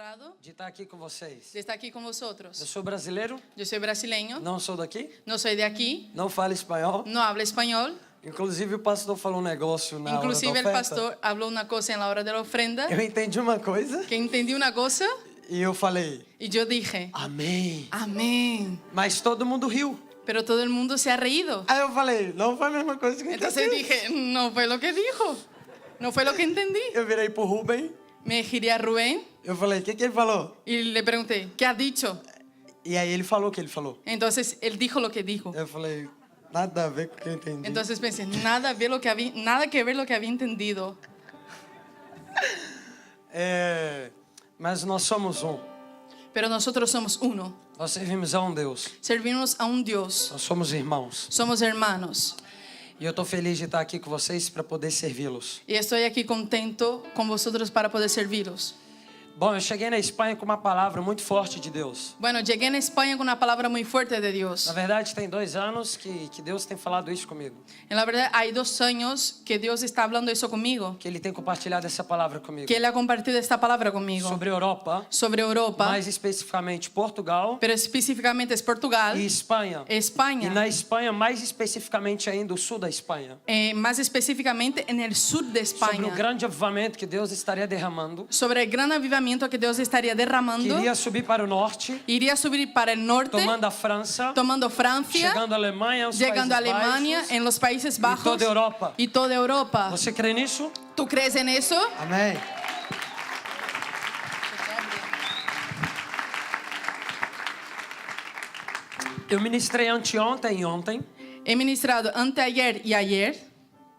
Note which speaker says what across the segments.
Speaker 1: honrado
Speaker 2: de estar aqui com vocês.
Speaker 1: de estar aquí con vosotros.
Speaker 2: Eu sou brasileiro,
Speaker 1: Yo soy brasileño,
Speaker 2: não sou daqui,
Speaker 1: no soy de aquí,
Speaker 2: não falo espanhol.
Speaker 1: no hablo español.
Speaker 2: Inclusive o pastor falou um negócio na
Speaker 1: Inclusive
Speaker 2: hora
Speaker 1: el
Speaker 2: da oferta.
Speaker 1: pastor habló una cosa en la hora de la ofrenda,
Speaker 2: Eu entendi uma coisa
Speaker 1: que entendí una cosa
Speaker 2: e eu falei,
Speaker 1: y yo dije,
Speaker 2: amém.
Speaker 1: amén.
Speaker 2: Mas todo mundo riu.
Speaker 1: Pero todo el mundo se ha reído.
Speaker 2: Aí eu falei, não foi a mesma coisa que eu
Speaker 1: Entonces
Speaker 2: entendi.
Speaker 1: dije, no fue lo que dijo, no fue lo que entendí.
Speaker 2: Eu virei pro Rubem,
Speaker 1: Me giré a Rubén
Speaker 2: eu falei, o que ele falou?
Speaker 1: y le pregunté, ¿qué has dicho?
Speaker 2: E aí ele falou o que ele falou.
Speaker 1: Entonces él dijo lo que dijo.
Speaker 2: Eu falei, nada a ver com o que eu entendi.
Speaker 1: Entonces pensé, nada que ver lo que había entendido.
Speaker 2: Mas nós somos um.
Speaker 1: Pero nosotros somos uno.
Speaker 2: Nós servimos a um Deus.
Speaker 1: Servimos a un Dios.
Speaker 2: Nós somos irmãos.
Speaker 1: Somos hermanos.
Speaker 2: E eu estou feliz de estar aqui com vocês para poder servi-los.
Speaker 1: Y estoy aquí contento con vosotros para poder serviros.
Speaker 2: Bom, eu cheguei na Espanha com uma palavra muito forte de Deus.
Speaker 1: Bueno, llegué en España con una palabra muy fuerte de Dios.
Speaker 2: Na verdade, tem 2 anos que Deus tem falado isso comigo.
Speaker 1: En la verdad, hay 2 años que Dios está hablando eso conmigo.
Speaker 2: Que Ele tem compartilhado essa palavra comigo.
Speaker 1: Que Él ha compartido esta palabra conmigo.
Speaker 2: Sobre Europa,
Speaker 1: Sobre Europa.
Speaker 2: mais especificamente Portugal
Speaker 1: Pero específicamente es Portugal.
Speaker 2: e Espanha.
Speaker 1: España.
Speaker 2: E na Espanha, mais especificamente ainda, o sul da Espanha.
Speaker 1: Más específicamente en el sur de
Speaker 2: Sobre o
Speaker 1: España.
Speaker 2: grande avivamento que Deus estaria derramando.
Speaker 1: Sobre el gran avivamiento que Dios estaría derramando.
Speaker 2: Que iria subir para o norte,
Speaker 1: Iría a subir para el norte.
Speaker 2: tomando a França,
Speaker 1: Tomando Francia.
Speaker 2: chegando a Alemanha, os
Speaker 1: Llegando a
Speaker 2: Países
Speaker 1: Alemania,
Speaker 2: Baixos,
Speaker 1: en los Países
Speaker 2: e
Speaker 1: Bajos
Speaker 2: toda a Europa.
Speaker 1: y toda Europa.
Speaker 2: Você crê nisso?
Speaker 1: ¿Tú crees en eso?
Speaker 2: Amém. Eu ministrei anteontem e ontem
Speaker 1: He ministrado anteayer y ayer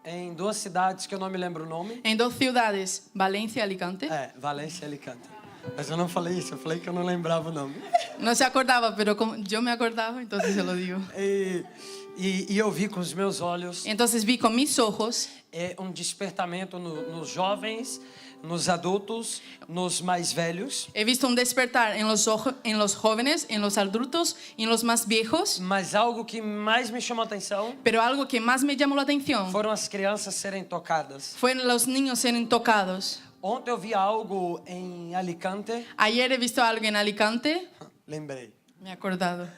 Speaker 2: em 2 cidades que eu não me lembro o nome.
Speaker 1: en 2 ciudades, Valencia y Alicante.
Speaker 2: Valência e Alicante. Mas eu não falei isso, eu falei que eu não lembrava o nome.
Speaker 1: No se acordaba, pero como yo me acordaba, entonces se lo digo.
Speaker 2: E eu vi com os meus olhos
Speaker 1: Entonces vi con mis ojos
Speaker 2: despertamento nos jovens, nos adultos, nos mais velhos.
Speaker 1: He visto un despertar en los jóvenes, en los adultos y en los más viejos.
Speaker 2: Mas algo que mais me chamou a atenção
Speaker 1: Pero algo que más me llamó la atención
Speaker 2: foram as crianças serem tocadas.
Speaker 1: fue los niños ser tocados.
Speaker 2: Ontem eu vi algo em Alicante,
Speaker 1: Ayer he visto algo en Alicante,
Speaker 2: lembrei.
Speaker 1: me he acordado.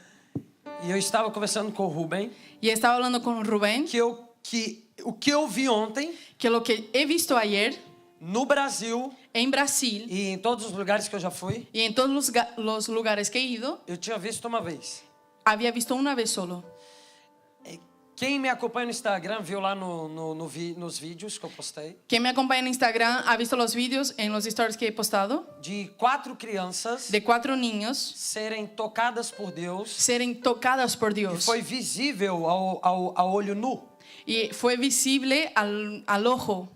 Speaker 2: E eu estava conversando com o Rubem,
Speaker 1: Y estaba hablando con Rubén
Speaker 2: que o que eu vi ontem
Speaker 1: que lo que he visto ayer
Speaker 2: no Brasil
Speaker 1: en Brasil
Speaker 2: e em todos os lugares que eu já fui,
Speaker 1: y en todos los lugares que he ido,
Speaker 2: eu tinha visto uma vez.
Speaker 1: había visto una vez solo.
Speaker 2: Quem me acompanha no Instagram viu lá nos vídeos que eu postei,
Speaker 1: Quien me acompaña en Instagram ha visto los vídeos en los stories que he postado
Speaker 2: de 4 crianças
Speaker 1: de 4 niños
Speaker 2: serem tocadas por Deus.
Speaker 1: serem tocadas por
Speaker 2: E
Speaker 1: Dios.
Speaker 2: foi visível ao olho nu.
Speaker 1: Y fue visible al ojo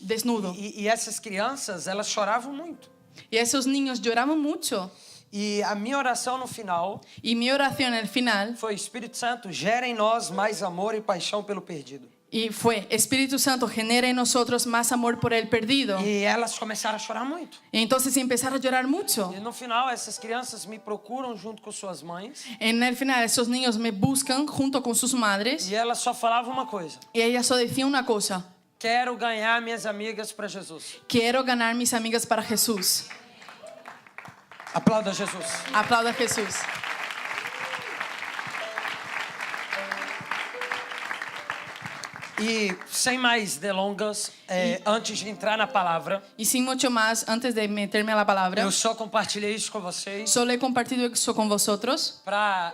Speaker 1: desnudo.
Speaker 2: E essas crianças, elas choravam muito.
Speaker 1: Y esos niños lloraban mucho.
Speaker 2: E a minha oração no final
Speaker 1: Y mi oración al final
Speaker 2: foi: Espírito Santo, gera em nós mais amor e paixão pelo perdido.
Speaker 1: y fue: Espíritu Santo, genera en nosotros más amor por el perdido.
Speaker 2: E elas começaram a chorar muito.
Speaker 1: Y entonces empezaron a llorar mucho.
Speaker 2: E no final, essas crianças me procuram junto com suas mães.
Speaker 1: En el final, esos niños me buscan junto con sus madres
Speaker 2: E elas só falavam uma coisa:
Speaker 1: y ellas solo decían una cosa:
Speaker 2: quero ganhar minhas amigas para Jesus.
Speaker 1: quiero ganar mis amigas para Jesús.
Speaker 2: Aplauda Jesus.
Speaker 1: Aplauda a Jesús.
Speaker 2: E sem mais delongas, antes de entrar na palavra,
Speaker 1: Y sin mucho más, antes de meterme a la palabra,
Speaker 2: eu só compartilhei isso com vocês
Speaker 1: solo he compartido eso con vosotros
Speaker 2: para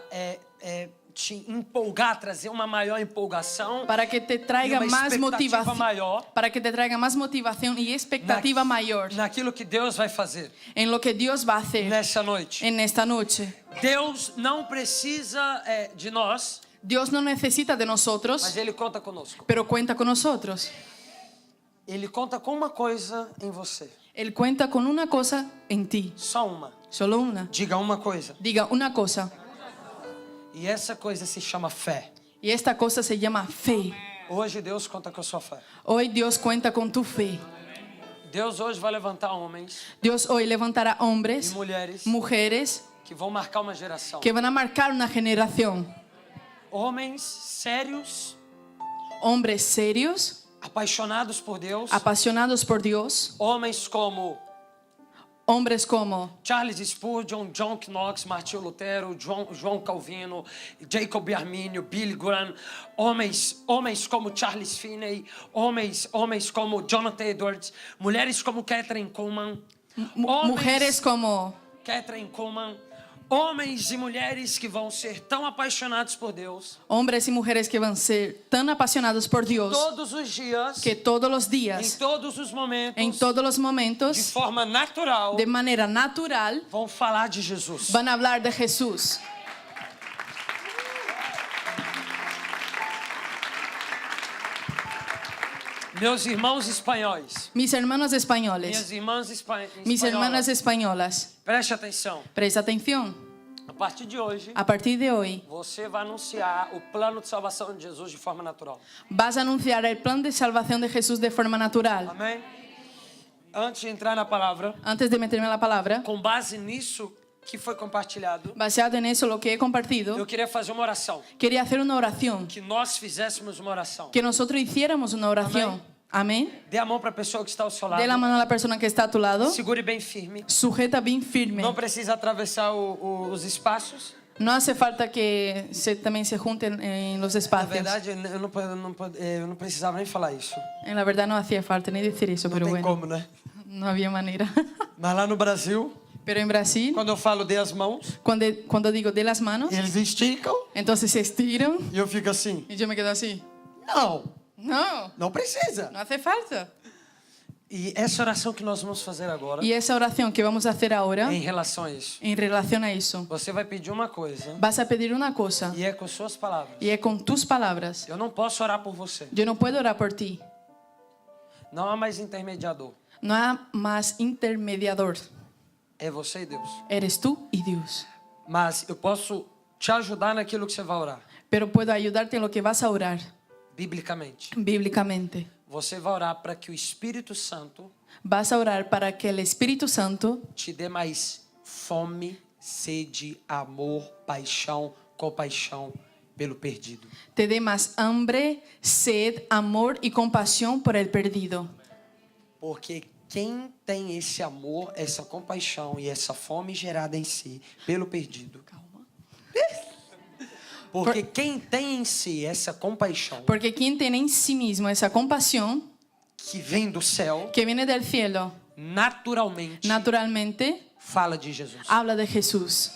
Speaker 2: te empolgar, trazer uma maior empolgação,
Speaker 1: para que te traiga
Speaker 2: e uma
Speaker 1: más
Speaker 2: expectativa
Speaker 1: motivación,
Speaker 2: maior
Speaker 1: para que te traiga más motivación y expectativa mayor
Speaker 2: naquilo que Deus vai fazer
Speaker 1: en lo que Dios va a hacer
Speaker 2: nessa noite.
Speaker 1: en esta noche.
Speaker 2: Deus não precisa de nós,
Speaker 1: Dios no necesita de nosotros,
Speaker 2: mas Ele conta conosco.
Speaker 1: pero cuenta con nosotros.
Speaker 2: Ele conta com uma coisa em você,
Speaker 1: Él cuenta con una cosa en ti,
Speaker 2: só uma.
Speaker 1: solo una.
Speaker 2: Diga uma coisa.
Speaker 1: Diga una cosa,
Speaker 2: E essa coisa se chama fé.
Speaker 1: y esta cosa se llama fe.
Speaker 2: Hoje Deus conta com a sua fé.
Speaker 1: Hoy Dios cuenta con tu fe.
Speaker 2: Deus hoje vai levantar homens
Speaker 1: Dios hoy levantará
Speaker 2: e
Speaker 1: hombres,
Speaker 2: mulheres
Speaker 1: mujeres
Speaker 2: que vão marcar uma geração.
Speaker 1: que van a marcar una generación.
Speaker 2: Homens sérios,
Speaker 1: Hombres serios,
Speaker 2: apaixonados por Deus,
Speaker 1: apasionados por Dios.
Speaker 2: homens como
Speaker 1: Hombres como
Speaker 2: Charles Spurgeon, John Knox, Martinho Lutero, João Calvino, Jacob Armínio, Billy Graham, homens como Charles Finney, homens como Jonathan Edwards, mulheres como Catherine Kuhlman,
Speaker 1: mujeres como
Speaker 2: Catherine Kuhlman, homens e mulheres que vão ser tão apaixonados por Deus
Speaker 1: hombres y mujeres que van a ser tan apasionados por Dios
Speaker 2: todos os dias,
Speaker 1: que todos los
Speaker 2: em
Speaker 1: días,
Speaker 2: todos os momentos,
Speaker 1: en todos los
Speaker 2: de
Speaker 1: momentos,
Speaker 2: forma natural,
Speaker 1: de manera natural,
Speaker 2: vão falar de Jesus.
Speaker 1: van a hablar de Jesús.
Speaker 2: Meus irmãos espanhóis,
Speaker 1: Mis hermanos españoles,
Speaker 2: minhas irmãs
Speaker 1: mis hermanas
Speaker 2: espanholas,
Speaker 1: españolas,
Speaker 2: preste atenção.
Speaker 1: presta atención.
Speaker 2: A partir de hoje,
Speaker 1: A partir de hoy
Speaker 2: você vai anunciar o plano de salvação de Jesus de forma natural.
Speaker 1: vas a anunciar el plan de salvación de Jesús de forma natural.
Speaker 2: Amém? Antes de entrar na palavra,
Speaker 1: Antes de meterme a la palabra,
Speaker 2: com base nisso que foi compartilhado,
Speaker 1: basado en eso lo que he compartido,
Speaker 2: eu queria fazer uma oração.
Speaker 1: quería hacer una oración,
Speaker 2: Que nós fizéssemos uma oração.
Speaker 1: que nosotros hiciéramos una oración. Amén.
Speaker 2: Dê a mão para a pessoa que está ao seu lado.
Speaker 1: Dé la mano a la persona que está a tu lado,
Speaker 2: Segure bem firme.
Speaker 1: sujeta bien firme.
Speaker 2: Não precisa atravessar os espaços.
Speaker 1: No hace falta que también se junten en los
Speaker 2: Na
Speaker 1: espacios.
Speaker 2: verdade, eu não precisava nem falar isso.
Speaker 1: En la verdad no hacía falta ni decir eso,
Speaker 2: Não
Speaker 1: pero
Speaker 2: tem
Speaker 1: bueno,
Speaker 2: como, né?
Speaker 1: no había manera.
Speaker 2: Mas lá no Brasil,
Speaker 1: Pero en Brasil,
Speaker 2: quando eu falo dê as mãos,
Speaker 1: cuando digo de las manos,
Speaker 2: eles esticam
Speaker 1: entonces se estiran
Speaker 2: e eu fico assim.
Speaker 1: y yo me quedo así.
Speaker 2: Não,
Speaker 1: No,
Speaker 2: não precisa.
Speaker 1: no hace falta.
Speaker 2: E essa oração que nós vamos fazer agora,
Speaker 1: Y esa oración que vamos a hacer ahora,
Speaker 2: em relação a isso,
Speaker 1: en relación a eso,
Speaker 2: você vai pedir uma coisa
Speaker 1: vas a pedir una cosa
Speaker 2: e é com suas palavras.
Speaker 1: y es con tus palabras.
Speaker 2: Eu não posso orar por você.
Speaker 1: Yo no puedo orar por ti.
Speaker 2: Não há mais intermediador.
Speaker 1: No hay más intermediador.
Speaker 2: É você e Deus.
Speaker 1: Eres tú y Dios.
Speaker 2: Mas eu posso te ajudar naquilo que você vai orar,
Speaker 1: Pero puedo ayudarte en lo que vas a orar,
Speaker 2: biblicamente.
Speaker 1: bíblicamente.
Speaker 2: Você vai orar para que o Espírito Santo
Speaker 1: Vas a orar para que el Espíritu Santo
Speaker 2: te dê mais fome, sede, amor, paixão, compaixão pelo perdido.
Speaker 1: te dé más hambre, sed, amor y compasión por el perdido.
Speaker 2: Porque quem tem esse amor, essa compaixão e essa fome gerada em si pelo perdido. Porque quem tem em si essa compaixão
Speaker 1: Porque quien tiene en sí mismo esa compasión
Speaker 2: que vem do céu,
Speaker 1: que viene del cielo,
Speaker 2: naturalmente
Speaker 1: naturalmente
Speaker 2: fala de Jesus.
Speaker 1: habla de Jesús.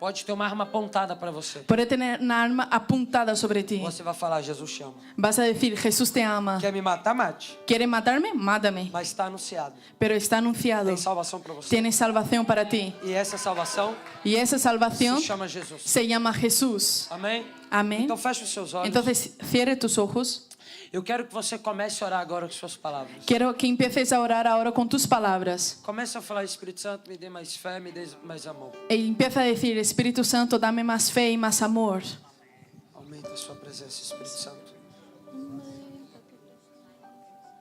Speaker 2: Pode ter uma arma apontada para você.
Speaker 1: Puede tener una arma apuntada sobre ti.
Speaker 2: Você vai falar, Jesus te ama.
Speaker 1: Vas a decir, Jesús te ama.
Speaker 2: Quer me matar? Mate.
Speaker 1: ¿Quiere matarme? Mátame.
Speaker 2: Mas está anunciado.
Speaker 1: Pero está anunciado.
Speaker 2: Tem salvação para você.
Speaker 1: Tiene salvación para ti.
Speaker 2: E essa salvação
Speaker 1: Y esa salvación
Speaker 2: se chama Jesus.
Speaker 1: se llama Jesús.
Speaker 2: Amém?
Speaker 1: Amén.
Speaker 2: Então feche os seus olhos.
Speaker 1: Entonces, cierre tus ojos.
Speaker 2: Eu quero que você comece a orar agora com suas palavras.
Speaker 1: Quiero que empieces a orar ahora con tus palabras.
Speaker 2: Comece a falar, Espírito Santo, me dê mais fé, me dê mais amor.
Speaker 1: Y empieza a decir, Espíritu Santo, dame más fe y más amor.
Speaker 2: Aumenta a sua presença, Espírito Santo.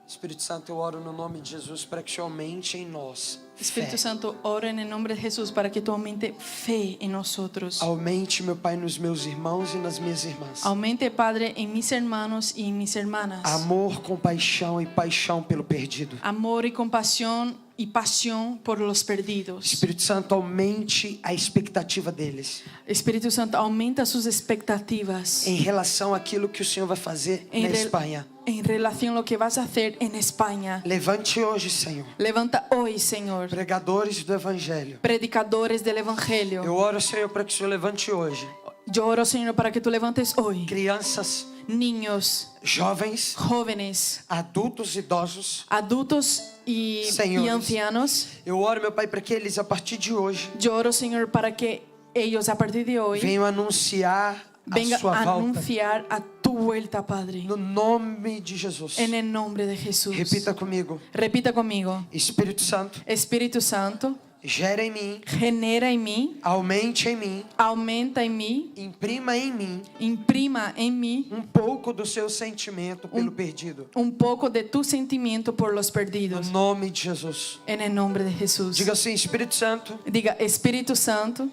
Speaker 2: Espírito Santo, eu oro no nome de Jesus para que o Senhor aumente em nós
Speaker 1: Espíritu
Speaker 2: fé.
Speaker 1: Santo, oro en el nombre de Jesús para que tú aumente fe en nosotros.
Speaker 2: Aumente, meu Pai, nos meus irmãos e nas minhas irmãs.
Speaker 1: Aumente, Padre, en mis hermanos y en mis hermanas.
Speaker 2: Amor, compaixão e paixão pelo perdido.
Speaker 1: Amor y compasión y pasión por los perdidos.
Speaker 2: Espírito Santo, aumente a expectativa deles
Speaker 1: Espíritu Santo, aumenta sus expectativas
Speaker 2: em relação àquilo que o Senhor vai fazer na Espanha.
Speaker 1: en relación a lo que vas a hacer en España.
Speaker 2: Levante hoje, Senhor,
Speaker 1: Levanta hoy, Señor,
Speaker 2: pregadores do Evangelho.
Speaker 1: predicadores del Evangelio.
Speaker 2: Eu oro, Senhor, para que o Senhor levante hoje
Speaker 1: Yo oro, Señor, para que tú levantes hoy
Speaker 2: crianças,
Speaker 1: niños,
Speaker 2: jovens,
Speaker 1: jóvenes,
Speaker 2: adultos, idosos.
Speaker 1: adultos y
Speaker 2: Señores.
Speaker 1: ancianos.
Speaker 2: Eu oro, meu Pai, para que eles, a partir de hoje,
Speaker 1: Yo oro, Señor, para que ellos a partir de hoy
Speaker 2: venham anunciar a
Speaker 1: vengan
Speaker 2: sua
Speaker 1: a
Speaker 2: volta.
Speaker 1: anunciar a tu vuelta, Padre.
Speaker 2: No nome de Jesus.
Speaker 1: En el nombre de Jesús.
Speaker 2: Repita comigo.
Speaker 1: Repita conmigo.
Speaker 2: Espírito Santo,
Speaker 1: Espíritu Santo,
Speaker 2: gera em mim,
Speaker 1: genera en mí,
Speaker 2: aumente em mim,
Speaker 1: aumenta en mí,
Speaker 2: imprima em mim
Speaker 1: imprima en mí
Speaker 2: pouco do seu sentimento pelo perdido.
Speaker 1: un poco de tu sentimiento por los
Speaker 2: No
Speaker 1: perdidos.
Speaker 2: nome de Jesus.
Speaker 1: En el nombre de Jesús.
Speaker 2: Diga assim, Espírito Santo,
Speaker 1: Diga, Espíritu Santo,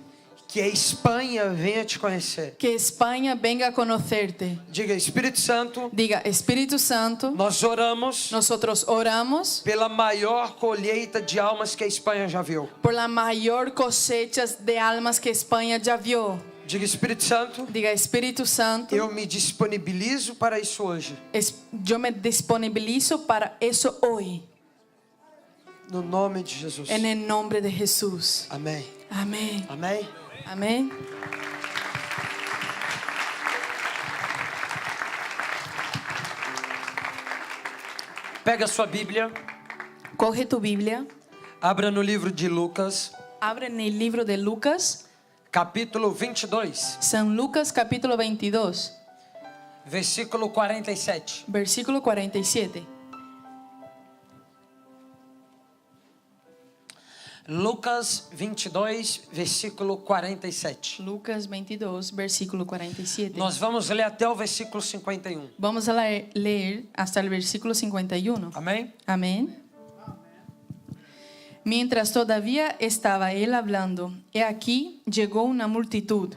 Speaker 2: que a Espanha venha te conhecer.
Speaker 1: Que España venga a conocerte.
Speaker 2: Diga, Espírito Santo,
Speaker 1: Diga, Espíritu Santo,
Speaker 2: nós oramos
Speaker 1: nosotros oramos
Speaker 2: pela maior colheita de almas que a Espanha já viu.
Speaker 1: por la mayor cosecha de almas que España ya vio.
Speaker 2: Diga, Espírito Santo,
Speaker 1: Diga, Espíritu Santo,
Speaker 2: eu me disponibilizo para isso hoje.
Speaker 1: yo me disponibilizo para eso hoy.
Speaker 2: No nome de Jesus.
Speaker 1: En el nombre de Jesús.
Speaker 2: Amém.
Speaker 1: Amén.
Speaker 2: Amém.
Speaker 1: Amén.
Speaker 2: Pega a sua Bíblia,
Speaker 1: Coge tu Biblia,
Speaker 2: abra no livro de Lucas,
Speaker 1: abre en el libro de Lucas,
Speaker 2: capítulo 22,
Speaker 1: San Lucas capítulo 22,
Speaker 2: versículo 47.
Speaker 1: versículo 47.
Speaker 2: Lucas 22, versículo 47.
Speaker 1: Lucas 22, versículo 47.
Speaker 2: Nós vamos ler até o versículo 51.
Speaker 1: Vamos a leer hasta el versículo 51.
Speaker 2: Amém?
Speaker 1: Amén. Mientras todavía estaba él hablando, he aquí llegó una multitud,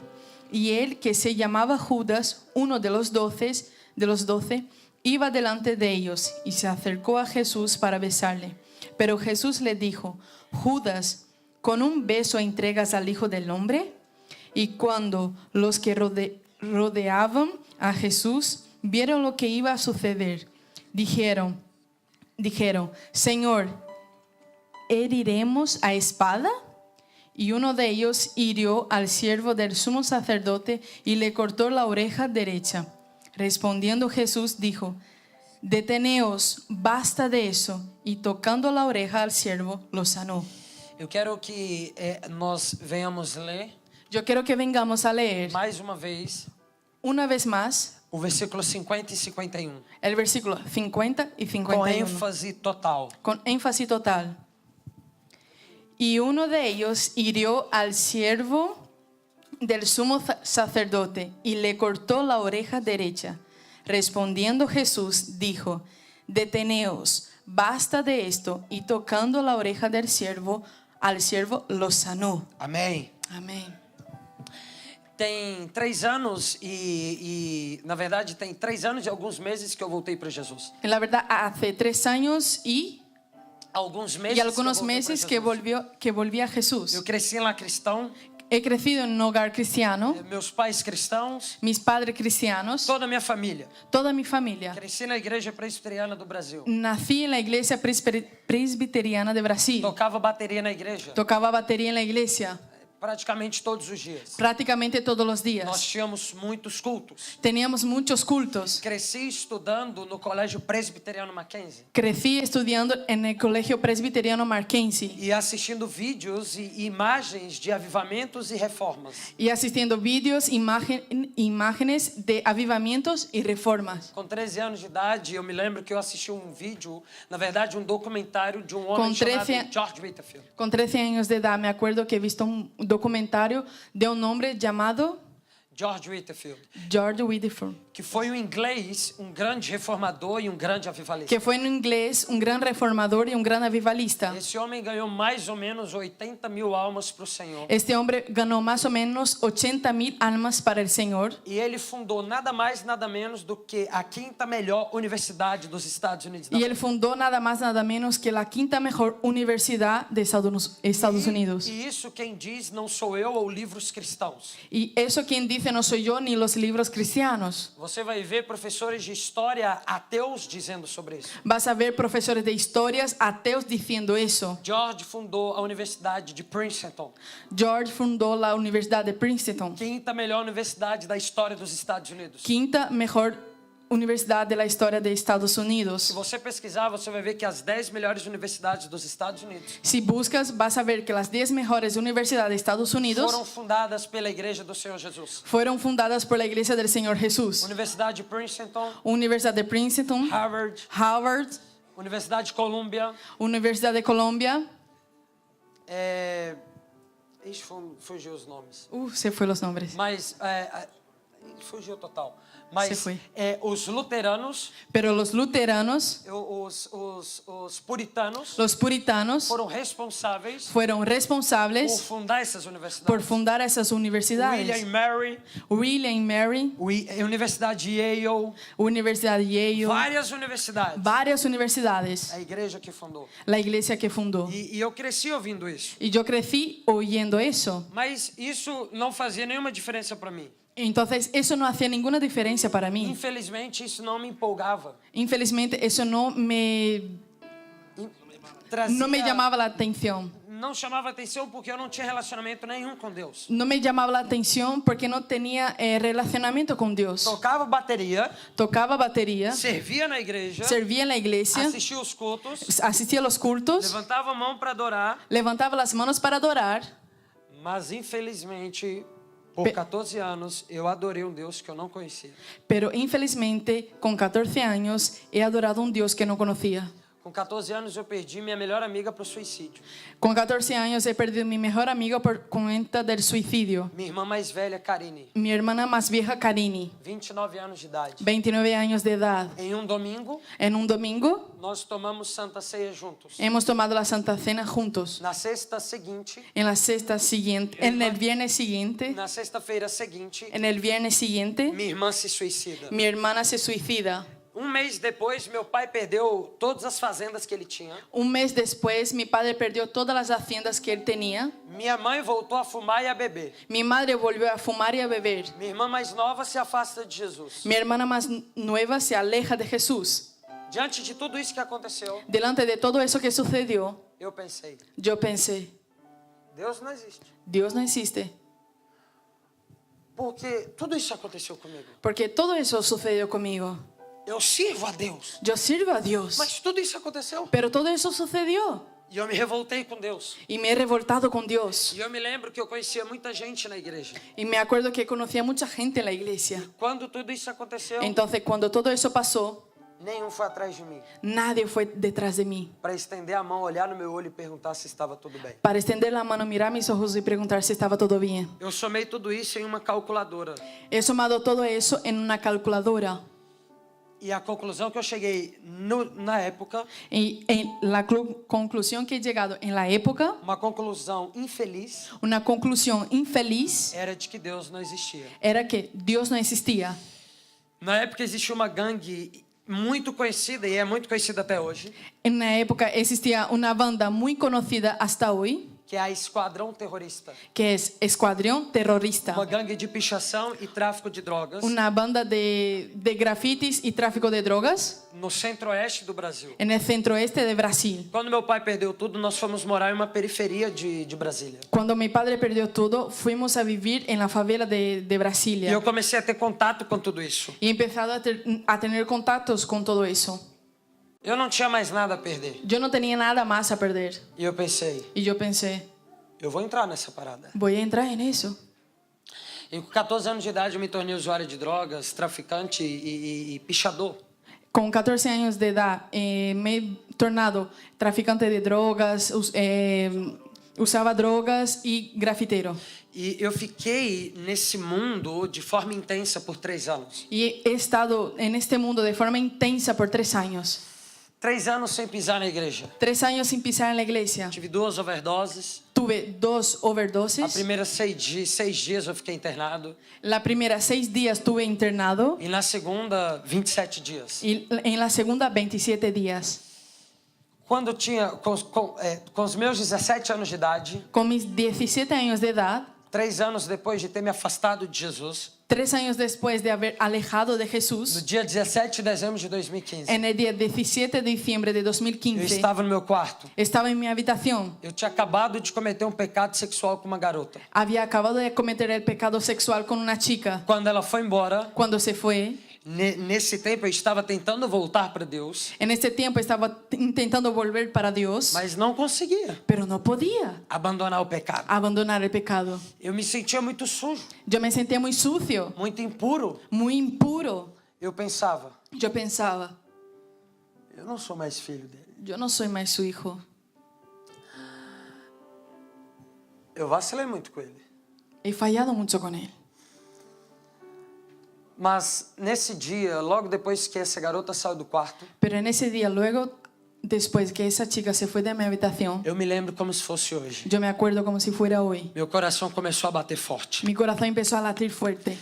Speaker 1: y él, que se llamaba Judas, uno de los doce, iba delante de ellos, y se acercó a Jesús para besarle. Pero Jesús le dijo: Judas, ¿con un beso entregas al Hijo del Hombre? Y cuando los que rodeaban a Jesús vieron lo que iba a suceder, dijeron, Señor, ¿heriremos a espada? Y uno de ellos hirió al siervo del sumo sacerdote y le cortó la oreja derecha. Respondiendo Jesús dijo: Deteneos, basta de eso. Y tocando la oreja al siervo, lo sanó.
Speaker 2: Eu quero que nós venhamos ler
Speaker 1: Yo quiero que vengamos a leer
Speaker 2: mais uma vez
Speaker 1: una vez más
Speaker 2: o versículo 50 e 51.
Speaker 1: el versículo 50 y
Speaker 2: Com
Speaker 1: 51.
Speaker 2: ênfase total.
Speaker 1: Con énfasis total. Y uno de ellos hirió al siervo del sumo sacerdote y le cortó la oreja derecha. Respondiendo Jesús dijo: Deteneos, basta de esto. Y tocando la oreja del siervo, al siervo lo sanó.
Speaker 2: Amém.
Speaker 1: Amén.
Speaker 2: Tem 3 anos na verdade, tem 3 anos e alguns meses que eu voltei para Jesus.
Speaker 1: En la verdad, hace 3 años
Speaker 2: Alguns meses
Speaker 1: y algunos
Speaker 2: que eu voltei
Speaker 1: meses
Speaker 2: para
Speaker 1: que volví a
Speaker 2: Jesus.
Speaker 1: Jesús.
Speaker 2: Eu cresci lá cristão,
Speaker 1: He crecido en un hogar cristiano,
Speaker 2: meus pais cristãos,
Speaker 1: mis padres cristianos,
Speaker 2: toda a minha família.
Speaker 1: toda mi familia.
Speaker 2: Cresci na igreja presbiteriana do Brasil.
Speaker 1: Nací en la iglesia presbiteriana de Brasil.
Speaker 2: Tocava bateria na igreja
Speaker 1: Tocaba batería en la iglesia
Speaker 2: praticamente todos os dias.
Speaker 1: prácticamente todos los
Speaker 2: Nós
Speaker 1: días.
Speaker 2: tínhamos muitos cultos.
Speaker 1: Teníamos muchos cultos.
Speaker 2: Cresci estudando no Colégio Presbiteriano Mackenzie
Speaker 1: Crecí estudiando en el colegio presbiteriano Mackenzie
Speaker 2: e assistindo vídeos e imagens de avivamentos e reformas.
Speaker 1: y asistiendo vídeos, imágenes de avivamientos y reformas.
Speaker 2: Com 13 anos de idade, eu me lembro que eu assisti um vídeo, na verdade um documentário de um homem
Speaker 1: Com
Speaker 2: chamado
Speaker 1: 13
Speaker 2: George Whitefield.
Speaker 1: Con 13 años de edad me acuerdo que he visto un documentario de un hombre llamado
Speaker 2: George Whitefield,
Speaker 1: George Whitefield,
Speaker 2: que foi um inglês, um grande reformador e um grande avivalista.
Speaker 1: que fue en inglés un gran reformador y un gran avivalista.
Speaker 2: Esse homem ganhou mais ou menos 80 mil almas para o Senhor.
Speaker 1: Este hombre ganó más o menos 80,000 almas para el Señor.
Speaker 2: E ele fundou nada mais, nada menos do que a 5ª melhor universidade dos Estados Unidos da
Speaker 1: Y él fundó nada más, nada menos que la 5ª mejor universidad de Estados Unidos.
Speaker 2: E isso quem diz não sou eu ou livros cristãos.
Speaker 1: Y eso quien dice no soy yo ni los libros cristianos.
Speaker 2: Você vai ver professores de história ateus dizendo sobre isso.
Speaker 1: Vas a ver profesores de historias ateos diciendo eso.
Speaker 2: George fundou a Universidade de Princeton,
Speaker 1: George fundó la Universidad de Princeton,
Speaker 2: 5ª melhor universidade da história dos Estados Unidos.
Speaker 1: 5ª mejor universidad de la historia de Estados
Speaker 2: Se
Speaker 1: Unidos.
Speaker 2: você pesquisar, você vai ver que as 10 melhores universidades dos Estados Unidos
Speaker 1: Si buscas, vas a ver que las 10 mejores universidades de Estados Unidos
Speaker 2: foram fundadas pela Igreja do Senhor Jesus.
Speaker 1: fueron fundadas por la Iglesia del Señor Jesús.
Speaker 2: Universidade de Princeton,
Speaker 1: Universidad de Princeton,
Speaker 2: Harvard,
Speaker 1: Harvard,
Speaker 2: Universidade de Columbia,
Speaker 1: Universidad de Colombia.
Speaker 2: fugiu os nomes.
Speaker 1: Se fue los nombres.
Speaker 2: Mas fugiu total. Mas
Speaker 1: foi.
Speaker 2: os luteranos,
Speaker 1: Pero los luteranos,
Speaker 2: os puritanos,
Speaker 1: los puritanos,
Speaker 2: foram responsáveis
Speaker 1: fueron
Speaker 2: por
Speaker 1: responsables
Speaker 2: fundar essas
Speaker 1: por
Speaker 2: universidades.
Speaker 1: fundar esas universidades.
Speaker 2: William e Mary,
Speaker 1: William y Mary,
Speaker 2: Universidade de Yale,
Speaker 1: Universidad Yale,
Speaker 2: várias universidades.
Speaker 1: varias universidades,
Speaker 2: A igreja que fundou.
Speaker 1: la iglesia que fundó.
Speaker 2: E eu cresci ouvindo isso.
Speaker 1: Y yo crecí oyendo eso.
Speaker 2: Mas isso não fazia nenhuma diferença para mim.
Speaker 1: Entonces, eso no hacía ninguna diferencia para mí.
Speaker 2: Infelizmente, isso não me empolgava.
Speaker 1: Infelizmente, eso no me llamaba la atención.
Speaker 2: Não chamava atenção porque eu não tinha relacionamento nenhum com Deus.
Speaker 1: No me llamaba la atención porque no tenía relacionamiento con Dios.
Speaker 2: Tocava bateria,
Speaker 1: Tocaba batería,
Speaker 2: servia na igreja,
Speaker 1: servía en la iglesia,
Speaker 2: assistia os cultos,
Speaker 1: asistía a los cultos,
Speaker 2: levantava a mão para adorar,
Speaker 1: levantaba las manos para adorar.
Speaker 2: mas infelizmente, por 14 anos, eu adorei um Deus que eu não conhecia.
Speaker 1: Pero infelizmente, con 14 años, he adorado a un Dios que no conocía.
Speaker 2: Com 14 anos, eu perdi minha melhor amiga para o suicídio.
Speaker 1: Con 14 años he perdido a mi mejor amigo por cuenta del suicidio.
Speaker 2: Minha irmã mais velha, Karine,
Speaker 1: Mi hermana más vieja, Karine,
Speaker 2: 29 anos de idade.
Speaker 1: 29 años de edad.
Speaker 2: Em um domingo,
Speaker 1: En un domingo
Speaker 2: nós tomamos Santa Ceia juntos.
Speaker 1: hemos tomado la Santa Cena juntos.
Speaker 2: Na sexta seguinte,
Speaker 1: En la sexta siguiente, en el viernes siguiente,
Speaker 2: na sexta-feira seguinte,
Speaker 1: en el viernes siguiente,
Speaker 2: minha irmã se suicida.
Speaker 1: mi hermana se suicida.
Speaker 2: Um mês depois, meu pai perdeu todas as fazendas que ele tinha.
Speaker 1: Un mes después, mi padre perdió todas las haciendas que él tenía.
Speaker 2: Minha mãe voltou a fumar e a beber.
Speaker 1: Mi madre volvió a fumar y a beber.
Speaker 2: Minha irmã mais nova se afasta de Jesus.
Speaker 1: Mi hermana más nueva se aleja de Jesús.
Speaker 2: Diante de tudo isso que aconteceu,
Speaker 1: Delante de todo eso que sucedió,
Speaker 2: eu pensei,
Speaker 1: yo pensé,
Speaker 2: Deus não existe.
Speaker 1: Dios no existe.
Speaker 2: Porque tudo isso aconteceu comigo.
Speaker 1: Porque todo eso sucedió conmigo.
Speaker 2: Eu sirvo a Deus.
Speaker 1: Yo sirvo a Dios.
Speaker 2: Mas tudo isso aconteceu.
Speaker 1: Pero todo eso sucedió.
Speaker 2: E eu me revoltei com Deus.
Speaker 1: Y me he revoltado con Dios.
Speaker 2: E eu me lembro que eu conhecia muita gente na igreja.
Speaker 1: Y me acuerdo que conocía mucha gente en la iglesia.
Speaker 2: Quando tudo isso aconteceu,
Speaker 1: Entonces, cuando todo eso pasó,
Speaker 2: nenhum foi atrás de mim.
Speaker 1: nadie fue detrás de mí.
Speaker 2: Para estender a mão, olhar no meu olho e perguntar se estava tudo bem.
Speaker 1: Para extender la mano, mirar mis ojos y preguntar si estaba todo bien.
Speaker 2: Eu somei tudo isso em uma calculadora.
Speaker 1: He sumado todo eso en una calculadora.
Speaker 2: E a conclusão que eu cheguei na época,
Speaker 1: Y en la conclusión que he llegado en la época,
Speaker 2: uma conclusão infeliz,
Speaker 1: una conclusión infeliz,
Speaker 2: era de que Deus não existia.
Speaker 1: era que Dios no existía.
Speaker 2: Na época existia uma gangue muito conhecida e é muito conhecida até hoje,
Speaker 1: En la época existía una banda muy conocida hasta hoy,
Speaker 2: que é a Esquadrão Terrorista.
Speaker 1: que es Escuadrón Terrorista.
Speaker 2: Uma gangue de pichação e tráfico de drogas
Speaker 1: Una banda de grafitis y tráfico de drogas
Speaker 2: no centro-oeste do Brasil.
Speaker 1: en el centro-oeste de Brasil.
Speaker 2: Quando meu pai perdeu tudo, nós fomos morar em uma periferia de Brasília.
Speaker 1: Cuando mi padre perdió todo, fuimos a vivir en la favela de
Speaker 2: E
Speaker 1: Brasilia.
Speaker 2: eu comecei a ter contato com tudo isso.
Speaker 1: Y he empezado a tener contactos con todo eso.
Speaker 2: Eu não tinha mais nada a perder.
Speaker 1: Yo no tenía nada más a perder.
Speaker 2: E eu pensei,
Speaker 1: Y yo pensé,
Speaker 2: eu vou entrar nessa parada.
Speaker 1: voy a entrar en eso.
Speaker 2: E com 14 anos de idade eu me tornei usuário de drogas, traficante e pichador.
Speaker 1: Con 14 años de edad me he tornado traficante de drogas, usaba drogas y grafitero.
Speaker 2: E eu fiquei nesse mundo de forma intensa por 3 anos.
Speaker 1: Y he estado en este mundo de forma intensa por 3 años.
Speaker 2: 3 anos sem pisar na igreja.
Speaker 1: 3 años sin pisar en la iglesia.
Speaker 2: Tive 2 overdoses.
Speaker 1: Tuve 2
Speaker 2: A
Speaker 1: overdoses.
Speaker 2: primeira 6 dias eu fiquei internado.
Speaker 1: La primera 6 días estuve internado.
Speaker 2: E na segunda, 27 dias.
Speaker 1: Y en la segunda 27 días.
Speaker 2: Quando eu tinha, com os meus 17 anos de idade,
Speaker 1: Con mis 17 años de edad,
Speaker 2: 3 anos depois de ter me afastado de Jesus,
Speaker 1: 3 años después de haber alejado de
Speaker 2: no
Speaker 1: Jesús,
Speaker 2: dia 17 de dezembro de 2015,
Speaker 1: en el día 17 de diciembre de
Speaker 2: eu
Speaker 1: 2015,
Speaker 2: estava no meu quarto.
Speaker 1: estaba en mi habitación.
Speaker 2: Eu tinha acabado de cometer um pecado sexual com uma garota.
Speaker 1: Había acabado de cometer el pecado sexual con una chica.
Speaker 2: Quando ela foi embora,
Speaker 1: Cuando se fue,
Speaker 2: nesse tempo eu estava tentando voltar para Deus,
Speaker 1: en este tiempo estaba intentando volver para Dios,
Speaker 2: mas não conseguia
Speaker 1: pero no podía
Speaker 2: abandonar o pecado.
Speaker 1: abandonar el pecado.
Speaker 2: Eu me sentia muito sujo,
Speaker 1: Yo me sentía muy sucio,
Speaker 2: muito impuro.
Speaker 1: muy impuro.
Speaker 2: Eu pensava,
Speaker 1: Yo pensaba,
Speaker 2: eu não sou mais filho dele.
Speaker 1: yo no soy más su hijo.
Speaker 2: Eu vacilei muito com ele.
Speaker 1: He fallado mucho con él.
Speaker 2: Mas nesse dia, logo depois que essa garota saiu do quarto,
Speaker 1: Pero en ese día, luego, después que esa chica se fue de mi habitación,
Speaker 2: eu me lembro como se fosse hoje.
Speaker 1: yo me acuerdo como si fuera hoy.
Speaker 2: Meu coração começou a bater forte.
Speaker 1: Mi corazón empezó a latir fuerte.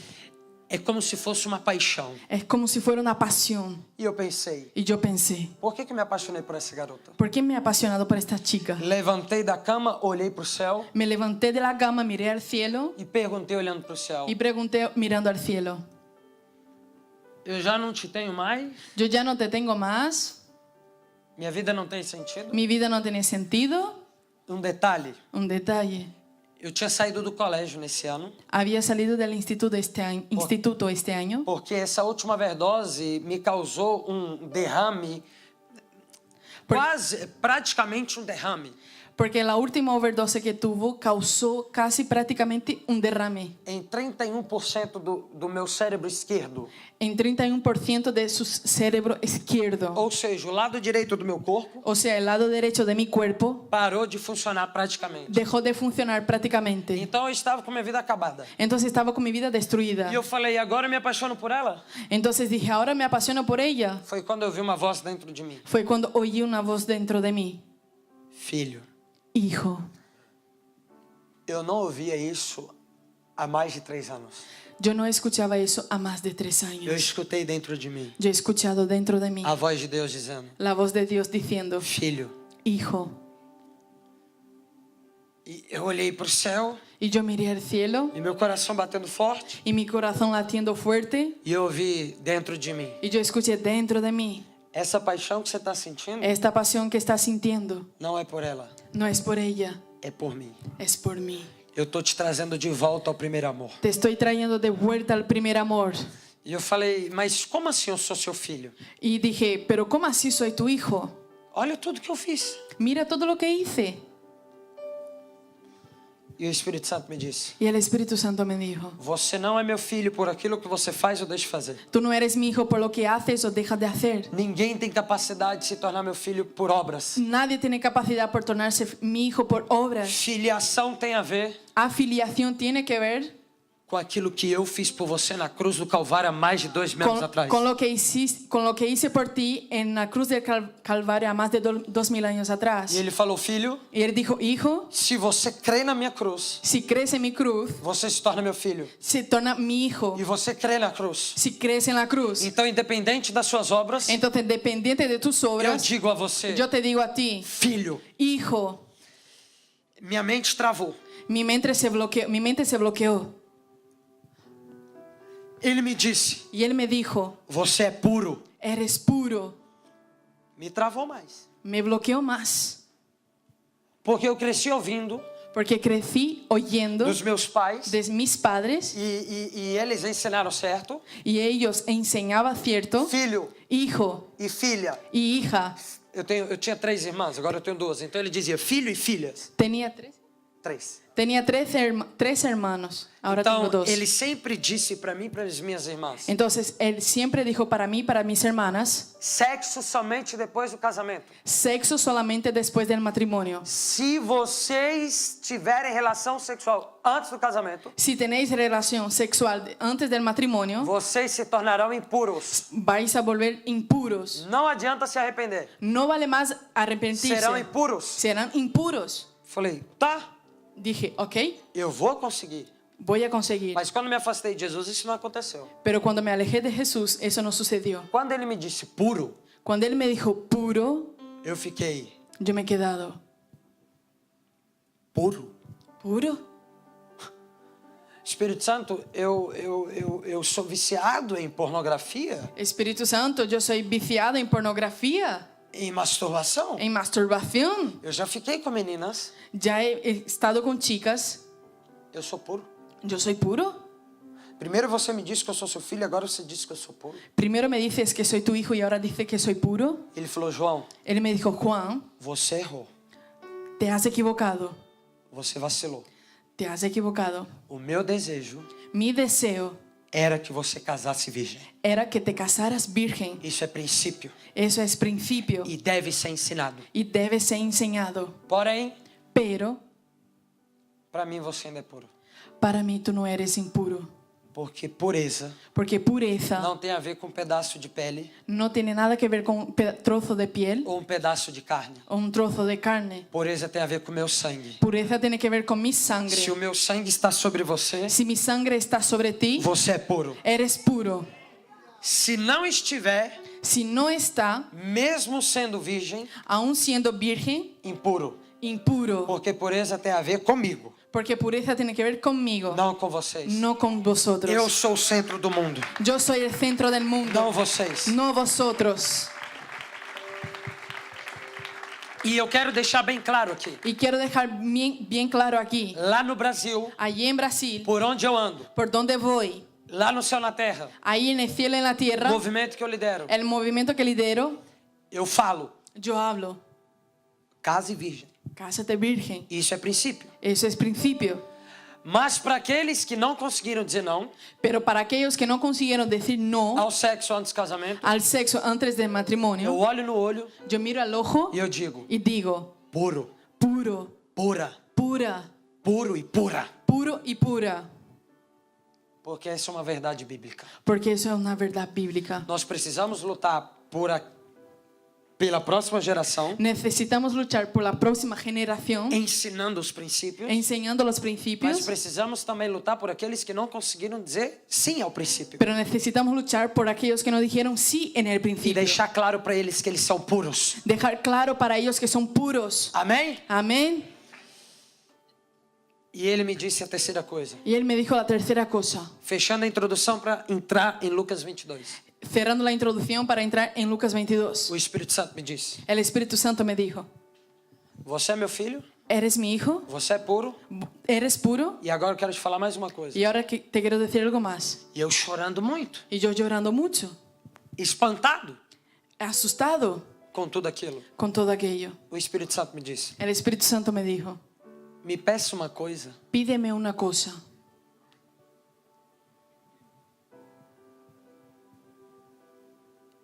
Speaker 2: É como se fosse uma paixão.
Speaker 1: Es como si fuera una pasión.
Speaker 2: E eu pensei,
Speaker 1: Y yo pensé,
Speaker 2: por que me apaixonei por essa garota?
Speaker 1: ¿por qué me he apasionado por esta chica?
Speaker 2: Levantei da cama, olhei para o céu
Speaker 1: Me levanté de la cama, miré al cielo
Speaker 2: e perguntei olhando para o céu:
Speaker 1: y pregunté mirando al cielo,
Speaker 2: eu já não te tenho mais?
Speaker 1: yo ya no te tengo más,
Speaker 2: Minha vida não tem sentido?
Speaker 1: mi vida no tiene sentido.
Speaker 2: Um detalhe,
Speaker 1: Un detalle,
Speaker 2: eu tinha saído do colégio nesse ano,
Speaker 1: había salido del instituto este año
Speaker 2: porque essa última overdose me causou derrame, praticamente um derrame.
Speaker 1: porque la última overdose que tuvo causó casi prácticamente un derrame
Speaker 2: Em 31% do meu cérebro esquerdo.
Speaker 1: en 31% de su cerebro izquierdo.
Speaker 2: Ou seja, o lado direito do meu corpo
Speaker 1: O sea, el lado derecho de mi cuerpo
Speaker 2: parou de funcionar praticamente.
Speaker 1: dejó de funcionar prácticamente.
Speaker 2: Então eu estava com minha vida acabada.
Speaker 1: Entonces estaba con mi vida destruida.
Speaker 2: E eu falei, agora eu me apaixono por ela?
Speaker 1: Entonces dije, ahora me apasiono por ella.
Speaker 2: Foi quando eu vi uma voz dentro de mim.
Speaker 1: Fue cuando oí una voz dentro de mí.
Speaker 2: Filho,
Speaker 1: Hijo,
Speaker 2: eu não ouvia isso há mais de 3 anos.
Speaker 1: yo no escuchaba eso a más de 3
Speaker 2: Eu
Speaker 1: años.
Speaker 2: escutei dentro de mim
Speaker 1: Yo he escuchado dentro de mí
Speaker 2: a voz de Deus dizendo,
Speaker 1: la voz de Dios diciendo,
Speaker 2: filho.
Speaker 1: hijo.
Speaker 2: E eu olhei para o céu
Speaker 1: Y yo miré al cielo
Speaker 2: e meu coração batendo forte.
Speaker 1: y mi corazón latiendo fuerte.
Speaker 2: E eu ouvi dentro de mim,
Speaker 1: Y yo escuché dentro de mí,
Speaker 2: essa paixão que você está sentindo
Speaker 1: esta pasión que estás sintiendo
Speaker 2: não é por ela,
Speaker 1: no es por ella,
Speaker 2: é por mí.
Speaker 1: es por mí.
Speaker 2: Eu tô te trazendo de volta ao primeiro amor.
Speaker 1: Te estoy trayendo de vuelta al primer amor.
Speaker 2: E eu falei, mas como assim eu sou seu filho?
Speaker 1: Y dije, pero ¿cómo así soy tu hijo?
Speaker 2: Olha tudo que eu fiz.
Speaker 1: Mira todo lo que hice.
Speaker 2: E o Espírito Santo me disse,
Speaker 1: Y el Espíritu Santo me dijo,
Speaker 2: você não é meu filho por aquilo que você faz ou deixa de fazer.
Speaker 1: tú no eres mi hijo por lo que haces o dejas de hacer.
Speaker 2: Ninguém tem capacidade de se tornar meu filho por obras.
Speaker 1: Nadie tiene capacidad por tornarse mi hijo por obras.
Speaker 2: Filiação tem a ver
Speaker 1: Afiliación tiene que ver
Speaker 2: com aquilo que eu fiz por você na cruz do Calvário há mais de 2 anos atrás.
Speaker 1: con lo que hice por ti en la cruz del Calvario a más de 2000 años atrás.
Speaker 2: E ele falou, filho,
Speaker 1: Y él dijo, hijo,
Speaker 2: se você crê na minha cruz,
Speaker 1: si crees en mi cruz,
Speaker 2: você se torna meu filho.
Speaker 1: se torna mi hijo.
Speaker 2: E você crê na cruz.
Speaker 1: Si crees en la cruz,
Speaker 2: Então, independente das suas obras,
Speaker 1: entonces dependiente de tus
Speaker 2: eu
Speaker 1: obras,
Speaker 2: digo a você,
Speaker 1: yo te digo a ti,
Speaker 2: filho,
Speaker 1: hijo,
Speaker 2: minha mente travou.
Speaker 1: mi mente se bloqueó.
Speaker 2: Ele me disse,
Speaker 1: Y él me dijo,
Speaker 2: você é puro.
Speaker 1: eres puro.
Speaker 2: Me travou mais.
Speaker 1: Me bloqueó más.
Speaker 2: Porque eu cresci ouvindo
Speaker 1: Porque crecí oyendo
Speaker 2: dos meus pais
Speaker 1: de mis padres
Speaker 2: e eles ensinaram certo.
Speaker 1: y ellos enseñaban cierto,
Speaker 2: Filho
Speaker 1: hijo
Speaker 2: e filha.
Speaker 1: y hija.
Speaker 2: Eu tinha 3 irmãs, agora eu tenho 2. Então ele dizia filho e filhas.
Speaker 1: Tenía
Speaker 2: 3.
Speaker 1: tres hermanos, ahora tengo
Speaker 2: Então
Speaker 1: 2.
Speaker 2: ele sempre disse para mim e para as minhas irmãs:
Speaker 1: Entonces, él siempre dijo para mí, para mis hermanas,
Speaker 2: sexo somente depois do casamento.
Speaker 1: sexo solamente después del matrimonio.
Speaker 2: Se vocês tiverem relação sexual antes do casamento,
Speaker 1: Si tenéis relación sexual antes del matrimonio,
Speaker 2: vocês se tornarão impuros.
Speaker 1: vais a volver impuros.
Speaker 2: Não adianta se arrepender.
Speaker 1: No vale más arrepentirse.
Speaker 2: Serão impuros.
Speaker 1: Serán impuros.
Speaker 2: Falei, tá,
Speaker 1: Dije, ok,
Speaker 2: eu vou conseguir.
Speaker 1: voy a conseguir.
Speaker 2: Mas quando me afastei de Jesus, isso não aconteceu.
Speaker 1: Pero cuando me alejé de Jesús, eso no sucedió.
Speaker 2: Quando ele me disse puro,
Speaker 1: Cuando él me dijo puro,
Speaker 2: eu fiquei
Speaker 1: yo me he quedado.
Speaker 2: puro.
Speaker 1: ¿Puro?
Speaker 2: Espírito Santo, eu sou viciado em pornografia,
Speaker 1: Espíritu Santo, yo soy viciado en pornografía,
Speaker 2: em masturbação.
Speaker 1: en masturbación.
Speaker 2: Eu já fiquei com meninas.
Speaker 1: Ya he estado con chicas.
Speaker 2: Eu sou puro.
Speaker 1: ¿Yo soy puro?
Speaker 2: Primeiro você me disse que eu sou seu filho, agora você disse que eu sou puro.
Speaker 1: Primero me dices que soy tu hijo y ahora dices que soy puro.
Speaker 2: Ele falou, João,
Speaker 1: Él me dijo, Juan,
Speaker 2: você errou.
Speaker 1: te has equivocado.
Speaker 2: Você vacilou.
Speaker 1: Te has equivocado.
Speaker 2: O meu desejo
Speaker 1: Mi deseo
Speaker 2: era que você casasse virgem.
Speaker 1: era que te casaras virgen.
Speaker 2: Isso é princípio
Speaker 1: Eso es principio
Speaker 2: e deve ser ensinado.
Speaker 1: y debe ser enseñado.
Speaker 2: Porém,
Speaker 1: Pero
Speaker 2: para mim você ainda é puro.
Speaker 1: para mí tú no eres impuro.
Speaker 2: Porque pureza
Speaker 1: Porque pureza
Speaker 2: não tem a ver com um pedaço de pele
Speaker 1: no tiene nada que ver con un trozo de piel
Speaker 2: ou um pedaço de carne.
Speaker 1: o un trozo de carne.
Speaker 2: Pureza tem a ver com o meu sangue.
Speaker 1: Pureza tiene que ver con mi sangre.
Speaker 2: Se o meu sangue está sobre você,
Speaker 1: Si mi sangre está sobre ti,
Speaker 2: você é puro.
Speaker 1: eres puro.
Speaker 2: Se não estiver,
Speaker 1: Si no está,
Speaker 2: mesmo sendo virgem,
Speaker 1: aún siendo virgen,
Speaker 2: impuro.
Speaker 1: impuro.
Speaker 2: Porque pureza tem a ver comigo,
Speaker 1: Porque pureza tiene que ver conmigo,
Speaker 2: não com vocês.
Speaker 1: no con vosotros.
Speaker 2: Eu sou o centro do mundo,
Speaker 1: Yo soy el centro del mundo,
Speaker 2: não vocês.
Speaker 1: no vosotros.
Speaker 2: E eu quero deixar bem claro aqui.
Speaker 1: Y quiero dejar bien claro aquí,
Speaker 2: Lá no Brasil,
Speaker 1: allí en Brasil,
Speaker 2: por onde eu ando,
Speaker 1: por donde voy,
Speaker 2: lá no céu na terra,
Speaker 1: ahí en el cielo y en la
Speaker 2: o
Speaker 1: tierra,
Speaker 2: movimento que eu lidero,
Speaker 1: el movimiento que lidero,
Speaker 2: eu falo,
Speaker 1: yo hablo,
Speaker 2: case virgem.
Speaker 1: cásate virgen.
Speaker 2: Isso é princípio.
Speaker 1: Eso es principio.
Speaker 2: Mas para aqueles que não conseguiram dizer não
Speaker 1: Pero para aquellos que no consiguieron decir no
Speaker 2: ao sexo antes do casamento,
Speaker 1: al sexo antes del
Speaker 2: eu
Speaker 1: matrimonio,
Speaker 2: olho no olho
Speaker 1: yo miro al ojo
Speaker 2: e eu digo:
Speaker 1: y digo,
Speaker 2: puro,
Speaker 1: puro,
Speaker 2: pura,
Speaker 1: pura,
Speaker 2: puro e pura.
Speaker 1: puro y pura.
Speaker 2: Porque essa é uma verdade bíblica.
Speaker 1: Porque eso es una verdad bíblica.
Speaker 2: Nós precisamos lutar pela próxima geração,
Speaker 1: Necesitamos luchar por la próxima generación,
Speaker 2: ensinando os princípios,
Speaker 1: enseñando los
Speaker 2: mas
Speaker 1: principios,
Speaker 2: precisamos também lutar por aqueles que não conseguiram dizer sim ao princípio.
Speaker 1: pero necesitamos luchar por aquellos que no dijeron sí en el
Speaker 2: E
Speaker 1: principio.
Speaker 2: deixar claro para eles que eles são puros.
Speaker 1: Dejar claro para ellos que son puros.
Speaker 2: Amém?
Speaker 1: Amén.
Speaker 2: E ele me disse a terceira coisa.
Speaker 1: Y él me dijo la tercera cosa,
Speaker 2: Fechando a introdução para entrar em Lucas 22.
Speaker 1: cerrando la introducción para entrar en Lucas 22.
Speaker 2: O Espírito Santo me disse:
Speaker 1: El Espíritu Santo me dijo,
Speaker 2: você é meu filho,
Speaker 1: ¿eres mi hijo?
Speaker 2: você é puro.
Speaker 1: ¿Eres puro?
Speaker 2: E agora eu quero te falar mais uma coisa.
Speaker 1: Y ahora te quiero decir algo más.
Speaker 2: E eu chorando muito,
Speaker 1: Y yo llorando mucho,
Speaker 2: espantado
Speaker 1: asustado
Speaker 2: com tudo aquilo.
Speaker 1: con todo aquello.
Speaker 2: O Espírito Santo me disse:
Speaker 1: El Espíritu Santo me dijo,
Speaker 2: me peça uma coisa.
Speaker 1: pídeme una cosa.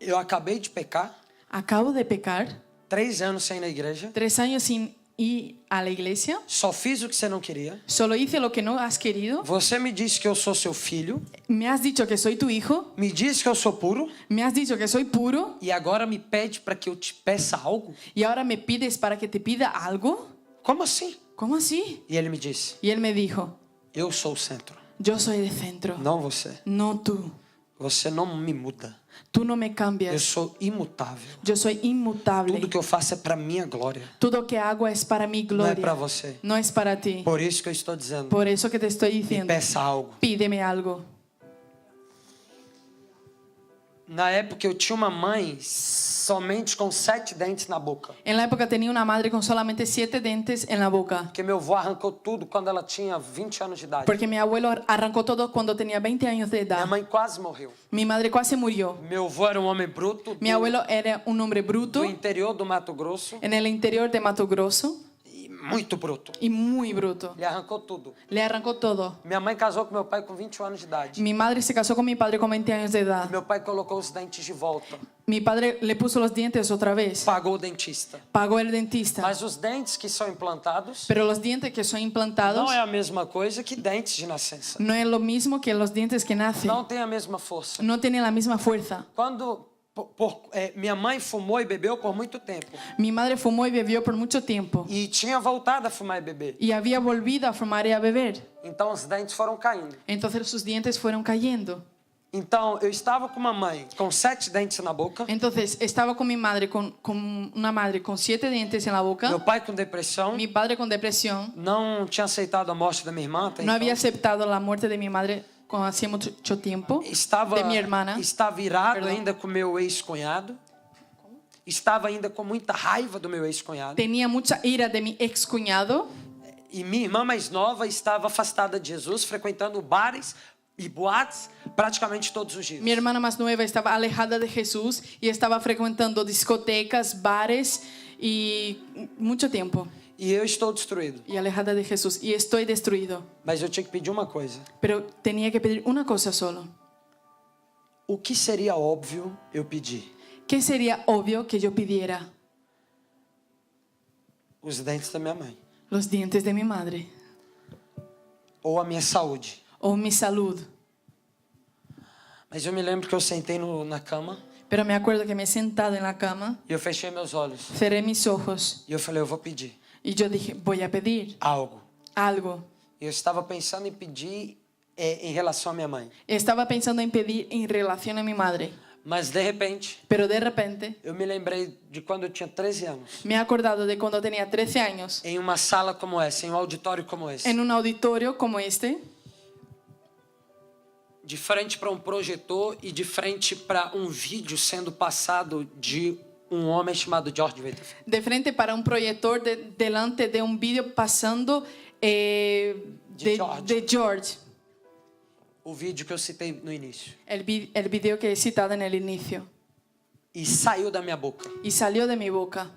Speaker 2: Eu acabei de pecar,
Speaker 1: Acabo de pecar,
Speaker 2: 3 anos sem ir na igreja,
Speaker 1: 3 años sin ir a la iglesia,
Speaker 2: só fiz o que você não queria.
Speaker 1: solo hice lo que no has querido.
Speaker 2: Você me disse que eu sou seu filho,
Speaker 1: Me has dicho que soy tu hijo,
Speaker 2: me disse que eu sou puro
Speaker 1: me has dicho que soy puro
Speaker 2: e agora me pede para que eu te peça algo?
Speaker 1: y ahora me pides para que te pida algo.
Speaker 2: Como assim?
Speaker 1: ¿Cómo así?
Speaker 2: E ele me disse:
Speaker 1: Y él me dijo,
Speaker 2: eu sou o centro,
Speaker 1: yo soy el centro,
Speaker 2: não você.
Speaker 1: no tú.
Speaker 2: Você não me muda.
Speaker 1: Tú no me
Speaker 2: Eu
Speaker 1: cambias,
Speaker 2: sou imutável.
Speaker 1: yo soy inmutable.
Speaker 2: Tudo que eu faço é para minha glória,
Speaker 1: Todo que hago es para mi
Speaker 2: não é para
Speaker 1: gloria,
Speaker 2: você.
Speaker 1: no es para ti.
Speaker 2: Por isso que eu estou dizendo:
Speaker 1: Por eso que te estoy
Speaker 2: me
Speaker 1: diciendo,
Speaker 2: peça algo.
Speaker 1: pídeme algo.
Speaker 2: Na época eu tinha uma mãe somente com 7 dentes na boca.
Speaker 1: En la época tenía una madre con solamente 7 dientes en la boca,
Speaker 2: Porque meu avô arrancou tudo quando ela tinha 20 anos de idade.
Speaker 1: porque mi abuelo arrancó todo cuando tenía 20 años de
Speaker 2: Minha
Speaker 1: edad.
Speaker 2: mãe quase morreu.
Speaker 1: Mi madre casi murió.
Speaker 2: Meu avô era um homem bruto
Speaker 1: Mi abuelo era un hombre bruto
Speaker 2: do interior do Mato Grosso
Speaker 1: en el interior de Mato Grosso
Speaker 2: e muito bruto.
Speaker 1: y muy bruto.
Speaker 2: Ele arrancou tudo.
Speaker 1: Le arrancó todo.
Speaker 2: Minha mãe casou com meu pai com 21 anos de idade.
Speaker 1: Mi madre se casó con mi padre con 20 años de edad.
Speaker 2: Meu pai colocou os dentes de volta.
Speaker 1: Mi padre le puso los dientes otra vez.
Speaker 2: Pagou o dentista.
Speaker 1: Pagó el dentista.
Speaker 2: Mas os dentes que são implantados
Speaker 1: Pero los dientes que son implantados
Speaker 2: não é a mesma coisa que dentes de nascença.
Speaker 1: no es lo mismo que los dientes que nacen.
Speaker 2: Não tem a mesma força.
Speaker 1: No tienen la misma fuerza.
Speaker 2: Quando minha mãe fumou e bebeu por muito tempo
Speaker 1: Mi madre fumó y bebió por mucho tiempo.
Speaker 2: e tinha voltado a fumar e beber,
Speaker 1: Y había volvido a fumar y a beber.
Speaker 2: então os dentes foram caindo.
Speaker 1: Entonces sus dientes fueron cayendo.
Speaker 2: Então eu estava com uma mãe com 7 dentes na boca,
Speaker 1: Entonces estaba con mi madre, con una madre con 7 dientes en la boca.
Speaker 2: meu pai com depressão,
Speaker 1: Mi padre con depresión.
Speaker 2: não tinha aceitado a morte da minha irmã, até
Speaker 1: No había
Speaker 2: então.
Speaker 1: aceptado la muerte de mi madre cuando hacía mucho tiempo.
Speaker 2: Estava
Speaker 1: De minha irmã.
Speaker 2: estava irado
Speaker 1: Perdão.
Speaker 2: ainda com meu ex-cunhado. Estava ainda com muita raiva do meu ex-cunhado.
Speaker 1: Tenía mucha ira de mi ex cuñado.
Speaker 2: E minha irmã mais nova estava afastada de Jesus, frequentando bares e boates praticamente todos os dias.
Speaker 1: Mi hermana más nueva estaba alejada de Jesús y estaba frecuentando discotecas, bares y mucho tiempo.
Speaker 2: E eu estou destruído.
Speaker 1: Y alejada de Jesús. Y estoy destruido.
Speaker 2: Mas eu tinha que pedir uma coisa.
Speaker 1: Pero tenía que pedir una cosa solo.
Speaker 2: O que seria óbvio eu pedir?
Speaker 1: ¿Qué sería obvio que yo pidiera?
Speaker 2: Os dentes da minha mãe.
Speaker 1: Los dientes de mi madre.
Speaker 2: Ou a minha saúde.
Speaker 1: O mi salud.
Speaker 2: Mas eu me lembro que eu sentei na cama
Speaker 1: Pero me acuerdo que me he sentado en la cama,
Speaker 2: e eu fechei meus olhos.
Speaker 1: cerré mis ojos
Speaker 2: E eu falei, eu vou pedir
Speaker 1: y yo dije, voy a pedir
Speaker 2: algo.
Speaker 1: algo.
Speaker 2: Eu estava pensando em pedir em relação à minha mãe.
Speaker 1: Estaba pensando en pedir en relación a mi madre,
Speaker 2: Mas de repente,
Speaker 1: pero de repente
Speaker 2: eu me lembrei de quando eu tinha 13 anos.
Speaker 1: me he acordado de cuando tenía 13 años,
Speaker 2: Em uma sala como essa, em um auditório como esse.
Speaker 1: en un auditorio como este,
Speaker 2: De frente para um projetor e de frente para um vídeo sendo passado de um homem chamado George Whitefield.
Speaker 1: de frente para un proyector, delante de un vídeo pasando de George,
Speaker 2: O vídeo que eu citei no início.
Speaker 1: el video que he citado en el inicio.
Speaker 2: E saiu da minha boca.
Speaker 1: Y salió de mi boca,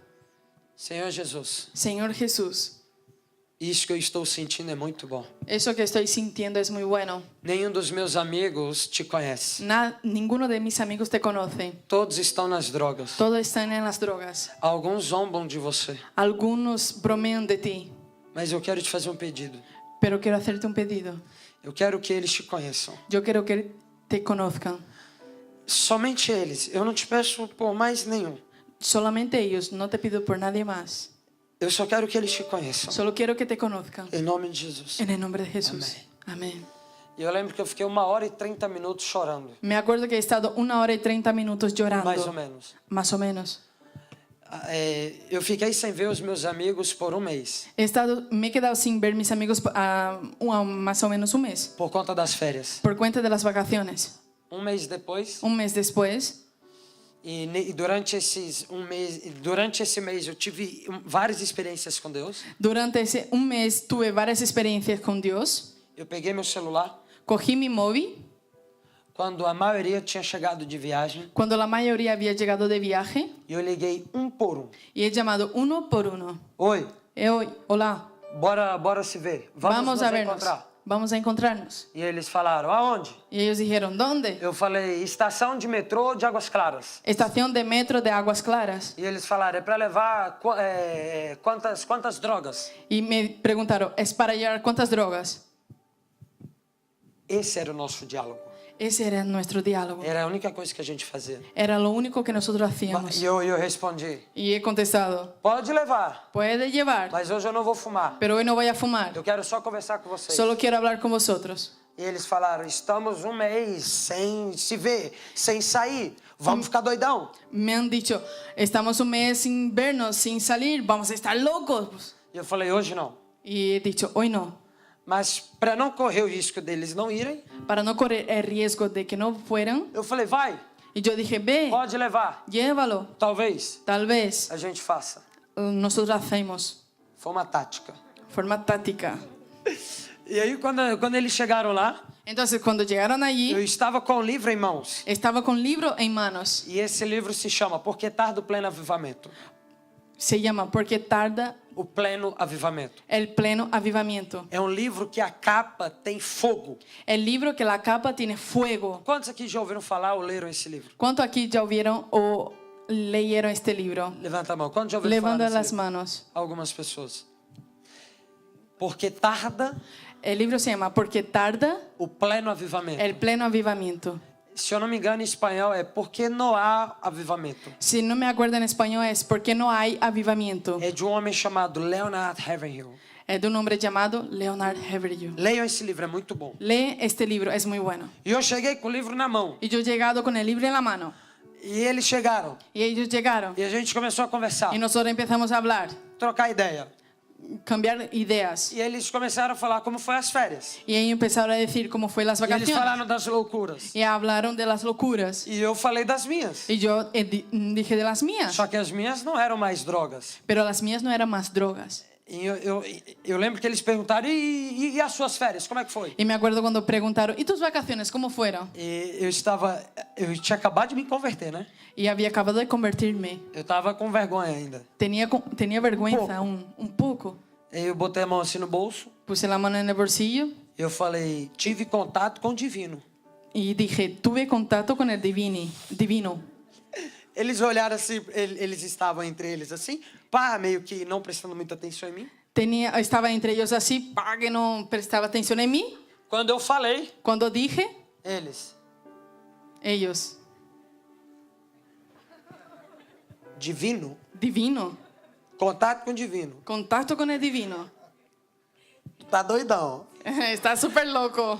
Speaker 2: Senhor Jesus,
Speaker 1: Señor Jesús,
Speaker 2: isso que eu estou sentindo é muito bom.
Speaker 1: eso que estoy sintiendo es muy bueno.
Speaker 2: Nenhum dos meus amigos te conhece.
Speaker 1: Ninguno de mis amigos te conoce.
Speaker 2: Todos estão nas drogas.
Speaker 1: Todos están en las drogas.
Speaker 2: Alguns zombam de você.
Speaker 1: Algunos bromean de ti.
Speaker 2: Mas eu quero te fazer um pedido.
Speaker 1: Pero quiero hacerte un pedido.
Speaker 2: Eu quero que eles te conheçam.
Speaker 1: Yo quiero que te conozcan.
Speaker 2: Somente eles. Eu não te peço por mais nenhum.
Speaker 1: Solamente ellos, no te pido por nadie más.
Speaker 2: Eu só quero que eles te conheçam.
Speaker 1: Solo quiero que te conozcan.
Speaker 2: Em nome de Jesus.
Speaker 1: En el nombre de Jesús. Amén.
Speaker 2: E eu lembro que eu fiquei 1h30 minutos chorando.
Speaker 1: Me acuerdo que he estado 1 hora y 30 minutos llorando.
Speaker 2: Mais ou menos.
Speaker 1: Más o menos.
Speaker 2: Eu fiquei sem ver os meus amigos por um mês.
Speaker 1: Me he quedado sin ver mis amigos más o menos un mes.
Speaker 2: Por conta das férias.
Speaker 1: Por cuenta de las vacaciones.
Speaker 2: Um mês depois.
Speaker 1: Un mes después.
Speaker 2: E durante esse mês eu tive várias experiências com Deus.
Speaker 1: Durante un mes tuve varias experiencias con Dios.
Speaker 2: Eu peguei meu celular.
Speaker 1: Cogí mi móvil.
Speaker 2: Quando a maioria tinha chegado de viagem.
Speaker 1: Cuando la mayoría había llegado de viaje.
Speaker 2: E eu liguei um por um.
Speaker 1: Y he llamado uno por uno.
Speaker 2: Oi.
Speaker 1: Hola.
Speaker 2: Bora se ver. Vamos
Speaker 1: a vernos.
Speaker 2: encontrar.
Speaker 1: Vamos a encontrarnos.
Speaker 2: E eles falaram, aonde?
Speaker 1: Y ellos dijeron, ¿dónde?
Speaker 2: Eu falei, estação de metrô de Águas Claras.
Speaker 1: Estación de metro de Aguas Claras.
Speaker 2: E eles falaram, é para levar quantas drogas?
Speaker 1: Y me preguntaron, ¿es para llevar cuántas drogas?
Speaker 2: Esse era o nosso diálogo.
Speaker 1: Ese era nuestro diálogo.
Speaker 2: Era a única coisa que a gente fazia.
Speaker 1: Era lo único que nosotros hacíamos.
Speaker 2: E eu respondi,
Speaker 1: Y he contestado,
Speaker 2: pode levar,
Speaker 1: puede llevar,
Speaker 2: mas hoje eu não vou fumar.
Speaker 1: pero hoy no voy a fumar.
Speaker 2: Eu quero só conversar com vocês.
Speaker 1: Solo quiero hablar con vosotros.
Speaker 2: E eles falaram, estamos um mês sem se ver, sem sair. Vamos ficar doidão.
Speaker 1: Me han dicho, estamos un mes sin vernos, sin salir, vamos a estar locos.
Speaker 2: E eu falei, hoje não.
Speaker 1: Y he dicho, hoy no.
Speaker 2: Mas para não correr o risco deles não irem,
Speaker 1: Para no correr el riesgo de que no fueran.
Speaker 2: eu falei, vai,
Speaker 1: Y yo dije, ve,
Speaker 2: pode levar.
Speaker 1: llévalo.
Speaker 2: Talvez
Speaker 1: Tal vez
Speaker 2: a gente faça.
Speaker 1: nosotros hacemos.
Speaker 2: Foi uma tática.
Speaker 1: Forma táctica.
Speaker 2: E aí quando eles chegaram lá,
Speaker 1: Entonces, cuando llegaron
Speaker 2: eu
Speaker 1: allí,
Speaker 2: estava com o livro em mãos.
Speaker 1: estaba con libro en manos.
Speaker 2: E esse livro se chama Por que Tarda o Pleno Avivamento?
Speaker 1: Se llama Porque tarda
Speaker 2: O Pleno Avivamento.
Speaker 1: el pleno avivamiento.
Speaker 2: É um livro que a capa tem fogo.
Speaker 1: El libro que la capa tiene fuego.
Speaker 2: Quantos aqui já ouviram falar ou leram esse livro?
Speaker 1: ¿Cuántos aquí ya vieron o leyeron este libro?
Speaker 2: Levanta a mão. Quantos já ouviram
Speaker 1: Levanta
Speaker 2: falar
Speaker 1: las
Speaker 2: desse livro?
Speaker 1: manos.
Speaker 2: Algumas pessoas. Porque tarda
Speaker 1: El libro se llama Porque tarda
Speaker 2: o pleno avivamento.
Speaker 1: el pleno avivamiento.
Speaker 2: Se eu não me engano, em espanhol é Porque não há avivamento.
Speaker 1: Si no me acuerdo en español es Porque no hay avivamiento.
Speaker 2: É de um homem chamado Leonard Ravenhill.
Speaker 1: Es de un hombre llamado Leonard Ravenhill.
Speaker 2: Leiam esse livro, é muito bom.
Speaker 1: Lee este libro, es muy bueno.
Speaker 2: E eu cheguei com o livro na mão.
Speaker 1: Y yo he llegado con el libro en la mano.
Speaker 2: E eles chegaram.
Speaker 1: Y ellos llegaron.
Speaker 2: E a gente começou a conversar.
Speaker 1: Y nosotros empezamos a hablar,
Speaker 2: Trocar ideia.
Speaker 1: cambiar ideas.
Speaker 2: E eles começaram a falar como foi as férias.
Speaker 1: Y ellos empezaron a decir cómo fue las
Speaker 2: E eles
Speaker 1: vacaciones.
Speaker 2: falaram das loucuras.
Speaker 1: Y hablaron de las locuras.
Speaker 2: E eu falei das minhas.
Speaker 1: Y yo dije de las mías.
Speaker 2: Só que as minhas não eram mais drogas.
Speaker 1: Pero las mías no eran más drogas.
Speaker 2: E eu lembro que eles perguntaram, e as suas férias, como é que foi?
Speaker 1: Y me acuerdo cuando preguntaron, ¿y tus vacaciones cómo fueron?
Speaker 2: E eu tinha acabado de me converter, né?
Speaker 1: Y había acabado de convertirme.
Speaker 2: Eu tava com vergonha ainda.
Speaker 1: Tenía vergüenza aún, un poco.
Speaker 2: E eu botei a mão assim no bolso.
Speaker 1: Puse la mano en el bolsillo
Speaker 2: Eu falei, tive contato com o divino.
Speaker 1: y dije, tuve contacto con el divino.
Speaker 2: Eles olharam assim, eles estavam entre eles assim, pá, meio que não prestando muita atenção em mim.
Speaker 1: Estaba entre ellos así, para que no prestaba atención en mí.
Speaker 2: Quando eu falei,
Speaker 1: Cuando dije,
Speaker 2: eles,
Speaker 1: Ellos.
Speaker 2: Divino.
Speaker 1: Divino.
Speaker 2: Contato com o divino.
Speaker 1: Contacto con el divino.
Speaker 2: Tá doidão.
Speaker 1: Está súper loco.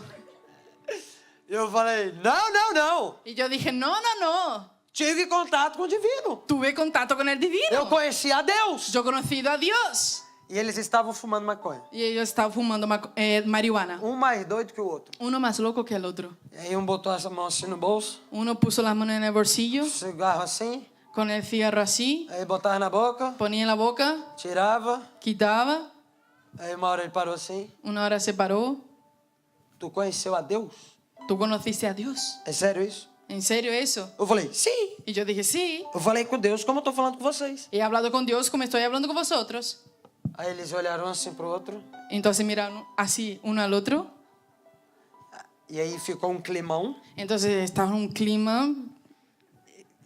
Speaker 2: Eu falei, não.
Speaker 1: Y yo dije, no.
Speaker 2: Tive contato com o divino.
Speaker 1: Tuve contacto con el divino.
Speaker 2: Eu conheci a Deus.
Speaker 1: Yo he conocido a Dios.
Speaker 2: E eles estavam fumando maconha.
Speaker 1: Y ellos estaban fumando marihuana.
Speaker 2: Um mais doido que o outro.
Speaker 1: Uno más loco que el otro.
Speaker 2: E aí um botou essa mão assim no bolso,
Speaker 1: Uno puso las manos en el bolsillo,
Speaker 2: cigarro assim,
Speaker 1: con el cigarro así,
Speaker 2: aí botava na boca,
Speaker 1: ponía en la boca,
Speaker 2: tirava,
Speaker 1: quitaba.
Speaker 2: aí uma hora ele parou assim.
Speaker 1: Una hora se paró.
Speaker 2: Tu conheceu a Deus?
Speaker 1: ¿Tú conociste a Dios?
Speaker 2: É sério isso?
Speaker 1: ¿En serio eso?
Speaker 2: Eu falei, sim.
Speaker 1: Y yo dije, sí.
Speaker 2: Eu falei com Deus como eu tô falando com vocês.
Speaker 1: He hablado con Dios como estoy hablando con vosotros.
Speaker 2: Aí eles olharam assim pro outro,
Speaker 1: Entonces miraron así uno al otro.
Speaker 2: e aí ficou um climão,
Speaker 1: Entonces estaba un clima,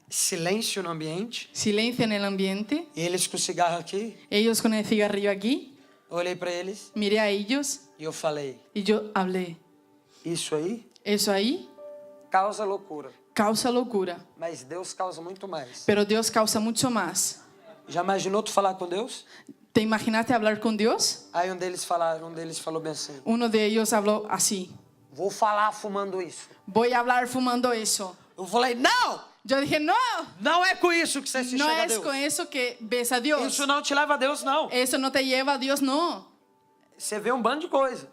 Speaker 2: silêncio no ambiente,
Speaker 1: silencio en el ambiente.
Speaker 2: e eles com o cigarro aqui.
Speaker 1: Ellos con el cigarrillo aquí.
Speaker 2: Eu olhei para eles
Speaker 1: Miré a ellos
Speaker 2: e eu falei,
Speaker 1: y yo hablé.
Speaker 2: isso aí
Speaker 1: Eso ahí
Speaker 2: causa loucura,
Speaker 1: causa locura.
Speaker 2: mas Deus causa muito mais.
Speaker 1: Pero Dios causa mucho más.
Speaker 2: Já imaginou tu falar com Deus?
Speaker 1: ¿Te imaginaste hablar con Dios?
Speaker 2: Aí um deles falou bem assim,
Speaker 1: Uno de ellos habló así.
Speaker 2: vou falar fumando isso.
Speaker 1: Voy a hablar fumando eso.
Speaker 2: Eu falei, não!
Speaker 1: Yo dije, no,
Speaker 2: Não é com isso que você se
Speaker 1: no
Speaker 2: chega a
Speaker 1: es
Speaker 2: Deus.
Speaker 1: con eso que ves a Dios.
Speaker 2: Isso não te leva a Deus, não.
Speaker 1: Eso no te lleva a Dios, no.
Speaker 2: Você vê um bando de coisa,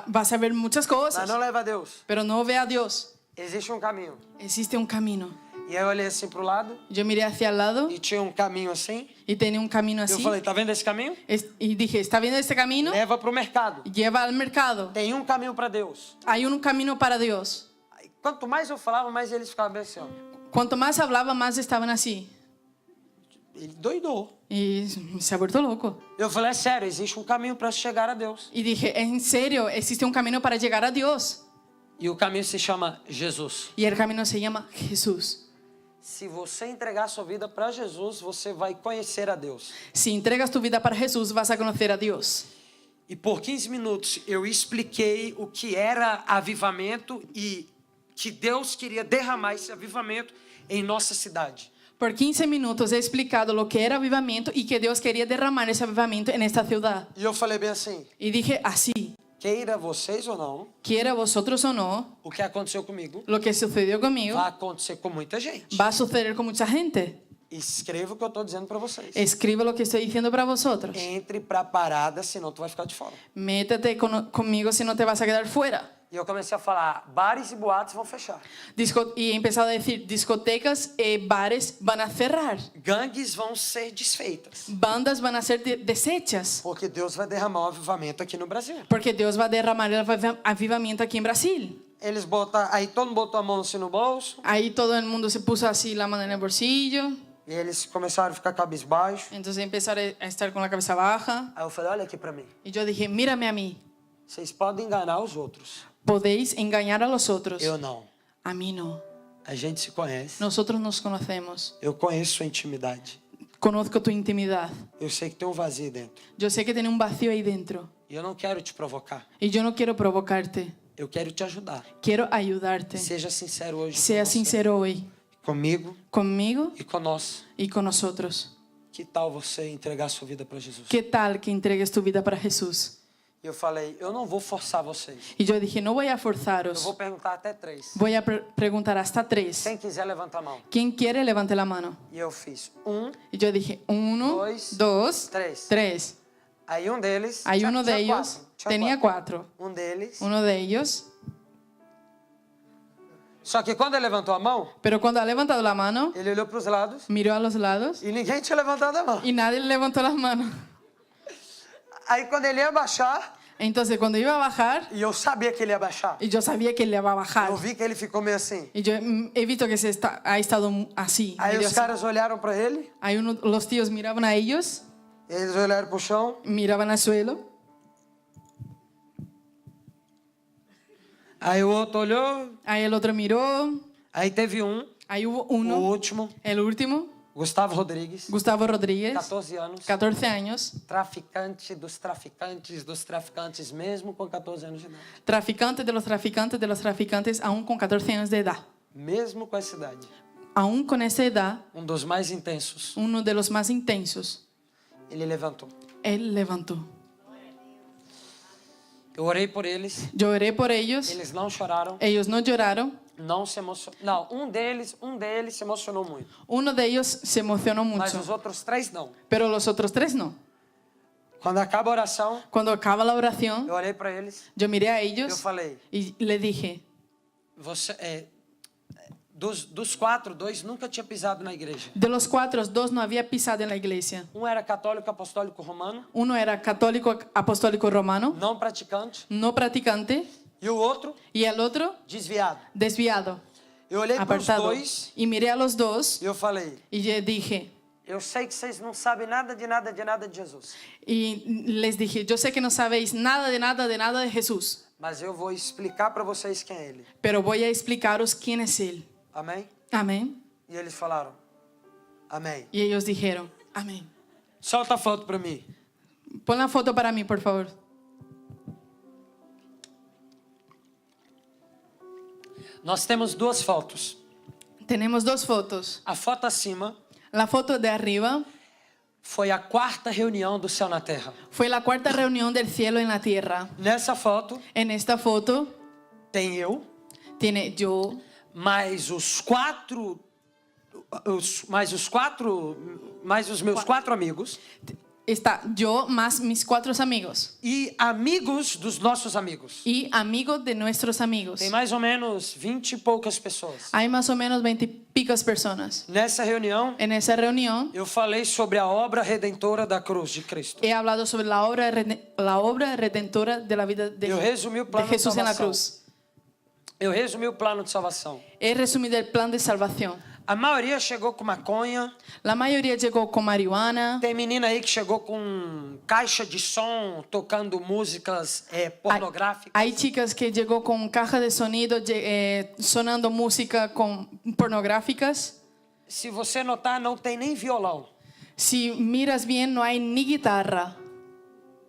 Speaker 1: Vas a ver muchas
Speaker 2: mas
Speaker 1: cosas,
Speaker 2: não leva a Deus.
Speaker 1: pero no ve a Dios.
Speaker 2: Existe um caminho.
Speaker 1: Existe un camino.
Speaker 2: E aí eu olhei assim pro lado
Speaker 1: Yo miré hacia el lado
Speaker 2: e tinha um caminho assim.
Speaker 1: y tenía un camino
Speaker 2: Eu
Speaker 1: así.
Speaker 2: falei, tá vendo esse caminho?
Speaker 1: Y dije, ¿está viendo este camino?
Speaker 2: Leva pro mercado.
Speaker 1: Lleva al mercado.
Speaker 2: Tem um caminho para Deus.
Speaker 1: Hay un camino para Dios.
Speaker 2: Aí, quanto mais eu falava, mais eles ficavam bem assim, ó.
Speaker 1: Cuanto más hablaba, más estaban así.
Speaker 2: Ele doidou.
Speaker 1: Y se ha vuelto loco.
Speaker 2: Eu falei, é sério, existe um caminho para chegar a Deus.
Speaker 1: Y dije, en serio, existe un camino para llegar a Dios.
Speaker 2: E o caminho se chama Jesus.
Speaker 1: Y el camino se llama Jesús.
Speaker 2: Se você entregar sua vida para Jesus, você vai conhecer a Deus.
Speaker 1: Si entregas tu vida para Jesús, vas a conocer a Dios.
Speaker 2: E por 15 minutos eu expliquei o que era avivamento e que Deus queria derramar esse avivamento em nossa cidade.
Speaker 1: Por 15 minutos he explicado lo que era avivamiento y que Dios quería derramar ese avivamiento en esta ciudad.
Speaker 2: E eu falei bem assim,
Speaker 1: Y dije así,
Speaker 2: queira vocês ou não,
Speaker 1: quiera vosotros o no,
Speaker 2: o que aconteceu comigo
Speaker 1: lo que sucedió conmigo
Speaker 2: vai acontecer com muita gente.
Speaker 1: va a suceder con mucha gente.
Speaker 2: Escreva o que eu estou dizendo para vocês.
Speaker 1: Escribe lo que estoy diciendo para vosotros.
Speaker 2: Entre para a parada, senão tu vai ficar de fora.
Speaker 1: Métete conmigo si no te vas a quedar fuera.
Speaker 2: E eu comecei a falar, bares e boates vão fechar.
Speaker 1: Y he empezado a decir, discotecas y bares van a cerrar.
Speaker 2: Gangues vão ser desfeitas.
Speaker 1: Bandas van a ser deshechas.
Speaker 2: Porque Deus vai derramar um avivamento aqui no Brasil.
Speaker 1: Porque Dios va a derramar el avivamiento aquí en Brasil.
Speaker 2: Eles botam, aí todo mundo botou a mão assim no bolso.
Speaker 1: Ahí todo el mundo se puso así la mano en el bolsillo.
Speaker 2: E eles começaram a ficar cabisbaixo.
Speaker 1: Entonces empezaron a estar con la cabeza baja.
Speaker 2: Aí eu falei, olha aqui para mim.
Speaker 1: Y yo dije, mírame a mí.
Speaker 2: Vocês podem enganar os outros.
Speaker 1: Podéis engañar a los otros.
Speaker 2: Eu não.
Speaker 1: A mí no.
Speaker 2: A gente se conhece.
Speaker 1: Nosotros nos conocemos.
Speaker 2: Eu conheço sua intimidade.
Speaker 1: Conozco tu intimidad.
Speaker 2: Eu sei que tem um vazio dentro.
Speaker 1: Yo sé que tiene un vacío ahí dentro.
Speaker 2: E eu não quero te provocar.
Speaker 1: Y yo no quiero provocarte.
Speaker 2: Eu quero te ajudar.
Speaker 1: Quiero ayudarte.
Speaker 2: Seja sincero hoje.
Speaker 1: Sea
Speaker 2: com você,
Speaker 1: sincero hoy.
Speaker 2: comigo
Speaker 1: Conmigo
Speaker 2: e conosco.
Speaker 1: y con nosotros.
Speaker 2: Que tal você entregar sua vida para Jesus?
Speaker 1: ¿Qué tal que entregues tu vida para Jesús?
Speaker 2: E eu falei, eu não vou forçar vocês.
Speaker 1: Y yo dije, no voy a
Speaker 2: Eu
Speaker 1: forzaros.
Speaker 2: vou perguntar até 3.
Speaker 1: Voy a preguntar hasta 3.
Speaker 2: Quem quiser, levanta a mão.
Speaker 1: ¿Quién quiere? Levante la mano.
Speaker 2: E eu fiz 1.
Speaker 1: Y yo dije, 1,
Speaker 2: Dois,
Speaker 1: 2,
Speaker 2: três.
Speaker 1: 3.
Speaker 2: Aí um deles.
Speaker 1: Hay
Speaker 2: tinha-
Speaker 1: uno de
Speaker 2: tinha
Speaker 1: ellos,
Speaker 2: quatro, tinha
Speaker 1: tenía
Speaker 2: quatro.
Speaker 1: 4.
Speaker 2: Um deles.
Speaker 1: Uno de ellos.
Speaker 2: Só que quando ele levantou a mão,
Speaker 1: Pero cuando ha levantado la mano,
Speaker 2: ele olhou para os lados
Speaker 1: miró a los lados
Speaker 2: e ninguém tinha levantado a mão.
Speaker 1: y nadie le levantó las manos.
Speaker 2: Aí quando ele ia baixar,
Speaker 1: Entonces cuando iba a bajar,
Speaker 2: e eu sabia que ele ia baixar,
Speaker 1: y yo sabía que él le iba a bajar.
Speaker 2: eu vi que ele ficou meio assim.
Speaker 1: Y yo he visto que ha estado así.
Speaker 2: Aí
Speaker 1: medio
Speaker 2: os
Speaker 1: así.
Speaker 2: caras olharam para ele,
Speaker 1: Los tíos miraban a ellos,
Speaker 2: eles olharam para o chão,
Speaker 1: miraban al suelo.
Speaker 2: aí o outro olhou,
Speaker 1: Ahí el otro miró.
Speaker 2: aí teve
Speaker 1: Ahí hubo
Speaker 2: o
Speaker 1: uno,
Speaker 2: último,
Speaker 1: el último,
Speaker 2: Gustavo Rodrigues,
Speaker 1: Gustavo Rodríguez,
Speaker 2: 14 anos,
Speaker 1: 14 años,
Speaker 2: traficante dos traficantes, mesmo com 14 anos de idade.
Speaker 1: traficante de los traficantes, aún con 14 años de edad.
Speaker 2: mesmo com essa idade,
Speaker 1: aún con esa edad,
Speaker 2: dos mais intensos,
Speaker 1: uno de los más intensos,
Speaker 2: ele levantou.
Speaker 1: Él levantó.
Speaker 2: Eu orei por eles,
Speaker 1: Yo oré por ellos,
Speaker 2: eles não choraram,
Speaker 1: ellos no lloraron,
Speaker 2: não se emocionaram. Não, um deles se emocionou muito,
Speaker 1: uno de ellos se emocionó
Speaker 2: mas
Speaker 1: mucho,
Speaker 2: os outros 3 não.
Speaker 1: pero los otros 3 no.
Speaker 2: Quando acaba a oração,
Speaker 1: Cuando acaba la oración,
Speaker 2: eu olhei para eles,
Speaker 1: yo miré a
Speaker 2: eu
Speaker 1: ellos
Speaker 2: falei,
Speaker 1: y le dije,
Speaker 2: dos 4, 2 nunca tinha pisado na igreja.
Speaker 1: de los 4, 2 no había pisado en la iglesia.
Speaker 2: Era católico apostólico romano,
Speaker 1: Uno era católico apostólico romano,
Speaker 2: não praticante,
Speaker 1: no practicante,
Speaker 2: e o outro
Speaker 1: y el otro
Speaker 2: desviado.
Speaker 1: desviado,
Speaker 2: Eu olhei para os
Speaker 1: apartado.
Speaker 2: dois
Speaker 1: Y miré a los dos
Speaker 2: e eu falei,
Speaker 1: y yo dije,
Speaker 2: eu sei que vocês não sabem nada de Jesus,
Speaker 1: y les dije, yo sé que no sabéis nada de Jesús,
Speaker 2: mas eu vou explicar para vocês quem é Ele.
Speaker 1: pero voy a explicaros quién es Él.
Speaker 2: Amém?
Speaker 1: Amén.
Speaker 2: E eles falaram, amém.
Speaker 1: Y ellos dijeron, amén.
Speaker 2: Solta a foto para mim.
Speaker 1: Pon la foto para mí, por favor.
Speaker 2: Nós temos 2 fotos.
Speaker 1: Tenemos 2 fotos.
Speaker 2: A foto acima
Speaker 1: La foto de arriba
Speaker 2: foi a 4ª reunião do céu na terra.
Speaker 1: fue la 4ª reunión del cielo en la tierra.
Speaker 2: Nessa foto
Speaker 1: En esta foto
Speaker 2: tem eu,
Speaker 1: tiene yo,
Speaker 2: mais os meus 4 amigos
Speaker 1: está yo más mis 4 amigos
Speaker 2: e amigos dos nossos amigos.
Speaker 1: y amigos de nuestros amigos.
Speaker 2: Tem mais ou menos 20 e poucas pessoas.
Speaker 1: Hay más o menos 20 y picas personas.
Speaker 2: Nessa reunião,
Speaker 1: En esa reunión
Speaker 2: eu falei sobre a obra redentora da cruz de Cristo.
Speaker 1: he hablado sobre la obra redentora de la vida
Speaker 2: Eu resumi o
Speaker 1: de
Speaker 2: plano de
Speaker 1: Jesús en la
Speaker 2: salvação.
Speaker 1: cruz.
Speaker 2: Eu resumi o plano de salvação.
Speaker 1: He resumido el plan de salvación.
Speaker 2: A maioria chegou com maconha.
Speaker 1: La mayoría llegó con marihuana.
Speaker 2: Tem menina aí que chegou com caixa de som, tocando músicas pornográficas.
Speaker 1: Hay chicas que llegó con caja de sonido sonando música pornográficas.
Speaker 2: Se você notar, não tem nem violão.
Speaker 1: Si miras bien, no hay ni guitarra,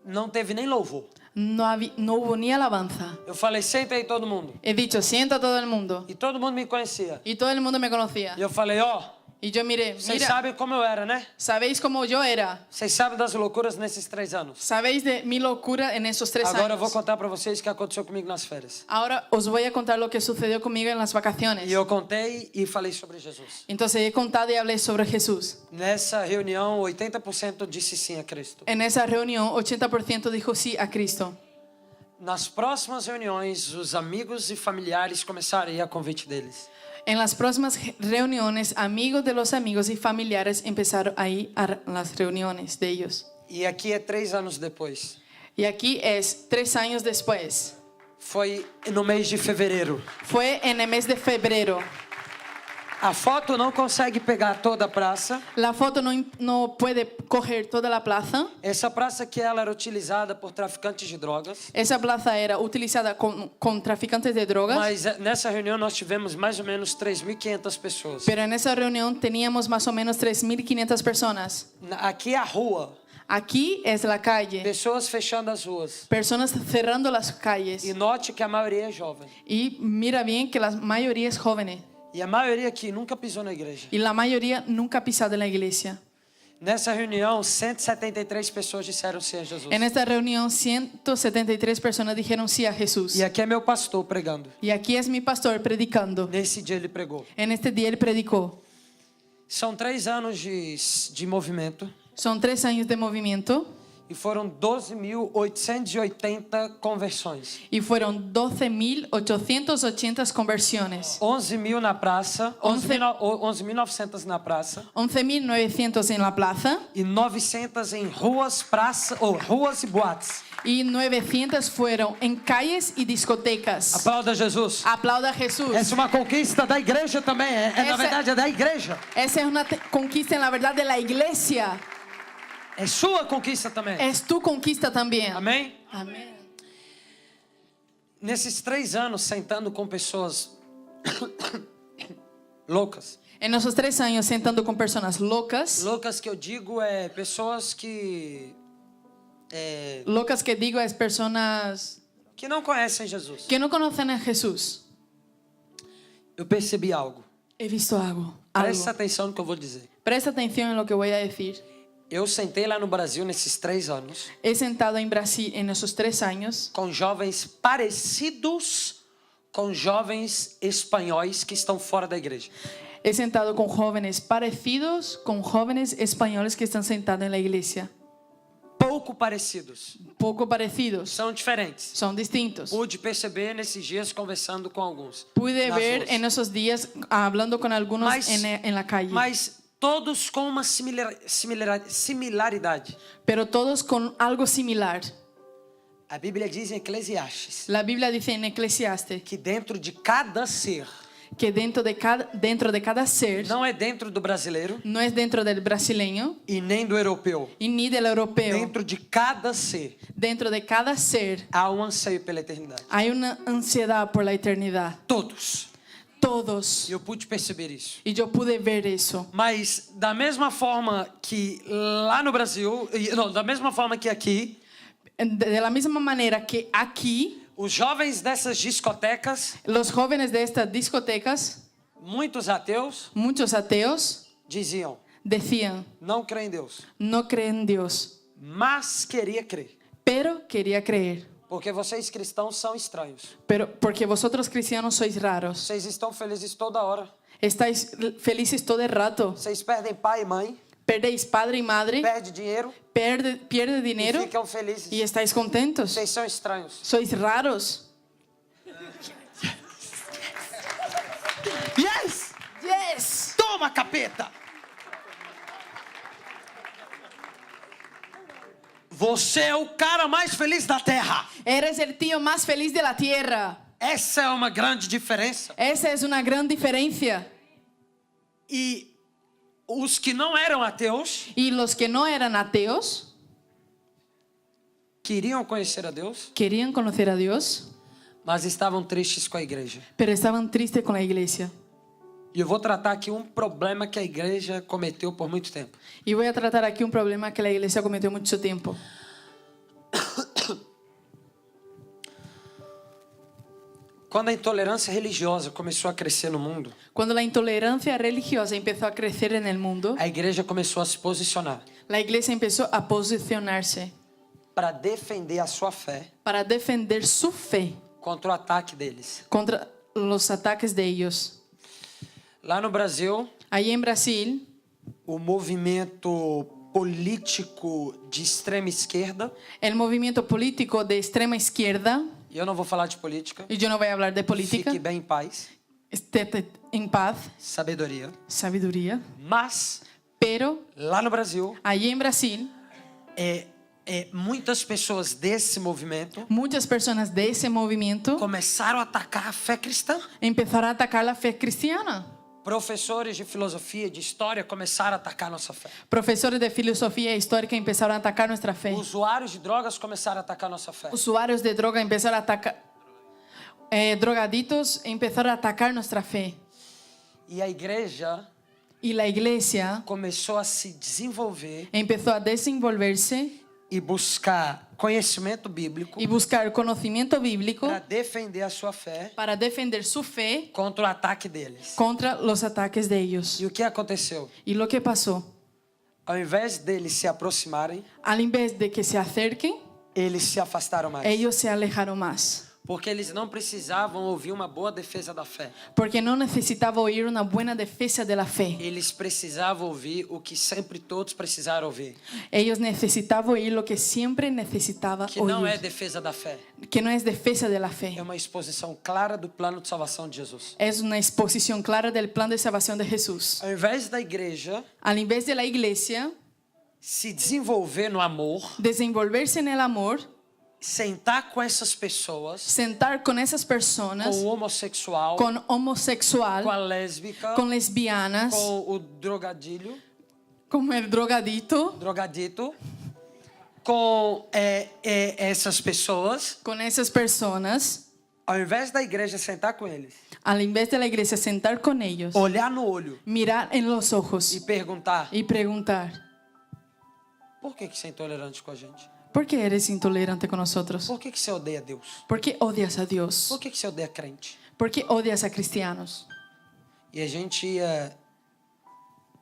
Speaker 2: Não teve nem louvor.
Speaker 1: no hubo ni alabanza.
Speaker 2: Eu falei, senta aí todo mundo.
Speaker 1: He dicho, sienta todo el mundo.
Speaker 2: E todo mundo me conhecia.
Speaker 1: Y todo el mundo me conocía.
Speaker 2: E eu falei, ó,
Speaker 1: Y yo miré,
Speaker 2: vocês
Speaker 1: mira,
Speaker 2: sabem como eu era, né?
Speaker 1: ¿sabéis cómo yo era?
Speaker 2: Vocês sabem das loucuras nesses 3 anos.
Speaker 1: ¿Sabéis de mi locura en esos 3
Speaker 2: Agora eu vou
Speaker 1: años?
Speaker 2: contar para vocês o que aconteceu comigo nas férias.
Speaker 1: Ahora os voy a contar lo que sucedió conmigo en las vacaciones.
Speaker 2: E eu contei e falei sobre Jesus.
Speaker 1: Entonces he contado y hablé sobre Jesús.
Speaker 2: Nessa reunião, 80% disse sim a Cristo.
Speaker 1: En esa reunión, 80% dijo sí a Cristo.
Speaker 2: Nas próximas reuniões, os amigos e familiares começaram a ir a convite deles.
Speaker 1: En las próximas reuniones, amigos de los amigos y familiares empezaron a ir a las reuniones de ellos.
Speaker 2: E aqui é 3 anos depois.
Speaker 1: Y aquí es 3 años después.
Speaker 2: Foi no mês de fevereiro.
Speaker 1: Fue en el mes de febrero.
Speaker 2: A foto não consegue pegar toda a praça.
Speaker 1: La foto no puede coger toda la plaza.
Speaker 2: Essa praça que ela era utilizada por traficantes de drogas.
Speaker 1: Esa plaza era utilizada con traficantes de drogas.
Speaker 2: Mas nessa reunião nós tivemos mais ou menos 3.500 pessoas.
Speaker 1: Pero en esa reunión teníamos más o menos 3.500 personas.
Speaker 2: Aqui é a rua.
Speaker 1: Aquí es la calle.
Speaker 2: Pessoas fechando as ruas.
Speaker 1: Personas cerrando las calles.
Speaker 2: E note que a maioria é jovem.
Speaker 1: Y mira bien que la mayoría es jóvenes.
Speaker 2: E a maioria aqui nunca pisou na igreja.
Speaker 1: Y la mayoría nunca ha pisado en la iglesia.
Speaker 2: Nessa reunião, 173 pessoas disseram sim a Jesus.
Speaker 1: En esta reunión, 173 personas dijeron sí a Jesús.
Speaker 2: E aqui é meu pastor pregando.
Speaker 1: Y aquí es mi pastor predicando.
Speaker 2: Nesse dia ele pregou.
Speaker 1: En este día él predicó.
Speaker 2: São 3 anos de movimento.
Speaker 1: Son 3 años de movimiento.
Speaker 2: E foram 12.880 conversões.
Speaker 1: Y fueron 12.880 conversiones.
Speaker 2: 11.000 na praça. 11.900 na praça.
Speaker 1: 11.900 en la plaza.
Speaker 2: E 900 em ruas, ruas e boates.
Speaker 1: Y 900 fueron en calles y discotecas.
Speaker 2: Aplauda Jesus.
Speaker 1: Aplauda a Jesús.
Speaker 2: Essa é uma conquista da igreja também. Na
Speaker 1: Essa-
Speaker 2: verdade, é da igreja.
Speaker 1: Esa es una conquista en la verdad de la iglesia.
Speaker 2: É sua conquista também.
Speaker 1: Es tu conquista también.
Speaker 2: Amém?
Speaker 1: Amén.
Speaker 2: Nesses 3 anos, sentando com pessoas loucas.
Speaker 1: En esos 3 años sentando con personas locas.
Speaker 2: Loucas que eu digo é pessoas que
Speaker 1: Locas que digo es personas
Speaker 2: não conhecem Jesus.
Speaker 1: que no conocen a Jesús.
Speaker 2: eu percebi algo.
Speaker 1: he visto algo.
Speaker 2: Presta atenção no que eu vou dizer.
Speaker 1: Presta atención en lo que voy a decir.
Speaker 2: Eu sentei lá no Brasil nesses 3 anos
Speaker 1: He sentado en Brasil en esos 3 años
Speaker 2: com jovens parecidos com jovens espanhóis que estão fora da igreja.
Speaker 1: He sentado con jóvenes parecidos con jóvenes españoles que están sentados en la iglesia.
Speaker 2: Pouco parecidos.
Speaker 1: Poco parecidos.
Speaker 2: São diferentes.
Speaker 1: Son distintos.
Speaker 2: Pude perceber nesses dias conversando com alguns.
Speaker 1: Pude
Speaker 2: nas
Speaker 1: ver
Speaker 2: ruas.
Speaker 1: en esos días hablando con algunos en la calle.
Speaker 2: Mas todos com uma similaridade.
Speaker 1: Pero todos con algo similar.
Speaker 2: A Bíblia diz em Eclesiastes
Speaker 1: La Biblia dice en Eclesiastes
Speaker 2: que dentro de cada ser,
Speaker 1: que dentro de cada ser,
Speaker 2: não é dentro do brasileiro
Speaker 1: no es dentro del brasileño
Speaker 2: e nem do europeu.
Speaker 1: y ni del europeo,
Speaker 2: Dentro de cada ser
Speaker 1: dentro de cada ser
Speaker 2: há um anseio pela eternidade.
Speaker 1: hay una ansiedad por la eternidad.
Speaker 2: Todos.
Speaker 1: Todos.
Speaker 2: E eu pude perceber isso.
Speaker 1: Y yo pude ver eso.
Speaker 2: Mas da mesma forma que lá no Brasil, não, da mesma forma que aqui,
Speaker 1: De la misma manera que aquí,
Speaker 2: os jovens dessas discotecas,
Speaker 1: los jóvenes de estas discotecas,
Speaker 2: muitos ateus,
Speaker 1: muchos ateos,
Speaker 2: diziam:
Speaker 1: decían,
Speaker 2: não creem em Deus,
Speaker 1: no creen en Dios,
Speaker 2: mas queria crer,
Speaker 1: pero quería creer.
Speaker 2: porque vocês cristãos são estranhos.
Speaker 1: Pero porque vosotros cristianos sois raros.
Speaker 2: Vocês estão felizes toda hora.
Speaker 1: Estáis felices todo el rato.
Speaker 2: Vocês perdem pai e mãe,
Speaker 1: Perdéis padre y madre,
Speaker 2: perdem dinheiro
Speaker 1: pierde
Speaker 2: e
Speaker 1: dinero
Speaker 2: ficam felizes.
Speaker 1: y estáis contentos.
Speaker 2: Vocês são estranhos.
Speaker 1: Sois raros.
Speaker 2: Yes!
Speaker 1: Yes.
Speaker 2: Toma, capeta! Você é o cara mais feliz da terra.
Speaker 1: Eres el tío más feliz de la tierra.
Speaker 2: Essa é uma grande diferença.
Speaker 1: Esa es una gran diferencia.
Speaker 2: E os que não eram ateus
Speaker 1: Y los que no eran ateos
Speaker 2: queriam conhecer a Deus,
Speaker 1: querían conocer a Dios,
Speaker 2: mas estavam tristes com a igreja.
Speaker 1: pero estaban tristes con la iglesia.
Speaker 2: E eu vou tratar aqui um problema que a igreja cometeu por muito tempo.
Speaker 1: Y voy a tratar aquí un problema que la iglesia cometió mucho tiempo.
Speaker 2: Quando a intolerância religiosa começou a crescer no mundo,
Speaker 1: Cuando la intolerancia religiosa empezó a crecer en el mundo,
Speaker 2: a igreja começou a se posicionar
Speaker 1: la iglesia empezó a posicionarse
Speaker 2: para defender a sua fé
Speaker 1: para defender su fe
Speaker 2: contra o ataque deles.
Speaker 1: contra los ataques de ellos.
Speaker 2: Lá no Brasil,
Speaker 1: Allí en Brasil,
Speaker 2: o movimento político de extrema esquerda,
Speaker 1: el movimiento político de extrema izquierda,
Speaker 2: e eu não vou falar de política,
Speaker 1: y yo no voy a hablar de política,
Speaker 2: fique bem em paz,
Speaker 1: esté en paz,
Speaker 2: sabedoria,
Speaker 1: sabiduría,
Speaker 2: mas
Speaker 1: pero
Speaker 2: lá no Brasil,
Speaker 1: allí en Brasil,
Speaker 2: muitas pessoas desse movimento
Speaker 1: muchas personas de ese movimiento
Speaker 2: começaram a atacar a fé cristã.
Speaker 1: empezaron a atacar la fe cristiana.
Speaker 2: Professores de filosofia, de história começaram a atacar nossa fé.
Speaker 1: Profesores de filosofía histórica empezaron a atacar nuestra fe.
Speaker 2: Usuários de drogas começaram a atacar nossa fé.
Speaker 1: Usuarios de droga empezaron a atacar. Drogaditos empezaron a atacar nuestra fe.
Speaker 2: E a igreja
Speaker 1: Y la iglesia
Speaker 2: começou a se desenvolver
Speaker 1: empezó a desenvolverse
Speaker 2: e buscar conhecimento bíblico
Speaker 1: y buscar conocimiento bíblico
Speaker 2: para defender a sua fé
Speaker 1: para defender su fe
Speaker 2: contra o ataque deles.
Speaker 1: contra los ataques de ellos.
Speaker 2: E o que aconteceu?
Speaker 1: Y lo que pasó,
Speaker 2: Ao invés deles se aproximarem,
Speaker 1: al invés de que se acerquen,
Speaker 2: eles se afastaram mais.
Speaker 1: ellos se alejaron más.
Speaker 2: Porque eles não precisavam ouvir uma boa defesa da fé.
Speaker 1: Porque no necesitaba oír una buena defensa de la fe.
Speaker 2: Eles precisavam ouvir o que sempre todos precisaram ouvir.
Speaker 1: Ellos necesitaban oír lo que siempre necesitaba
Speaker 2: Que não é
Speaker 1: oír.
Speaker 2: defesa da fé.
Speaker 1: Que no es defensa de la fe.
Speaker 2: É uma exposição clara do plano de salvação de Jesus.
Speaker 1: Es una exposición clara del plan de salvación de Jesús.
Speaker 2: Ao invés da igreja
Speaker 1: Al invés de la iglesia
Speaker 2: se desenvolver no amor,
Speaker 1: desenvolverse en el amor,
Speaker 2: sentar com essas pessoas,
Speaker 1: sentar con esas
Speaker 2: com
Speaker 1: personas,
Speaker 2: o homossexual,
Speaker 1: con homosexual,
Speaker 2: com a lésbica,
Speaker 1: con lesbianas,
Speaker 2: com o drogadilho,
Speaker 1: como el
Speaker 2: drogadito, com essas pessoas,
Speaker 1: con esas personas,
Speaker 2: ao invés da igreja sentar com eles,
Speaker 1: al invés de la iglesia sentar con ellos,
Speaker 2: olhar no olho
Speaker 1: mirar en los ojos
Speaker 2: e perguntar:
Speaker 1: y preguntar,
Speaker 2: por que você é intolerante com a gente?
Speaker 1: ¿por qué eres intolerante con nosotros?
Speaker 2: Por que você odeia Deus?
Speaker 1: ¿Por qué odias a Dios?
Speaker 2: Por que você odeia crente?
Speaker 1: ¿Por qué odias a cristianos?
Speaker 2: E a gente ia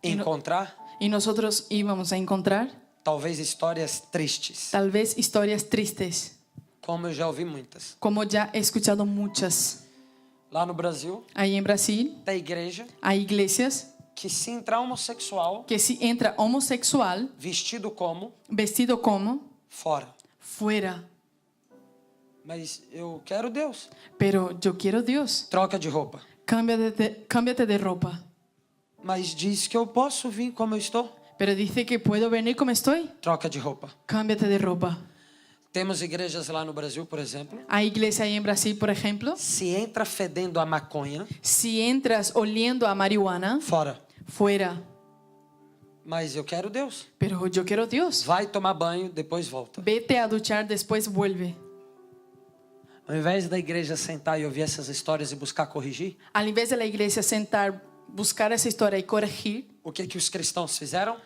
Speaker 2: encontrar
Speaker 1: Y nosotros íbamos a encontrar
Speaker 2: talvez histórias tristes,
Speaker 1: tal vez historias tristes,
Speaker 2: como eu já ouvi muitas.
Speaker 1: como ya he escuchado muchas.
Speaker 2: Lá no Brasil,
Speaker 1: Ahí en Brasil
Speaker 2: tem igreja
Speaker 1: hay iglesias
Speaker 2: que se entrar homossexual,
Speaker 1: que si entra homosexual,
Speaker 2: vestido como,
Speaker 1: vestido como,
Speaker 2: fora.
Speaker 1: fuera.
Speaker 2: Mas eu quero Deus.
Speaker 1: Pero yo quiero Dios.
Speaker 2: Troca de roupa.
Speaker 1: Cámbiate de ropa.
Speaker 2: Mas diz que eu posso vir como eu estou.
Speaker 1: Pero dice que puedo venir como estoy.
Speaker 2: Troca de roupa.
Speaker 1: Cámbiate de ropa.
Speaker 2: Temos igrejas lá no Brasil, por exemplo.
Speaker 1: Hay iglesia ahí en Brasil, por ejemplo.
Speaker 2: Se entra fedendo a maconha,
Speaker 1: Si entras oliendo a marihuana,
Speaker 2: fora.
Speaker 1: fuera.
Speaker 2: Mas eu quero Deus.
Speaker 1: Pero yo quiero Dios.
Speaker 2: Vai tomar banho, depois volta.
Speaker 1: Vete a duchar, después vuelve.
Speaker 2: Ao invés da igreja sentar e ouvir essas histórias e buscar corrigir,
Speaker 1: Al invés de la iglesia sentar, buscar esa historia y corregir,
Speaker 2: o que os cristãos fizeram?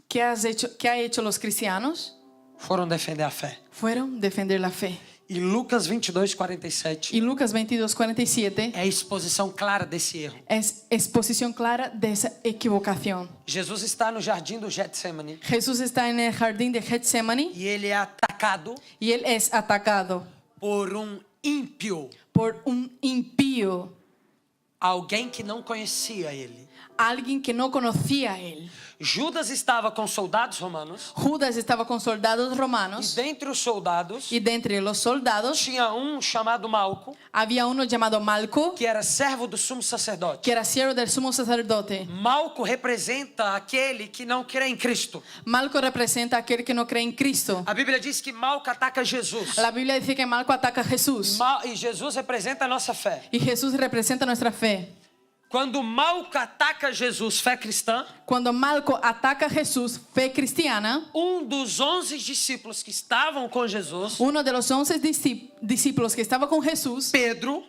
Speaker 1: ¿qué ha hecho los cristianos?
Speaker 2: Foram defender a fé.
Speaker 1: Fueron defender la fe.
Speaker 2: E Lucas 22:47
Speaker 1: Y Lucas 22:47
Speaker 2: é a exposição clara desse erro.
Speaker 1: es exposición clara de esa equivocación.
Speaker 2: Jesus está no jardim do Getsemane
Speaker 1: Jesús está en el jardín de Getsemaní
Speaker 2: e ele é atacado
Speaker 1: y él es atacado
Speaker 2: por ímpio,
Speaker 1: por un impío,
Speaker 2: alguém que não conhecia ele.
Speaker 1: alguien que no conocía a él.
Speaker 2: Judas estava com soldados romanos
Speaker 1: Judas estaba con soldados
Speaker 2: e
Speaker 1: romanos
Speaker 2: dentre os soldados
Speaker 1: y de entre los soldados
Speaker 2: tinha chamado Malco,
Speaker 1: había uno llamado Malco,
Speaker 2: que era servo do sumo sacerdote.
Speaker 1: que era siervo del sumo sacerdote.
Speaker 2: Malco representa aquele que não crê em Cristo.
Speaker 1: Malco representa a aquel que no cree en Cristo.
Speaker 2: A Bíblia diz que Malco ataca Jesus.
Speaker 1: La Biblia dice que Malco ataca a Jesús
Speaker 2: E Jesus representa a nossa fé.
Speaker 1: y Jesús representa nuestra fe.
Speaker 2: Quando Malco ataca Jesus, fé cristã,
Speaker 1: Cuando Malco ataca a Jesús, fe cristiana,
Speaker 2: dos 11 discípulos que estavam com Jesus,
Speaker 1: uno de los 11 discípulos que estaba con Jesús, Pedro,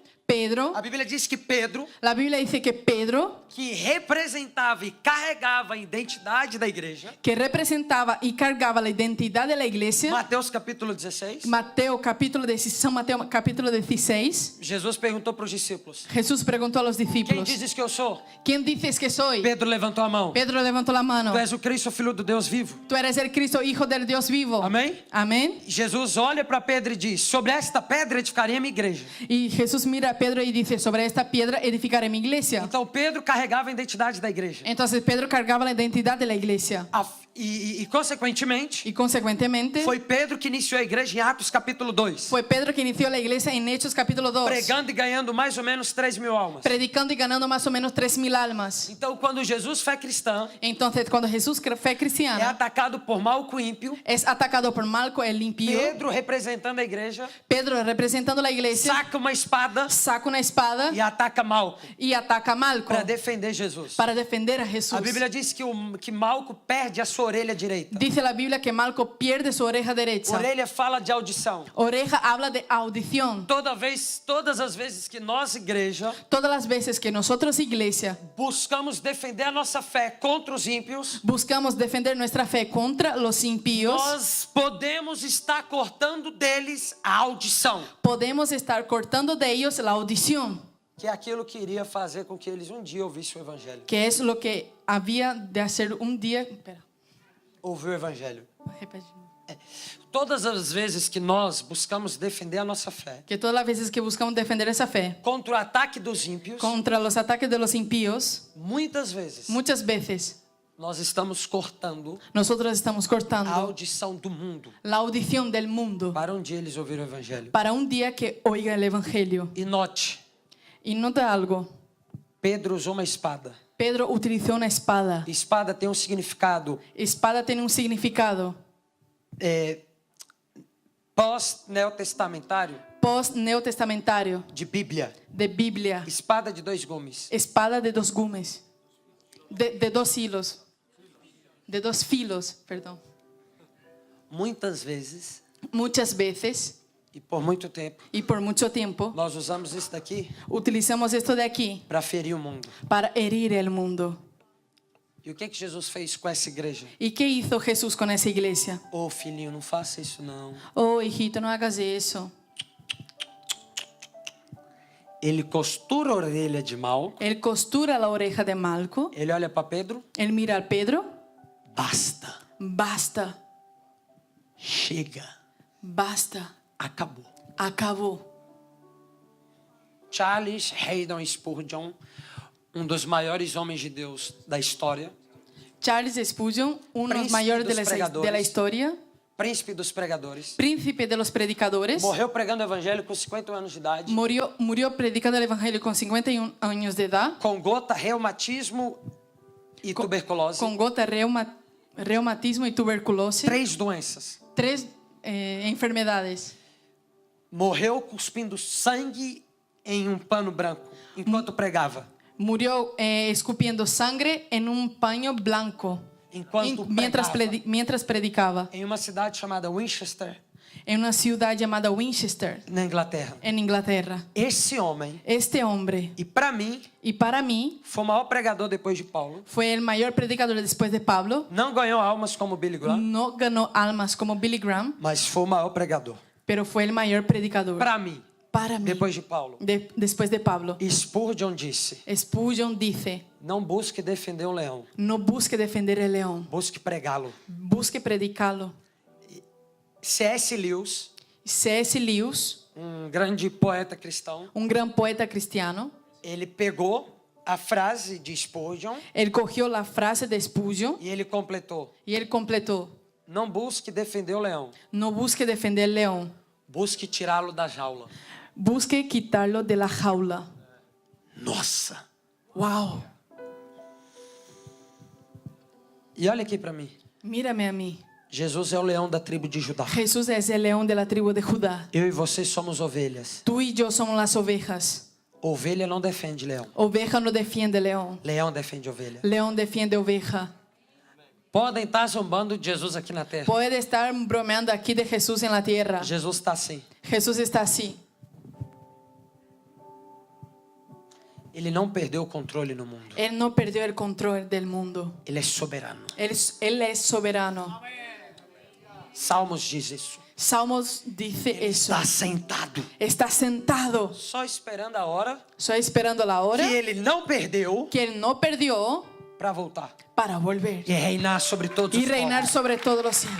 Speaker 2: a Bíblia diz que Pedro,
Speaker 1: la Biblia dice que Pedro,
Speaker 2: que representava e carregava a identidade da igreja,
Speaker 1: que representaba y cargaba la identidad de la iglesia,
Speaker 2: Mateus capítulo 16,
Speaker 1: San Mateo capítulo 16,
Speaker 2: Jesus perguntou para os discípulos:
Speaker 1: Jesús preguntó a los
Speaker 2: quem
Speaker 1: discípulos,
Speaker 2: dizes que eu sou?
Speaker 1: ¿quién dices que soy?
Speaker 2: Pedro levantou a mão.
Speaker 1: Pedro levantó la mano.
Speaker 2: Tu és o Cristo, filho do Deus vivo.
Speaker 1: Tú eres el Cristo, hijo del Dios vivo.
Speaker 2: Amém?
Speaker 1: Amén.
Speaker 2: Jesus olha para Pedro e diz: sobre esta pedra edificarei a minha igreja.
Speaker 1: Y Jesús mira a Pedro y dice, sobre esta piedra edificaré mi iglesia.
Speaker 2: Então Pedro carregava a identidade da igreja.
Speaker 1: Entonces Pedro cargaba la identidad de la iglesia.
Speaker 2: Consequentemente,
Speaker 1: Y consecuentemente,
Speaker 2: foi Pedro que iniciou a igreja em Atos capítulo 2.
Speaker 1: fue Pedro que inició la iglesia en Hechos capítulo 2.
Speaker 2: Pregando e ganhando mais ou menos 3.000 almas.
Speaker 1: Predicando y ganando más o menos 3.000 almas.
Speaker 2: Então, quando Jesus, fé cristã,
Speaker 1: Entonces, cuando Jesús, fe
Speaker 2: é
Speaker 1: cristiana,
Speaker 2: atacado por Malco ímpio,
Speaker 1: es atacado por Malco el impío,
Speaker 2: Pedro, representando a igreja,
Speaker 1: Pedro, representando la iglesia,
Speaker 2: saca uma espada
Speaker 1: saca una espada
Speaker 2: e ataca Malco
Speaker 1: y ataca a Malco
Speaker 2: para defender Jesus.
Speaker 1: para defender a Jesús.
Speaker 2: A Bíblia diz que Malco perde a sua orelha direita.
Speaker 1: Dice la Biblia que Malco pierde su oreja derecha.
Speaker 2: Orelha fala de audição.
Speaker 1: Oreja habla de audición.
Speaker 2: Todas as vezes que nós, igreja,
Speaker 1: Todas las veces que nosotros, iglesia,
Speaker 2: buscamos defender a nossa fé contra os ímpios,
Speaker 1: buscamos defender nuestra fe contra los impíos,
Speaker 2: nós podemos estar cortando deles a audição,
Speaker 1: podemos estar cortando de ellos la audición,
Speaker 2: que é aquilo que iria fazer com que eles dia ouvissem o evangelho.
Speaker 1: que es lo que había de hacer un día. Espera,
Speaker 2: Ouvir o evangelho.
Speaker 1: repite.
Speaker 2: Todas as vezes que nós buscamos defender a nossa fé
Speaker 1: Que todas las veces que buscamos defender esa fe
Speaker 2: contra o ataque dos ímpios,
Speaker 1: contra los ataques de los impíos,
Speaker 2: muitas vezes
Speaker 1: muchas veces
Speaker 2: nós estamos cortando
Speaker 1: nosotros estamos
Speaker 2: a
Speaker 1: cortando
Speaker 2: audição do mundo
Speaker 1: la audición del mundo
Speaker 2: para dia eles ouvirem o evangelho.
Speaker 1: para un día que oiga el evangelio.
Speaker 2: E note,
Speaker 1: Y nota algo,
Speaker 2: Pedro usou uma espada.
Speaker 1: Pedro utilizó una espada.
Speaker 2: Espada tem significado
Speaker 1: Espada tiene un significado
Speaker 2: pós-neotestamentário
Speaker 1: post-neotestamentario,
Speaker 2: de Bíblia.
Speaker 1: de Biblia.
Speaker 2: Espada de dois gumes.
Speaker 1: Espada de dos gumes, de dos hilos, de dos filos, perdón.
Speaker 2: Muitas vezes,
Speaker 1: Muchas veces
Speaker 2: e por muito tempo,
Speaker 1: y por mucho tiempo
Speaker 2: nós usamos isso daqui
Speaker 1: utilizamos esto de aquí
Speaker 2: para ferir o mundo.
Speaker 1: para herir el mundo.
Speaker 2: E o que Jesus fez com essa igreja?
Speaker 1: ¿Y qué hizo Jesús con esa iglesia?
Speaker 2: Ô filhinho, não faça isso não.
Speaker 1: Oh, hijito, no hagas eso.
Speaker 2: Ele costura a orelha de Malco.
Speaker 1: Él costura la oreja de Malco.
Speaker 2: Ele olha para Pedro.
Speaker 1: Él mira a Pedro.
Speaker 2: Basta.
Speaker 1: Basta,
Speaker 2: Chega.
Speaker 1: basta,
Speaker 2: Acabou.
Speaker 1: acabó.
Speaker 2: Charles Haddon Spurgeon, dos maiores homens de Deus da história,
Speaker 1: Charles Spurgeon, uno de los
Speaker 2: Príncipe
Speaker 1: mayores
Speaker 2: dos
Speaker 1: de la
Speaker 2: pregadores.
Speaker 1: historia,
Speaker 2: príncipe dos pregadores,
Speaker 1: príncipe de los predicadores,
Speaker 2: morreu pregando o evangelho com 50 anos de idade,
Speaker 1: murió predicando el evangelio con 51 años de edad,
Speaker 2: com gota, reumatismo e tuberculose.
Speaker 1: con gota, reumatismo y tuberculosis,
Speaker 2: 3 doenças.
Speaker 1: 3 enfermedades.
Speaker 2: Morreu cuspindo sangue em um pano branco enquanto pregava.
Speaker 1: Murió escupiendo sangre en un paño blanco
Speaker 2: Enquanto
Speaker 1: mientras,
Speaker 2: pregava.
Speaker 1: mientras predicaba
Speaker 2: Em uma cidade chamada Winchester,
Speaker 1: en una ciudad llamada Winchester,
Speaker 2: na Inglaterra.
Speaker 1: en Inglaterra.
Speaker 2: Esse homem,
Speaker 1: Este hombre,
Speaker 2: e para mim,
Speaker 1: y para mí,
Speaker 2: foi o maior pregador depois de Paulo.
Speaker 1: fue el mayor predicador después de Pablo.
Speaker 2: Não ganhou almas como Billy Graham,
Speaker 1: No ganó almas como Billy Graham,
Speaker 2: mas foi o maior pregador.
Speaker 1: pero fue el mayor predicador.
Speaker 2: Para mim,
Speaker 1: Para mí,
Speaker 2: depois de Paulo.
Speaker 1: después de Pablo.
Speaker 2: Spurgeon disse:
Speaker 1: Spurgeon dice,
Speaker 2: não busque defender um leão,
Speaker 1: no busque defender el león,
Speaker 2: busque pregá-lo.
Speaker 1: busque predicarlo.
Speaker 2: C.S. Lewis,
Speaker 1: C.S. Lewis,
Speaker 2: grande poeta cristão,
Speaker 1: un gran poeta cristiano,
Speaker 2: ele pegou a frase de Spurgeon
Speaker 1: él cogió la frase de Spurgeon
Speaker 2: e ele completou:
Speaker 1: y él completó,
Speaker 2: não busque defender o leão,
Speaker 1: no busque defender el león,
Speaker 2: busque tirá-lo da jaula.
Speaker 1: busque quitarlo de la jaula.
Speaker 2: Nossa!
Speaker 1: Wow,
Speaker 2: E olha aqui para mim.
Speaker 1: mírame a mí.
Speaker 2: Jesus é o leão da tribo de Judá.
Speaker 1: Jesús es el león de la tribu de Judá.
Speaker 2: Eu e você somos ovelhas.
Speaker 1: Tú y yo somos las ovejas.
Speaker 2: Ovelha não defende leão.
Speaker 1: Oveja no defiende león.
Speaker 2: Leão defende ovelha.
Speaker 1: León defiende oveja.
Speaker 2: Podem estar zombando de Jesus aqui na terra.
Speaker 1: Puede estar bromeando aquí de Jesús en la tierra.
Speaker 2: Jesus está assim.
Speaker 1: Jesús está así.
Speaker 2: Ele não perdeu o controle no mundo.
Speaker 1: Él no perdió el control del mundo.
Speaker 2: Ele é soberano.
Speaker 1: Él es soberano.
Speaker 2: Salmos diz isso.
Speaker 1: Salmos dice eso.
Speaker 2: Está sentado,
Speaker 1: Está sentado,
Speaker 2: só esperando a hora
Speaker 1: solo esperando la hora
Speaker 2: que ele não perdeu
Speaker 1: que él no perdió
Speaker 2: para voltar
Speaker 1: para volver
Speaker 2: e reinar sobre todos
Speaker 1: y
Speaker 2: os
Speaker 1: reinar
Speaker 2: povos.
Speaker 1: sobre todos los cielos.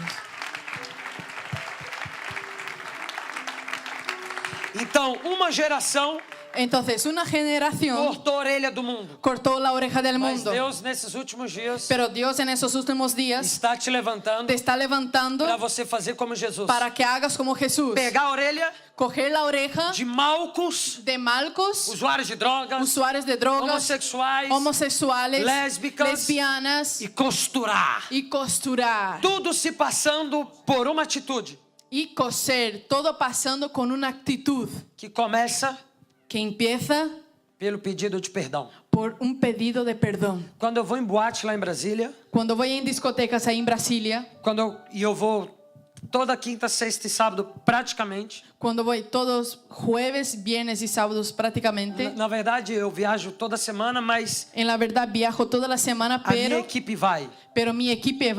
Speaker 2: Então, uma geração
Speaker 1: Entonces, una generación
Speaker 2: cortou a orelha do mundo.
Speaker 1: cortó la oreja del
Speaker 2: Mas
Speaker 1: mundo.
Speaker 2: Deus, nesses últimos dias,
Speaker 1: Pero Dios en esos últimos días
Speaker 2: está te levantando
Speaker 1: te está levantando
Speaker 2: para você fazer como Jesus.
Speaker 1: para que hagas como Jesús.
Speaker 2: Pegar a orelha
Speaker 1: Coger la oreja
Speaker 2: de Malcos,
Speaker 1: de Malcos,
Speaker 2: usuários de drogas,
Speaker 1: usuarios de drogas,
Speaker 2: homossexuais,
Speaker 1: homosexuales,
Speaker 2: lésbicas
Speaker 1: lesbianas
Speaker 2: e costurar.
Speaker 1: y costurar
Speaker 2: Tudo se passando por uma atitude
Speaker 1: y coser, todo pasando con una actitud
Speaker 2: que começa
Speaker 1: que empieza
Speaker 2: pelo pedido de perdão.
Speaker 1: por un pedido de perdón.
Speaker 2: Quando eu vou em boate lá em Brasília,
Speaker 1: Cuando voy en discotecas ahí en Brasilia,
Speaker 2: eu vou toda quinta, sexta e sábado praticamente.
Speaker 1: cuando voy todos jueves, viernes y sábados prácticamente,
Speaker 2: Na verdade, eu viajo toda semana, mas
Speaker 1: en la verdad viajo toda la semana,
Speaker 2: a minha
Speaker 1: pero
Speaker 2: equipe vai.
Speaker 1: mi equipo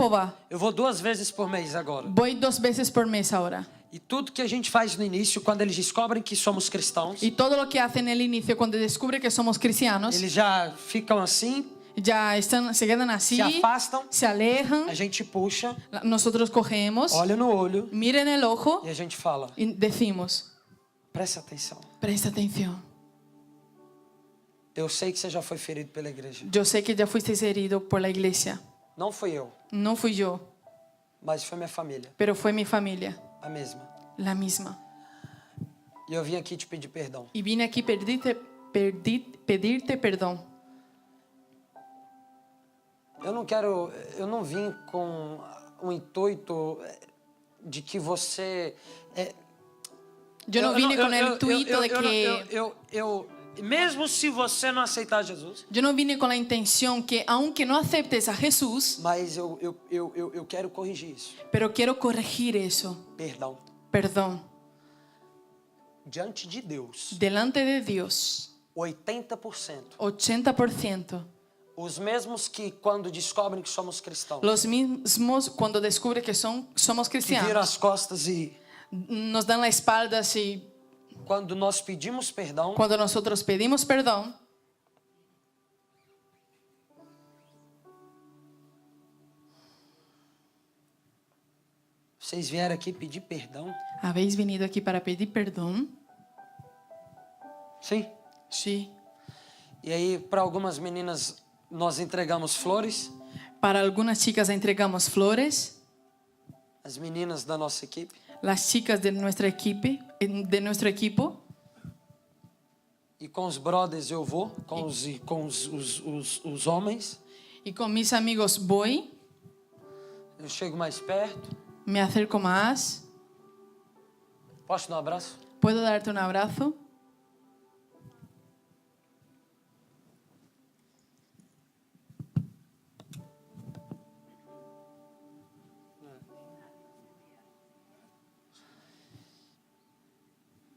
Speaker 1: va.
Speaker 2: Eu vou 2 vezes por mês agora.
Speaker 1: Voy 2 veces por mes ahora.
Speaker 2: E tudo que a gente faz no início, quando eles descobrem que somos cristãos,
Speaker 1: Y todo lo que hacen en el inicio, cuando descubre que somos cristianos,
Speaker 2: eles já ficam assim,
Speaker 1: ya se quedan así,
Speaker 2: se afastam,
Speaker 1: se alejan,
Speaker 2: a gente puxa,
Speaker 1: nosotros cogemos,
Speaker 2: olha no olho
Speaker 1: miren el ojo
Speaker 2: e a gente fala:
Speaker 1: y decimos,
Speaker 2: presta atenção.
Speaker 1: presta atención.
Speaker 2: Eu sei que você já foi ferido pela igreja.
Speaker 1: Yo sé que ya fuiste herido por la iglesia.
Speaker 2: Não fui eu,
Speaker 1: No fui yo,
Speaker 2: mas foi minha família,
Speaker 1: pero fue mi familia,
Speaker 2: a mesma.
Speaker 1: la misma.
Speaker 2: E eu vim aqui te pedir perdão.
Speaker 1: Y vine aquí pedirte perdón.
Speaker 2: Eu não vim com o intuito de que você
Speaker 1: Yo no vine con el intuito de que...
Speaker 2: mesmo se você não aceitar Jesus,
Speaker 1: Yo no vine con la intención que, aunque no aceptes a Jesús,
Speaker 2: mas eu quero corrigir isso.
Speaker 1: pero quiero corregir eso.
Speaker 2: Perdão.
Speaker 1: Perdón.
Speaker 2: Diante de Deus,
Speaker 1: Delante de Dios,
Speaker 2: 80%.
Speaker 1: 80%.
Speaker 2: Os mesmos que quando descobrem que somos cristãos,
Speaker 1: Los mismos cuando descubre que somos
Speaker 2: que viram
Speaker 1: cristianos,
Speaker 2: as costas e
Speaker 1: nos dan la espalda y
Speaker 2: quando nós pedimos perdão,
Speaker 1: Cuando nosotros pedimos perdón,
Speaker 2: vocês vieram aqui pedir perdão?
Speaker 1: ¿habéis venido aquí para pedir perdón?
Speaker 2: Sim.
Speaker 1: Sí.
Speaker 2: E aí, para algumas meninas, nós entregamos flores.
Speaker 1: Para algunas chicas entregamos flores.
Speaker 2: As meninas da nossa equipe.
Speaker 1: Las chicas de nuestro equipo.
Speaker 2: E com os brothers eu vou, com os homens.
Speaker 1: Y con mis amigos voy,
Speaker 2: Eu chego mais perto.
Speaker 1: me acerco más.
Speaker 2: Posso dar um abraço?
Speaker 1: ¿Puedo darte un abrazo?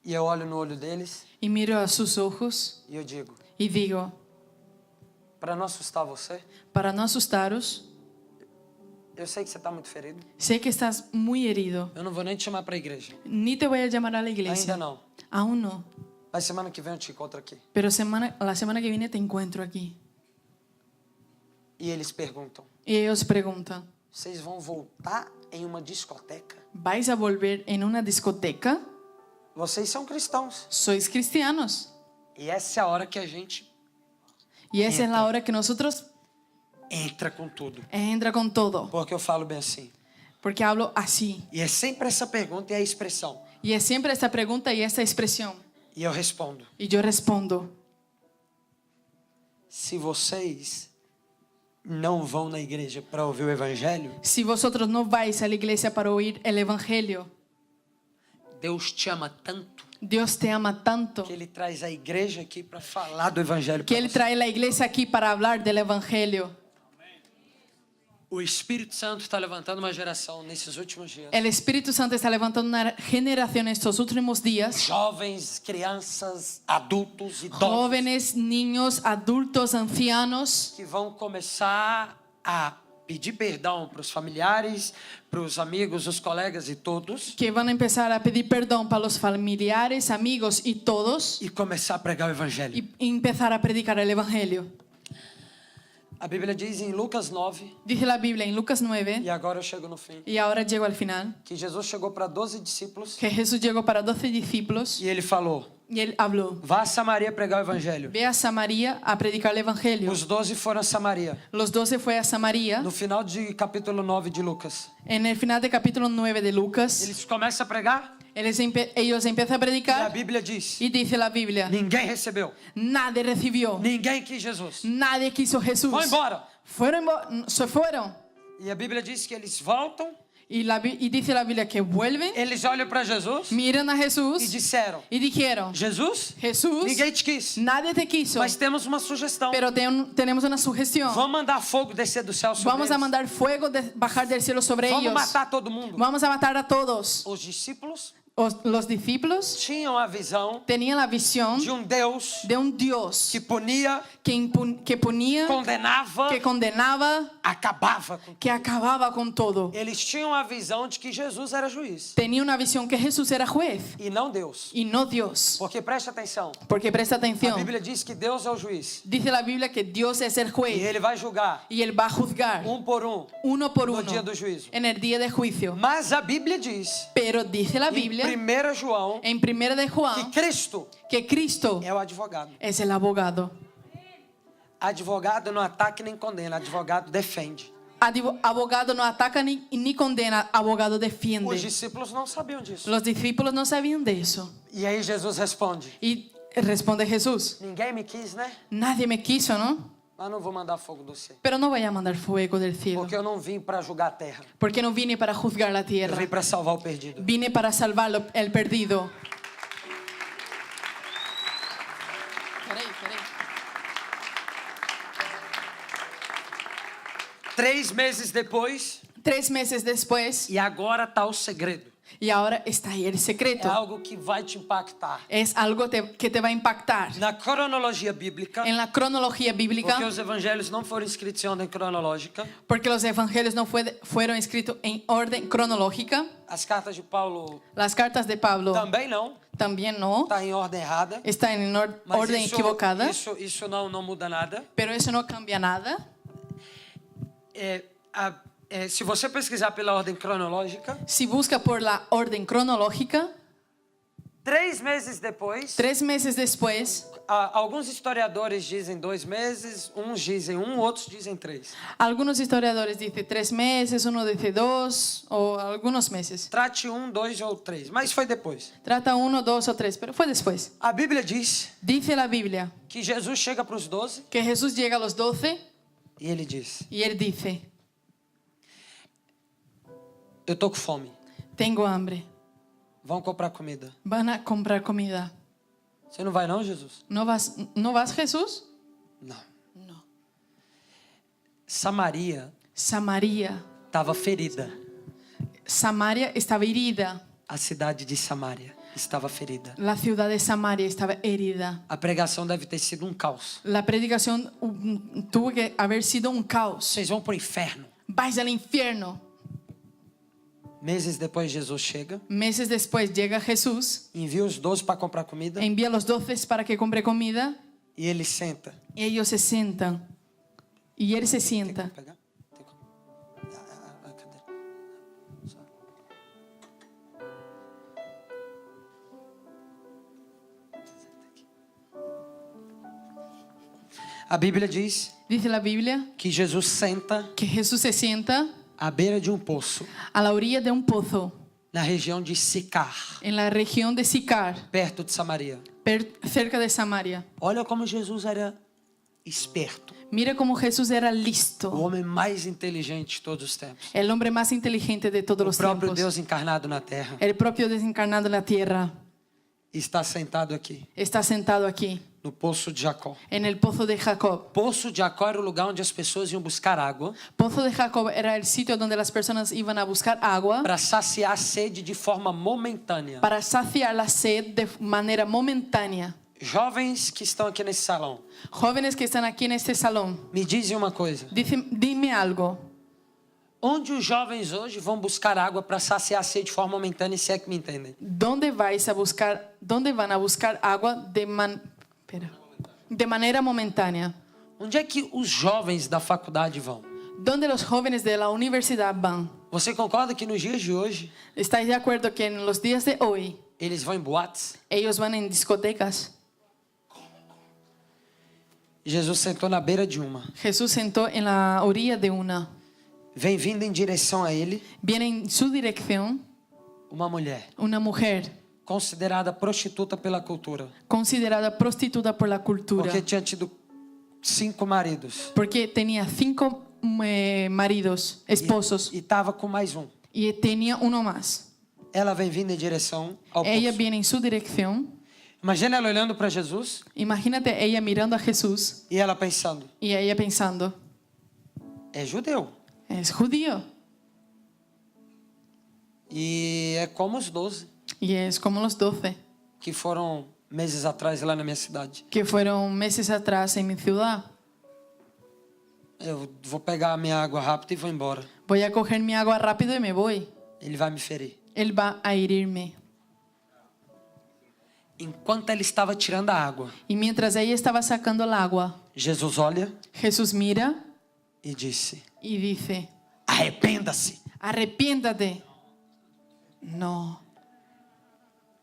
Speaker 2: E eu olho no olho deles
Speaker 1: Y miro a sus ojos
Speaker 2: e eu digo:
Speaker 1: y digo,
Speaker 2: para não assustar você,
Speaker 1: para no asustaros,
Speaker 2: eu sei que você está muito ferido.
Speaker 1: sé que estás muy herido.
Speaker 2: Eu não vou nem te chamar para a igreja.
Speaker 1: Ni te voy a llamar a la iglesia.
Speaker 2: Ainda não.
Speaker 1: Aún no.
Speaker 2: Mas semana que vem eu te encontro aqui.
Speaker 1: Pero la semana que viene te encuentro aquí.
Speaker 2: E eles perguntam:
Speaker 1: Y ellos preguntan,
Speaker 2: vocês vão voltar em uma discoteca?
Speaker 1: ¿vais a volver en una discoteca?
Speaker 2: Vocês são cristãos.
Speaker 1: Sois cristianos.
Speaker 2: E essa é a hora que a gente
Speaker 1: Y esa es la hora que nosotros
Speaker 2: entra com tudo.
Speaker 1: entra con todo.
Speaker 2: Porque eu falo bem assim.
Speaker 1: Porque hablo así.
Speaker 2: E é sempre essa pergunta e a expressão.
Speaker 1: Y es siempre esta pregunta y esta expresión.
Speaker 2: E eu respondo:
Speaker 1: Y yo respondo,
Speaker 2: se vocês não vão na igreja para ouvir o evangelho,
Speaker 1: si vosotros no vais a la iglesia para oír el evangelio,
Speaker 2: Deus te ama tanto
Speaker 1: Dios te ama tanto
Speaker 2: que Ele traz a igreja aqui para falar do evangelho
Speaker 1: que
Speaker 2: para
Speaker 1: Él
Speaker 2: você.
Speaker 1: trae la iglesia aquí para hablar del evangelio.
Speaker 2: O Espírito Santo está levantando uma geração nesses últimos dias.
Speaker 1: El Espíritu Santo está levantando una generación estos últimos días.
Speaker 2: Jovens, crianças, adultos, idosos,
Speaker 1: Jóvenes, niños, adultos, ancianos,
Speaker 2: que vão começar a pedir perdão para os familiares, para os amigos, os colegas e todos,
Speaker 1: que van a empezar a pedir perdón para los familiares, amigos y todos,
Speaker 2: e começar a pregar o evangelho.
Speaker 1: y empezar a predicar el evangelio.
Speaker 2: A Bíblia diz em Lucas 9,
Speaker 1: Dice la Biblia en Lucas 9,
Speaker 2: e agora eu chego no fim,
Speaker 1: y ahora llego al final,
Speaker 2: que Jesus chegou para 12 discípulos
Speaker 1: que Jesús llegó para 12 discípulos
Speaker 2: e ele falou:
Speaker 1: y Él habló,
Speaker 2: vá a Samaria pregar o evangelho.
Speaker 1: ve a Samaria a predicar el evangelio.
Speaker 2: Os 12 foram a Samaria.
Speaker 1: Los 12 fue a Samaria.
Speaker 2: No final de capítulo 9 de Lucas,
Speaker 1: En el final del capítulo 9 de Lucas,
Speaker 2: eles começam a pregar
Speaker 1: ellos empiezan a
Speaker 2: e a
Speaker 1: predicar
Speaker 2: Bíblia diz:
Speaker 1: y dice la Biblia,
Speaker 2: ninguém recebeu,
Speaker 1: nadie recibió,
Speaker 2: ninguém quis Jesus.
Speaker 1: nadie quiso Jesús.
Speaker 2: Vão embora.
Speaker 1: Se fueron.
Speaker 2: E a Bíblia diz que eles voltam,
Speaker 1: Y dice la Biblia que vuelven,
Speaker 2: eles olham para Jesus
Speaker 1: miran a
Speaker 2: e
Speaker 1: Jesús
Speaker 2: disseram:
Speaker 1: y dijeron,
Speaker 2: Jesus,
Speaker 1: Jesús,
Speaker 2: ninguém te quis,
Speaker 1: nadie te quiso,
Speaker 2: mas temos uma sugestão.
Speaker 1: pero tenemos una sugestión.
Speaker 2: Vamos mandar fogo descer do céu sobre
Speaker 1: Vamos a
Speaker 2: eles.
Speaker 1: mandar fuego bajar del cielo sobre
Speaker 2: Vamos
Speaker 1: ellos.
Speaker 2: matar todo mundo.
Speaker 1: Vamos a matar a todos.
Speaker 2: Os discípulos
Speaker 1: Los discípulos
Speaker 2: tinham a visão
Speaker 1: tenían la visión
Speaker 2: de Deus
Speaker 1: de un Dios
Speaker 2: que punia,
Speaker 1: que ponía,
Speaker 2: condenava,
Speaker 1: que condenaba,
Speaker 2: acabava com tudo.
Speaker 1: que acababa con todo.
Speaker 2: Eles tinham a visão de que Jesus era juiz
Speaker 1: Tenía una visión que Jesús era juez
Speaker 2: e não Deus.
Speaker 1: y no Dios.
Speaker 2: Porque preste atenção,
Speaker 1: Porque presta
Speaker 2: a
Speaker 1: atención,
Speaker 2: Bíblia diz que Deus é o juiz
Speaker 1: dice la Biblia que Dios es el
Speaker 2: e
Speaker 1: juez
Speaker 2: Ele vai julgar
Speaker 1: y Él va a juzgar
Speaker 2: por
Speaker 1: uno por
Speaker 2: no
Speaker 1: uno
Speaker 2: dia do juízo.
Speaker 1: en el día de juicio.
Speaker 2: Mas a Bíblia diz,
Speaker 1: Pero dice la
Speaker 2: em
Speaker 1: Biblia
Speaker 2: 1 João,
Speaker 1: en 1 de
Speaker 2: que
Speaker 1: Juan
Speaker 2: Cristo
Speaker 1: que Cristo
Speaker 2: é o advogado.
Speaker 1: es el abogado.
Speaker 2: Advogado não ataca nem condena, advogado defende.
Speaker 1: Abogado no ataca ni condena, abogado
Speaker 2: Os
Speaker 1: defiende.
Speaker 2: discípulos não sabiam disso.
Speaker 1: Los discípulos no sabían de eso.
Speaker 2: E aí Jesus responde:
Speaker 1: Y responde Jesús,
Speaker 2: ninguém me quis, né?
Speaker 1: nadie me quiso, ¿no?
Speaker 2: Mas não vou mandar fogo do céu.
Speaker 1: Pero no voy a mandar fuego del cielo,
Speaker 2: Porque eu não vim para julgar a terra.
Speaker 1: porque no vine para juzgar la
Speaker 2: Eu
Speaker 1: tierra,
Speaker 2: vim para salvar o perdido.
Speaker 1: vine para salvar el perdido.
Speaker 2: 3 meses depois,
Speaker 1: 3 meses después,
Speaker 2: e agora está o segredo.
Speaker 1: y ahora está ahí el
Speaker 2: É
Speaker 1: secreto.
Speaker 2: algo que vai te impactar.
Speaker 1: Es algo que te va a impactar.
Speaker 2: Na cronologia bíblica,
Speaker 1: En la cronología bíblica,
Speaker 2: porque os evangelhos não foram escritos em ordem cronológica,
Speaker 1: porque los evangelios no fueron escritos en orden cronológica,
Speaker 2: as cartas de Paulo
Speaker 1: las cartas de Pablo
Speaker 2: também não.
Speaker 1: también no.
Speaker 2: está em ordem errada.
Speaker 1: Está en
Speaker 2: Mas
Speaker 1: orden equivocada.
Speaker 2: isso não muda nada.
Speaker 1: Pero eso no cambia nada.
Speaker 2: Se você pesquisar pela ordem cronológica,
Speaker 1: Si busca por la orden cronológica,
Speaker 2: 3 meses depois,
Speaker 1: 3 meses después,
Speaker 2: alguns historiadores dizem 2 meses, uns dizem 1, outros dizem 3.
Speaker 1: algunos historiadores dicen 3 meses, uno dice 2 o algunos meses.
Speaker 2: Trate 1, 2 ou 3, mas foi depois.
Speaker 1: Trata 1, 2 o 3, pero fue después.
Speaker 2: A Bíblia diz
Speaker 1: Dice la Biblia
Speaker 2: que Jesus chega para os 12
Speaker 1: que Jesús llega a los 12
Speaker 2: e ele diz:
Speaker 1: y él dice,
Speaker 2: eu tô com fome,
Speaker 1: tengo hambre,
Speaker 2: vão comprar comida.
Speaker 1: van a comprar comida.
Speaker 2: Você não vai não, Jesus?
Speaker 1: ¿No vas Jesús?
Speaker 2: Não.
Speaker 1: No.
Speaker 2: Samaria
Speaker 1: Samaria.
Speaker 2: estava ferida.
Speaker 1: Samaria estaba herida.
Speaker 2: A cidade de Samaria estava ferida.
Speaker 1: La ciudad de Samaria estaba herida.
Speaker 2: A pregação deve ter sido um caos.
Speaker 1: La predicación tuvo que haber sido un caos.
Speaker 2: Vocês vão para o inferno.
Speaker 1: Vais al infierno.
Speaker 2: Meses depois, Jesus chega,
Speaker 1: Meses después llega Jesús,
Speaker 2: envia os 12 para comprar comida
Speaker 1: envía a los 12 para que compre comida
Speaker 2: e ele senta.
Speaker 1: y ellos se sientan. Y él se
Speaker 2: Tem
Speaker 1: sienta.
Speaker 2: como pegar? Tem como? A cadeira. Só. Senta aqui. A Bíblia diz
Speaker 1: Dice la Biblia
Speaker 2: que Jesus senta
Speaker 1: que Jesús se sienta
Speaker 2: à beira de um poço,
Speaker 1: a la orilla de un pozo
Speaker 2: na região de Sicar,
Speaker 1: en la región de Sicar,
Speaker 2: perto de Samaria.
Speaker 1: cerca de Samaria.
Speaker 2: Olha como Jesus era esperto,
Speaker 1: Mira cómo Jesús era
Speaker 2: o
Speaker 1: listo,
Speaker 2: homem mais inteligente de todos os tempos.
Speaker 1: el hombre más inteligente de todos
Speaker 2: O
Speaker 1: los
Speaker 2: próprio
Speaker 1: tiempos,
Speaker 2: Deus encarnado na terra
Speaker 1: el propio desencarnado en la tierra.
Speaker 2: está sentado aqui,
Speaker 1: Está sentado aquí,
Speaker 2: no poço de Jacó.
Speaker 1: en el pozo de Jacob.
Speaker 2: Poço de Jacó era o lugar onde as pessoas iam buscar água
Speaker 1: Pozo de Jacob era el sitio donde las personas iban a buscar agua
Speaker 2: para saciar a sede de forma momentânea.
Speaker 1: para saciar la sed de manera momentánea.
Speaker 2: Jovens que estão aqui nesse salão,
Speaker 1: Jóvenes que están aquí en este salón,
Speaker 2: me dizem uma coisa:
Speaker 1: dime algo.
Speaker 2: onde os jovens hoje vão buscar água para saciar a sede de forma momentânea, se é que me entendem?
Speaker 1: ¿Dónde van a buscar agua de manera momentánea?
Speaker 2: Onde é que os jovens da faculdade vão?
Speaker 1: ¿Dónde los jóvenes de la universidad van?
Speaker 2: Você concorda que nos dias de hoje
Speaker 1: ¿Estáis de acuerdo que en los días de hoy
Speaker 2: eles vão em boates?
Speaker 1: ellos van en discotecas?
Speaker 2: Jesus sentou na beira de uma.
Speaker 1: Jesús sentó en la orilla de una.
Speaker 2: Vem vindo em direção a ele
Speaker 1: Viene en su dirección
Speaker 2: uma mulher
Speaker 1: una mujer
Speaker 2: considerada prostituta pela cultura,
Speaker 1: considerada prostituta por la cultura,
Speaker 2: porque tinha tido 5 maridos
Speaker 1: porque tenía 5 maridos, esposos,
Speaker 2: e estava com mais um.
Speaker 1: y tenía uno más.
Speaker 2: Ela vem vindo em direção ao
Speaker 1: Ella
Speaker 2: poço.
Speaker 1: viene en su dirección.
Speaker 2: Imagina ela olhando para Jesus
Speaker 1: Imagínate ella mirando a Jesús
Speaker 2: e ela pensando:
Speaker 1: y ella pensando,
Speaker 2: é judeu.
Speaker 1: es judío.
Speaker 2: E é como os 12
Speaker 1: Y es como los 12
Speaker 2: que foram meses atrás lá na minha cidade.
Speaker 1: que fueron meses atrás en mi ciudad.
Speaker 2: Eu vou pegar a minha água rápido e vou embora.
Speaker 1: Voy a coger mi agua rápido y me voy.
Speaker 2: Ele vai me ferir.
Speaker 1: Él va a herirme.
Speaker 2: Enquanto ela estava tirando a água,
Speaker 1: Y mientras ella estaba sacando el agua,
Speaker 2: Jesus olha
Speaker 1: Jesús mira
Speaker 2: e disse:
Speaker 1: y dice,
Speaker 2: arrependa-se.
Speaker 1: arrepiéntate. No,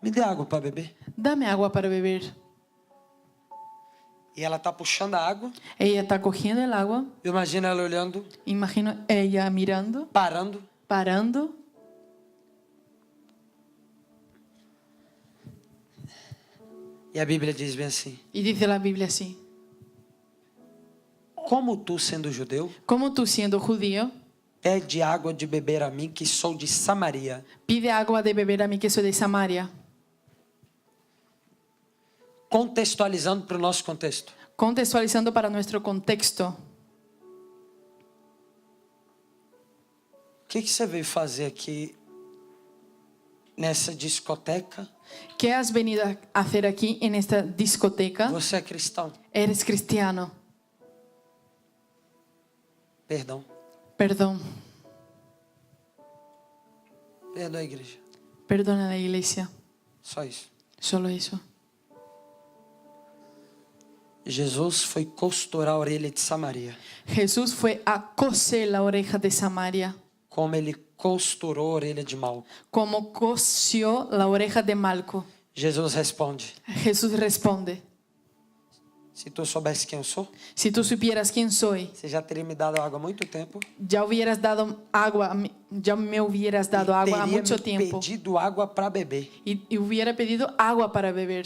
Speaker 2: Me dê água para beber.
Speaker 1: dame agua para beber.
Speaker 2: E ela está puxando a água.
Speaker 1: Ella está cogiendo el agua.
Speaker 2: Eu imagino ela olhando,
Speaker 1: Imagino ella mirando,
Speaker 2: parando.
Speaker 1: parando.
Speaker 2: E a Bíblia diz bem assim:
Speaker 1: Y dice la Biblia así,
Speaker 2: como tu, sendo judeu,
Speaker 1: como tú siendo judío,
Speaker 2: pede água de beber a mim, que sou de Samaria,
Speaker 1: pide agua de beber a mí que soy de Samaria.
Speaker 2: contextualizando para o nosso contexto.
Speaker 1: Contextualizando para nuestro contexto.
Speaker 2: O que você veio fazer aqui nessa discoteca?
Speaker 1: ¿Qué has venido a hacer aquí en esta discoteca?
Speaker 2: Você é cristão?
Speaker 1: Eres cristiano.
Speaker 2: Perdão.
Speaker 1: Perdón.
Speaker 2: Perdoa a igreja.
Speaker 1: Perdona a la iglesia.
Speaker 2: Só isso.
Speaker 1: Solo eso.
Speaker 2: Jesus foi costurar a orelha de Samaria,
Speaker 1: Jesús fue a coser la oreja de Samaria,
Speaker 2: como ele costurou a orelha de Malco.
Speaker 1: como cosió la oreja de Malco.
Speaker 2: Jesus responde:
Speaker 1: Jesús responde:
Speaker 2: se tu soubesse quem eu sou,
Speaker 1: si tú supieras quién soy,
Speaker 2: você já teria me dado água há muito tempo.
Speaker 1: ya hubieras dado agua, ya me hubieras dado agua há
Speaker 2: Teria
Speaker 1: mucho
Speaker 2: me
Speaker 1: tiempo
Speaker 2: pedido água para beber.
Speaker 1: y hubiera pedido agua para beber.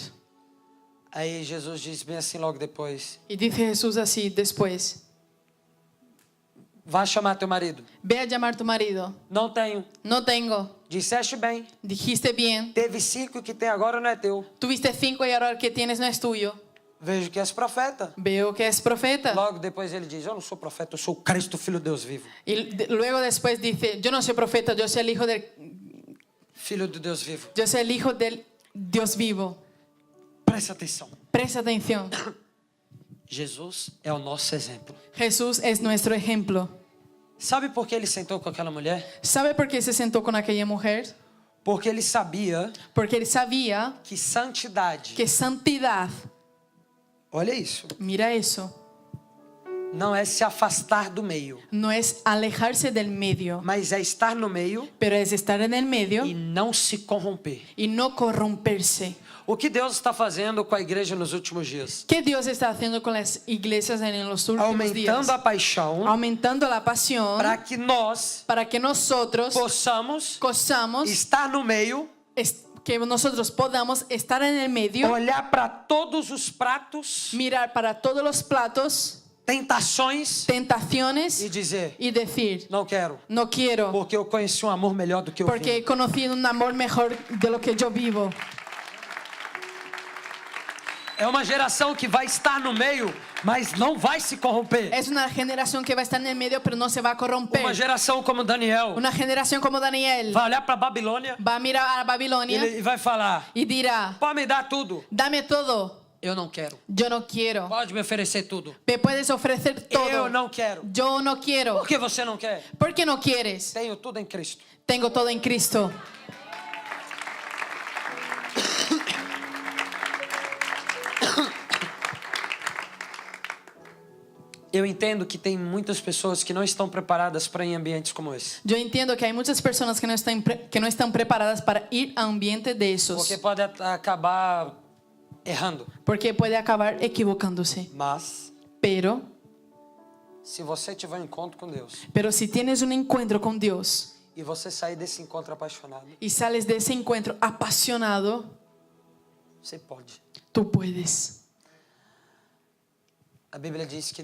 Speaker 2: Aí Jesus diz bem assim logo depois:
Speaker 1: Y dice Jesús así después:
Speaker 2: vá chamar teu marido.
Speaker 1: ve a llamar a tu marido.
Speaker 2: Não tenho.
Speaker 1: No tengo.
Speaker 2: Disseste bem.
Speaker 1: Dijiste bien.
Speaker 2: Teve 5, que tem agora não é teu.
Speaker 1: Tuviste 5 y ahora el que tienes no es tuyo.
Speaker 2: Vejo que és profeta.
Speaker 1: Veo que es profeta.
Speaker 2: Logo depois ele diz: eu não sou profeta, eu sou o Cristo, Filho de Deus vivo.
Speaker 1: Y luego después dice: yo no soy profeta, yo soy el hijo
Speaker 2: Filho de Deus vivo.
Speaker 1: yo soy el hijo del Dios vivo.
Speaker 2: Presta atenção.
Speaker 1: Presta atención.
Speaker 2: Jesus é o nosso exemplo.
Speaker 1: Jesús es nuestro ejemplo.
Speaker 2: Sabe por que ele sentou com aquela mulher?
Speaker 1: ¿Sabe por qué se sentó con aquella mujer?
Speaker 2: Porque ele sabia
Speaker 1: Porque él sabía
Speaker 2: que santidade,
Speaker 1: que santidad,
Speaker 2: olha isso,
Speaker 1: mira eso,
Speaker 2: não é se afastar do meio,
Speaker 1: no es alejarse del medio,
Speaker 2: mas é estar no meio
Speaker 1: pero es estar en el medio
Speaker 2: e não se corromper.
Speaker 1: y no corromperse.
Speaker 2: O que Deus está fazendo com a igreja nos últimos dias?
Speaker 1: ¿Qué Dios está haciendo con las iglesias en los últimos días?
Speaker 2: Aumentando a paixão
Speaker 1: Aumentando la pasión
Speaker 2: para que nós
Speaker 1: para que nosotros
Speaker 2: possamos
Speaker 1: podamos
Speaker 2: estar no meio,
Speaker 1: que nosotros podamos estar en el medio,
Speaker 2: olhar para todos os pratos,
Speaker 1: mirar para todos los platos,
Speaker 2: tentações
Speaker 1: tentaciones
Speaker 2: e dizer:
Speaker 1: y decir:
Speaker 2: não quero,
Speaker 1: no quiero,
Speaker 2: porque eu conheci um amor melhor do que eu
Speaker 1: porque he
Speaker 2: vi.
Speaker 1: conocido un amor mejor de lo que yo vivo.
Speaker 2: É uma geração que vai estar no meio, mas não vai se corromper.
Speaker 1: Es una generación que va a estar en el medio, pero no se va a corromper.
Speaker 2: Uma geração como Daniel
Speaker 1: Una generación como Daniel
Speaker 2: vai olhar para Babilônia
Speaker 1: va a mirar a Babilonia
Speaker 2: e vai falar:
Speaker 1: y dirá:
Speaker 2: pode me dar tudo,
Speaker 1: dame todo,
Speaker 2: eu não quero.
Speaker 1: yo no quiero.
Speaker 2: Pode me oferecer tudo,
Speaker 1: Me puedes ofrecer todo,
Speaker 2: eu não quero.
Speaker 1: yo no quiero.
Speaker 2: Por que você não quer?
Speaker 1: ¿Por qué no quieres?
Speaker 2: Tenho tudo em Cristo.
Speaker 1: Tengo todo en Cristo.
Speaker 2: Eu entendo que tem muitas pessoas que não estão preparadas para ir em ambientes como esse.
Speaker 1: Yo entiendo que hay muchas personas que no están preparadas para ir a ambiente de esos,
Speaker 2: Porque pode acabar errando.
Speaker 1: porque puede acabar equivocándose.
Speaker 2: Mas,
Speaker 1: Pero
Speaker 2: se você tiver um encontro com Deus
Speaker 1: si tienes un encuentro con Dios
Speaker 2: e você sair desse encontro apaixonado,
Speaker 1: y sales de ese encuentro apasionado,
Speaker 2: você pode.
Speaker 1: tú puedes.
Speaker 2: A Bíblia diz que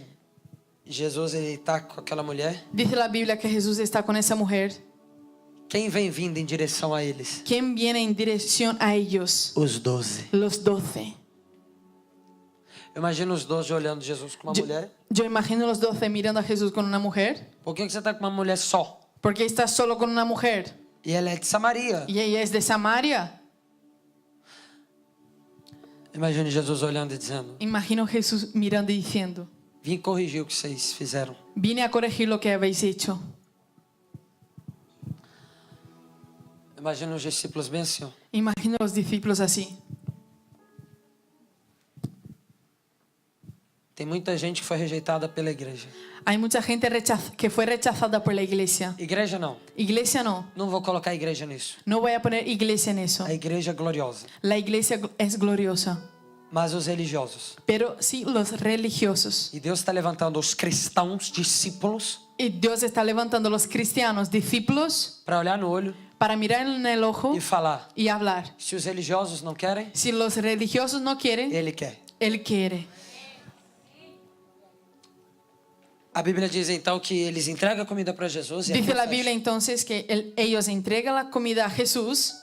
Speaker 2: Jesus está com aquela mulher.
Speaker 1: Dice la Biblia que Jesús está con esa mujer.
Speaker 2: Quem vem vindo em direção a eles?
Speaker 1: ¿Quién viene en dirección a ellos?
Speaker 2: Os 12.
Speaker 1: Los 12.
Speaker 2: Eu imagino os 12 olhando Jesus com uma mulher.
Speaker 1: Yo imagino los 12 mirando a Jesús con una mujer.
Speaker 2: Por que você está com uma mulher só?
Speaker 1: Porque está solo con una mujer
Speaker 2: E ela é de Samaria.
Speaker 1: y ella es de Samaria.
Speaker 2: Imagine Jesus olhando e dizendo:
Speaker 1: Imagino Jesús mirando y diciendo:
Speaker 2: vim corrigir o que vocês fizeram.
Speaker 1: vine a corregir lo que habéis hecho.
Speaker 2: Imagina os discípulos bem assim, ó.
Speaker 1: Imagino los discípulos así.
Speaker 2: Tem muita gente que foi rejeitada pela igreja.
Speaker 1: Hay mucha gente que fue rechazada por la iglesia.
Speaker 2: Igreja não.
Speaker 1: Iglesia no.
Speaker 2: Não vou colocar a igreja nisso.
Speaker 1: No voy a poner iglesia en eso.
Speaker 2: A igreja é gloriosa.
Speaker 1: La iglesia es gloriosa.
Speaker 2: Mas os religiosos.
Speaker 1: Pero sí los religiosos.
Speaker 2: E Deus está levantando os cristãos, discípulos,
Speaker 1: Y Dios está levantando los cristianos, discípulos,
Speaker 2: para olhar no olho
Speaker 1: para mirar en el ojo
Speaker 2: e falar:
Speaker 1: y hablar.
Speaker 2: se os religiosos não querem,
Speaker 1: Si los religiosos no quieren,
Speaker 2: Ele quer.
Speaker 1: Él quiere.
Speaker 2: A Bíblia diz então que eles entregam a comida para Jesus. E
Speaker 1: Dice
Speaker 2: aquilo
Speaker 1: la
Speaker 2: fecha.
Speaker 1: Biblia entonces que ellos entregan la comida a Jesús.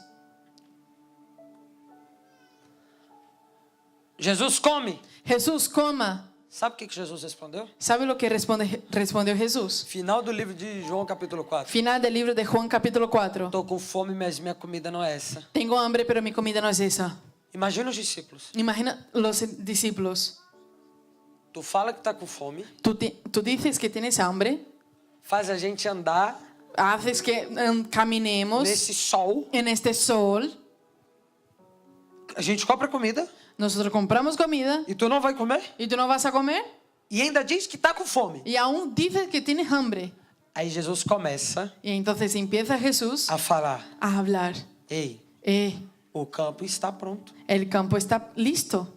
Speaker 2: Jesus come.
Speaker 1: Jesús coma.
Speaker 2: Sabe o que Jesus respondeu?
Speaker 1: ¿Sabe lo que respondió Jesús?
Speaker 2: Final do livro de João, capítulo 4.
Speaker 1: Final del libro de Juan capítulo 4.
Speaker 2: Estou com fome, mas minha comida não é essa.
Speaker 1: Tengo hambre, pero mi comida no es esa.
Speaker 2: Imagina os discípulos.
Speaker 1: Imagina los discípulos.
Speaker 2: Tu fala que está com fome,
Speaker 1: Tú dices que tienes hambre,
Speaker 2: faz a gente andar
Speaker 1: haces que caminemos
Speaker 2: nesse sol,
Speaker 1: en este sol
Speaker 2: A gente compra comida
Speaker 1: Nosotros compramos comida
Speaker 2: e tu não vai comer?
Speaker 1: y tú no vas a comer
Speaker 2: E ainda diz que tá com fome.
Speaker 1: y aún dices que tienes hambre.
Speaker 2: Aí Jesus começa
Speaker 1: Y entonces empieza Jesús
Speaker 2: a falar:
Speaker 1: a hablar.
Speaker 2: ei, o campo está pronto.
Speaker 1: El campo está listo.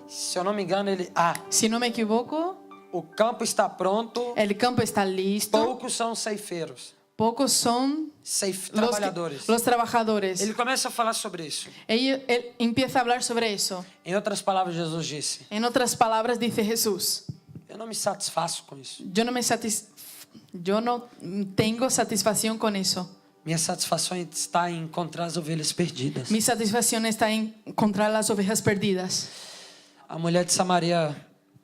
Speaker 2: Se eu não me engano,
Speaker 1: Si no me equivoco,
Speaker 2: o campo está pronto,
Speaker 1: el campo está listo.
Speaker 2: poucos são ceifeiros,
Speaker 1: Pocos son
Speaker 2: trabalhadores.
Speaker 1: los trabajadores.
Speaker 2: Ele começa a falar sobre isso.
Speaker 1: Él empieza a hablar sobre eso.
Speaker 2: Em outras palavras, Jesus disse:
Speaker 1: En otras palabras, dice Jesús,
Speaker 2: eu não me satisfaço com isso.
Speaker 1: yo no tengo satisfacción con eso.
Speaker 2: Minha satisfação está em encontrar as ovelhas perdidas.
Speaker 1: Mi satisfacción está en encontrar las ovejas perdidas.
Speaker 2: A mulher de Samaria,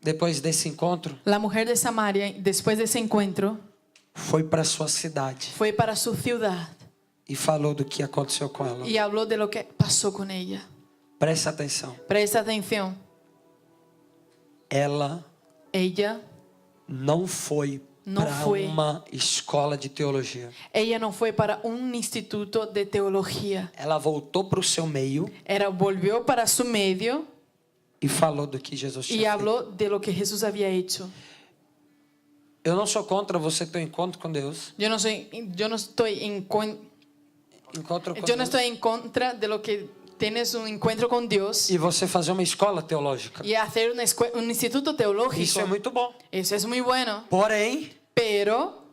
Speaker 2: depois desse encontro,
Speaker 1: La mujer de Samaria, después de ese encuentro,
Speaker 2: foi para sua cidade
Speaker 1: fue para su ciudad
Speaker 2: e falou do que aconteceu com ela.
Speaker 1: y habló de lo que pasó con ella.
Speaker 2: Presta atenção.
Speaker 1: Presta atención.
Speaker 2: Ela
Speaker 1: Ella
Speaker 2: não foi
Speaker 1: Não
Speaker 2: para
Speaker 1: foi.
Speaker 2: uma escola de teologia.
Speaker 1: no fue para un instituto de teología.
Speaker 2: Ela voltou para o seu meio
Speaker 1: Volvió para su medio
Speaker 2: e falou do que Jesus tinha
Speaker 1: y
Speaker 2: feito.
Speaker 1: habló de lo que Jesús había hecho.
Speaker 2: Eu não sou contra você ter um encontro com Deus.
Speaker 1: Yo no estoy
Speaker 2: Encontro com
Speaker 1: Yo no
Speaker 2: Deus.
Speaker 1: estoy en contra de lo que tienes un encuentro con Dios
Speaker 2: E você fazer uma escola teológica.
Speaker 1: y hacer un instituto teológico.
Speaker 2: Isso é muito bom.
Speaker 1: Eso es muy bueno.
Speaker 2: Porém,
Speaker 1: Pero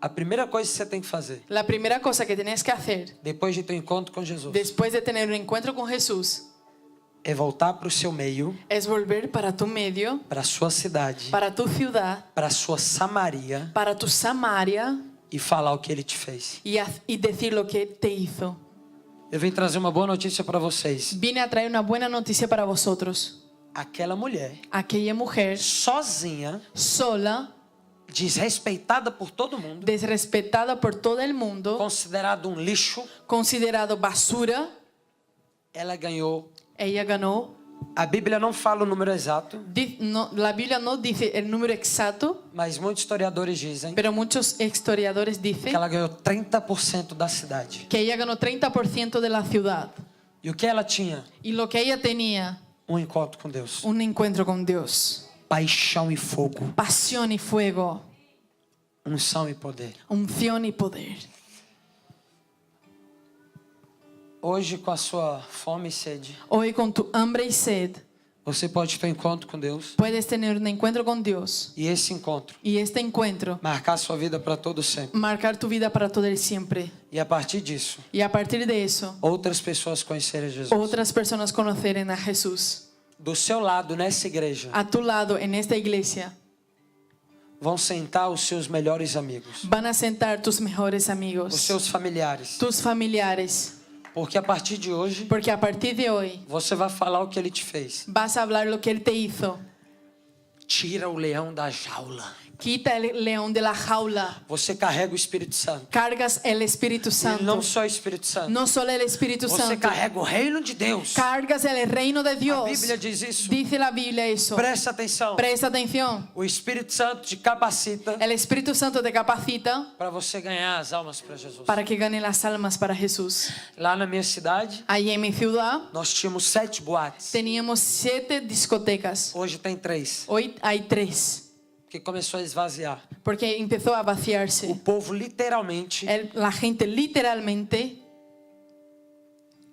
Speaker 2: a primeira coisa que você tem que fazer,
Speaker 1: la primera cosa que tienes que hacer
Speaker 2: depois de ter um encontro com Jesus,
Speaker 1: después de tener un encuentro con Jesús
Speaker 2: é voltar para o seu meio,
Speaker 1: es volver para tu medio,
Speaker 2: para a sua cidade,
Speaker 1: para tu ciudad,
Speaker 2: para a sua Samaria
Speaker 1: para tu Samaria
Speaker 2: e falar o que ele te fez.
Speaker 1: y decir lo que Él te hizo.
Speaker 2: Eu vim trazer uma boa notícia para vocês.
Speaker 1: Vine a traer una buena noticia para vosotros.
Speaker 2: Aquela mulher,
Speaker 1: Aquella mujer
Speaker 2: sozinha,
Speaker 1: sola,
Speaker 2: desrespeitada por todo mundo,
Speaker 1: desrespetada por todo el mundo,
Speaker 2: considerada um lixo,
Speaker 1: considerado basura,
Speaker 2: ela ganhou.
Speaker 1: ella ganó.
Speaker 2: A Bíblia não fala o número exato,
Speaker 1: La Biblia no dice el número exacto,
Speaker 2: mas muitos historiadores dizem
Speaker 1: pero muchos historiadores
Speaker 2: que
Speaker 1: dicen
Speaker 2: ela ganhou 30% da cidade.
Speaker 1: que ella ganó 30% de la ciudad.
Speaker 2: E o que ela tinha?
Speaker 1: Y lo que ella tenía,
Speaker 2: Um encontro com Deus.
Speaker 1: un encuentro con Dios.
Speaker 2: Paixão e fogo,
Speaker 1: Pasión y fuego,
Speaker 2: unção e poder.
Speaker 1: unción y poder.
Speaker 2: Hoje, com a sua fome e sede,
Speaker 1: Hoy con tu hambre y sed,
Speaker 2: você pode ter um encontro com Deus.
Speaker 1: puedes tener un encuentro con Dios.
Speaker 2: E esse encontro
Speaker 1: Y este encuentro
Speaker 2: marcar sua vida para todo sempre.
Speaker 1: marcar tu vida para todo el siempre.
Speaker 2: E a partir disso,
Speaker 1: Y a partir de eso,
Speaker 2: outras pessoas conhecerem Jesus.
Speaker 1: otras personas conocerán a Jesús.
Speaker 2: Do seu lado, nessa igreja,
Speaker 1: A tu lado, en esta iglesia,
Speaker 2: vão sentar os seus melhores amigos,
Speaker 1: van a sentar tus mejores
Speaker 2: os
Speaker 1: amigos,
Speaker 2: seus familiares.
Speaker 1: tus familiares.
Speaker 2: Porque a partir de hoje,
Speaker 1: Porque a partir de hoy
Speaker 2: você vai falar o que ele te fez.
Speaker 1: vas a hablar lo que Él te hizo.
Speaker 2: Tira o leão da jaula.
Speaker 1: Quita el león de la jaula.
Speaker 2: Você carrega o Espírito Santo.
Speaker 1: Cargas el Espíritu
Speaker 2: E
Speaker 1: Santo.
Speaker 2: não só o Espírito Santo.
Speaker 1: No solo el Espíritu
Speaker 2: Você
Speaker 1: Santo.
Speaker 2: carrega o reino de Deus.
Speaker 1: Cargas el reino de
Speaker 2: A
Speaker 1: Dios.
Speaker 2: Bíblia diz isso.
Speaker 1: Dice la Biblia eso.
Speaker 2: Presta atenção.
Speaker 1: Presta atención.
Speaker 2: O Espírito Santo te capacita
Speaker 1: El Espíritu Santo te capacita
Speaker 2: para você ganhar as almas para Jesus.
Speaker 1: para que gane las almas para Jesús.
Speaker 2: Lá na minha cidade,
Speaker 1: Allí en mi ciudad
Speaker 2: nós tínhamos 7 boates.
Speaker 1: teníamos 7 discotecas.
Speaker 2: Hoje tem 3.
Speaker 1: Hoy hay 3.
Speaker 2: Que começou a esvaziar.
Speaker 1: Porque empezó a
Speaker 2: O
Speaker 1: vaciarse.
Speaker 2: povo literalmente
Speaker 1: La gente literalmente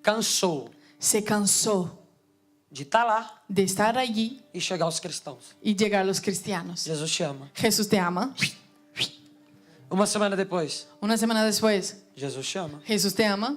Speaker 2: cansou
Speaker 1: se cansó
Speaker 2: de estar lá
Speaker 1: de estar allí
Speaker 2: e chegar aos cristãos.
Speaker 1: y llegar los cristianos.
Speaker 2: Jesus te ama.
Speaker 1: Jesús te ama.
Speaker 2: Uma semana depois,
Speaker 1: Una semana después,
Speaker 2: Jesus te ama.
Speaker 1: Jesús te ama.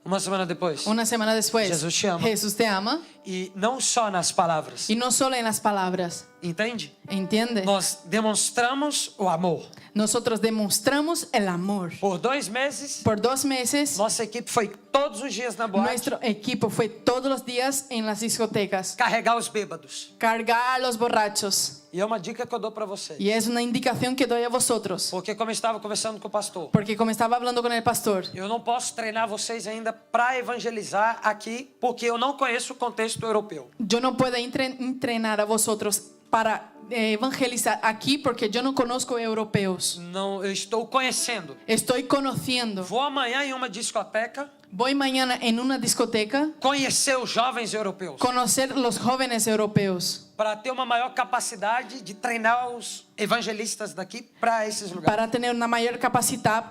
Speaker 2: Uma semana depois.
Speaker 1: Una semana después,
Speaker 2: Jesús te ama.
Speaker 1: Jesús te ama.
Speaker 2: E não só nas palavras.
Speaker 1: Y no solo en las palabras,
Speaker 2: Entende?
Speaker 1: ¿entiende?
Speaker 2: Nós demonstramos o amor.
Speaker 1: Nosotros demostramos el amor.
Speaker 2: Por 2 meses,
Speaker 1: Por 2 meses,
Speaker 2: nossa equipe foi todos os dias na boate
Speaker 1: nuestro equipo fue todos los días en las discotecas.
Speaker 2: carregar os bêbados.
Speaker 1: Cargar a los borrachos.
Speaker 2: E é uma dica que eu dou para vocês.
Speaker 1: Y es una indicación que doy a vosotros.
Speaker 2: Porque como eu estava conversando com o pastor,
Speaker 1: Porque como estaba hablando con el pastor,
Speaker 2: eu não posso treinar vocês ainda para evangelizar aqui, porque eu não conheço o contexto europeu.
Speaker 1: yo no puedo entrenar a vosotros para evangelizar aquí porque yo no conozco europeos.
Speaker 2: Não, eu estou conhecendo.
Speaker 1: Estoy conociendo.
Speaker 2: Vou amanhã em uma discoteca
Speaker 1: Voy mañana en una discoteca
Speaker 2: conhecer os jovens europeus,
Speaker 1: conocer los jóvenes europeos
Speaker 2: para ter uma maior capacidade de treinar os evangelistas daqui para esses lugares.
Speaker 1: para tener una mayor capacidad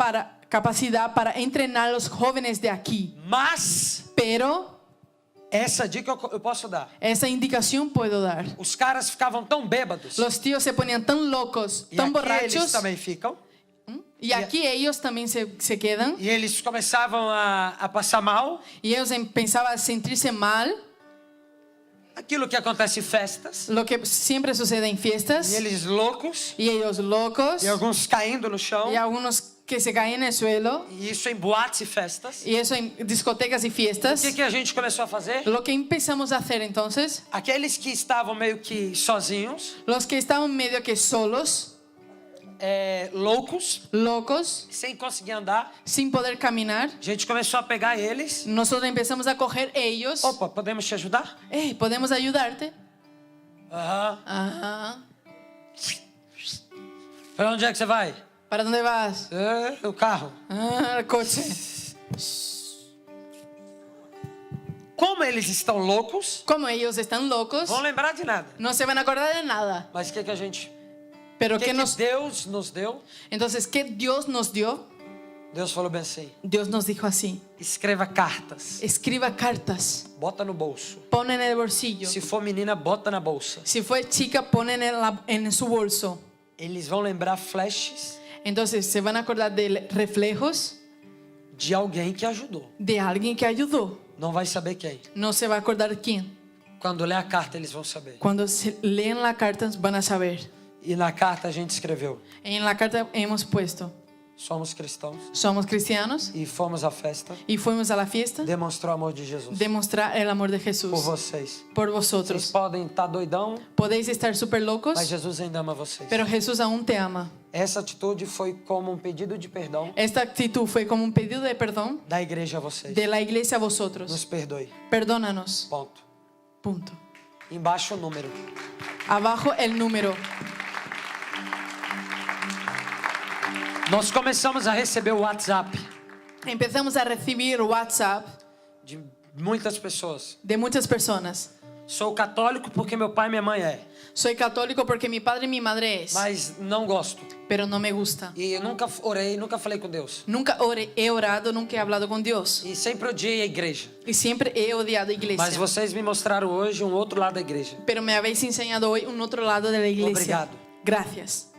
Speaker 1: para entrenar los jóvenes de aquí.
Speaker 2: Mas
Speaker 1: Pero
Speaker 2: essa dica eu posso dar.
Speaker 1: esa indicación puedo dar.
Speaker 2: Os caras ficavam tão bêbados.
Speaker 1: Los tíos se ponían tan locos,
Speaker 2: E
Speaker 1: tan
Speaker 2: aqui eles
Speaker 1: borrachos,
Speaker 2: também ficam.
Speaker 1: y aquí ellos también se quedan,
Speaker 2: E eles começavam a passar mal.
Speaker 1: y ellos pensaban a sentirse mal,
Speaker 2: Aquilo que acontece em festas.
Speaker 1: lo que siempre sucede en fiestas,
Speaker 2: E eles loucos.
Speaker 1: y ellos locos,
Speaker 2: E alguns caindo no chão.
Speaker 1: y algunos que se caen en el suelo,
Speaker 2: E isso em boates e festas.
Speaker 1: y eso en discotecas y
Speaker 2: O
Speaker 1: fiestas.
Speaker 2: que a gente começou a fazer?
Speaker 1: Lo que empezamos a hacer entonces,
Speaker 2: Aqueles que estavam meio que sozinhos,
Speaker 1: los que estaban medio que solos,
Speaker 2: loucos,
Speaker 1: locos,
Speaker 2: sem conseguir andar,
Speaker 1: sin poder caminar,
Speaker 2: a gente começou a pegar eles.
Speaker 1: nosotros empezamos a coger ellos.
Speaker 2: Opa, podemos te ajudar?
Speaker 1: Hey, ¿podemos ayudarte?
Speaker 2: Aham.
Speaker 1: Ajá.
Speaker 2: Para onde é que você vai?
Speaker 1: ¿Para dónde vas?
Speaker 2: O carro.
Speaker 1: Ah, el coche.
Speaker 2: Como eles estão loucos,
Speaker 1: Como ellos están locos,
Speaker 2: vão lembrar de nada.
Speaker 1: no se van a acordar de nada.
Speaker 2: Mas o que a gente...
Speaker 1: Pero
Speaker 2: O que
Speaker 1: ¿qué nos...
Speaker 2: Deus nos deu?
Speaker 1: Entonces, ¿qué Dios nos dio?
Speaker 2: Deus falou bem assim:
Speaker 1: Dios nos dijo así:
Speaker 2: escreva cartas,
Speaker 1: escriba cartas,
Speaker 2: bota no bolso.
Speaker 1: pone en el bolsillo.
Speaker 2: Se for menina, bota na bolsa.
Speaker 1: Si fue chica, pone en su bolso.
Speaker 2: Eles vão lembrar flashes
Speaker 1: Entonces, se van a acordar de reflejos
Speaker 2: de alguém que ajudou.
Speaker 1: de alguien que ayudó.
Speaker 2: Não vai saber quem.
Speaker 1: No se va a acordar quién.
Speaker 2: Quando ler a carta, eles vão saber.
Speaker 1: Cuando leen la carta, van a saber.
Speaker 2: E na carta a gente escreveu:
Speaker 1: En la carta hemos puesto:
Speaker 2: somos cristãos
Speaker 1: somos cristianos
Speaker 2: e fomos à festa.
Speaker 1: y fuimos a la fiesta.
Speaker 2: Demonstrou o amor de Jesus
Speaker 1: Demostrar el amor de Jesús
Speaker 2: por vocês.
Speaker 1: por
Speaker 2: Vocês
Speaker 1: vosotros.
Speaker 2: podem estar doidão,
Speaker 1: Podéis estar súper locos,
Speaker 2: mas Jesus ainda ama vocês.
Speaker 1: pero Jesús aún te ama.
Speaker 2: Essa atitude foi como um pedido de perdão
Speaker 1: Esta actitud fue como un pedido de perdón
Speaker 2: da igreja a vocês.
Speaker 1: de la iglesia a
Speaker 2: Nos
Speaker 1: vosotros.
Speaker 2: perdoe.
Speaker 1: Perdónanos.
Speaker 2: Ponto.
Speaker 1: Punto.
Speaker 2: Embaixo o número.
Speaker 1: Abajo el número.
Speaker 2: Nós começamos a receber o WhatsApp
Speaker 1: Empezamos a recibir WhatsApp
Speaker 2: de muitas pessoas.
Speaker 1: de muchas personas.
Speaker 2: Sou católico porque meu pai e minha mãe é,
Speaker 1: Soy católico porque mi padre y mi madre es,
Speaker 2: mas não gosto.
Speaker 1: pero no me gusta.
Speaker 2: E eu nunca orei, nunca falei com Deus.
Speaker 1: Nunca he orado, nunca he hablado con Dios.
Speaker 2: E sempre odiei a igreja.
Speaker 1: Y siempre he odiado a
Speaker 2: Mas
Speaker 1: iglesia.
Speaker 2: vocês me mostraram hoje um outro lado da igreja.
Speaker 1: Pero me habéis enseñado hoy un otro lado de la iglesia.
Speaker 2: Obrigado.
Speaker 1: Gracias.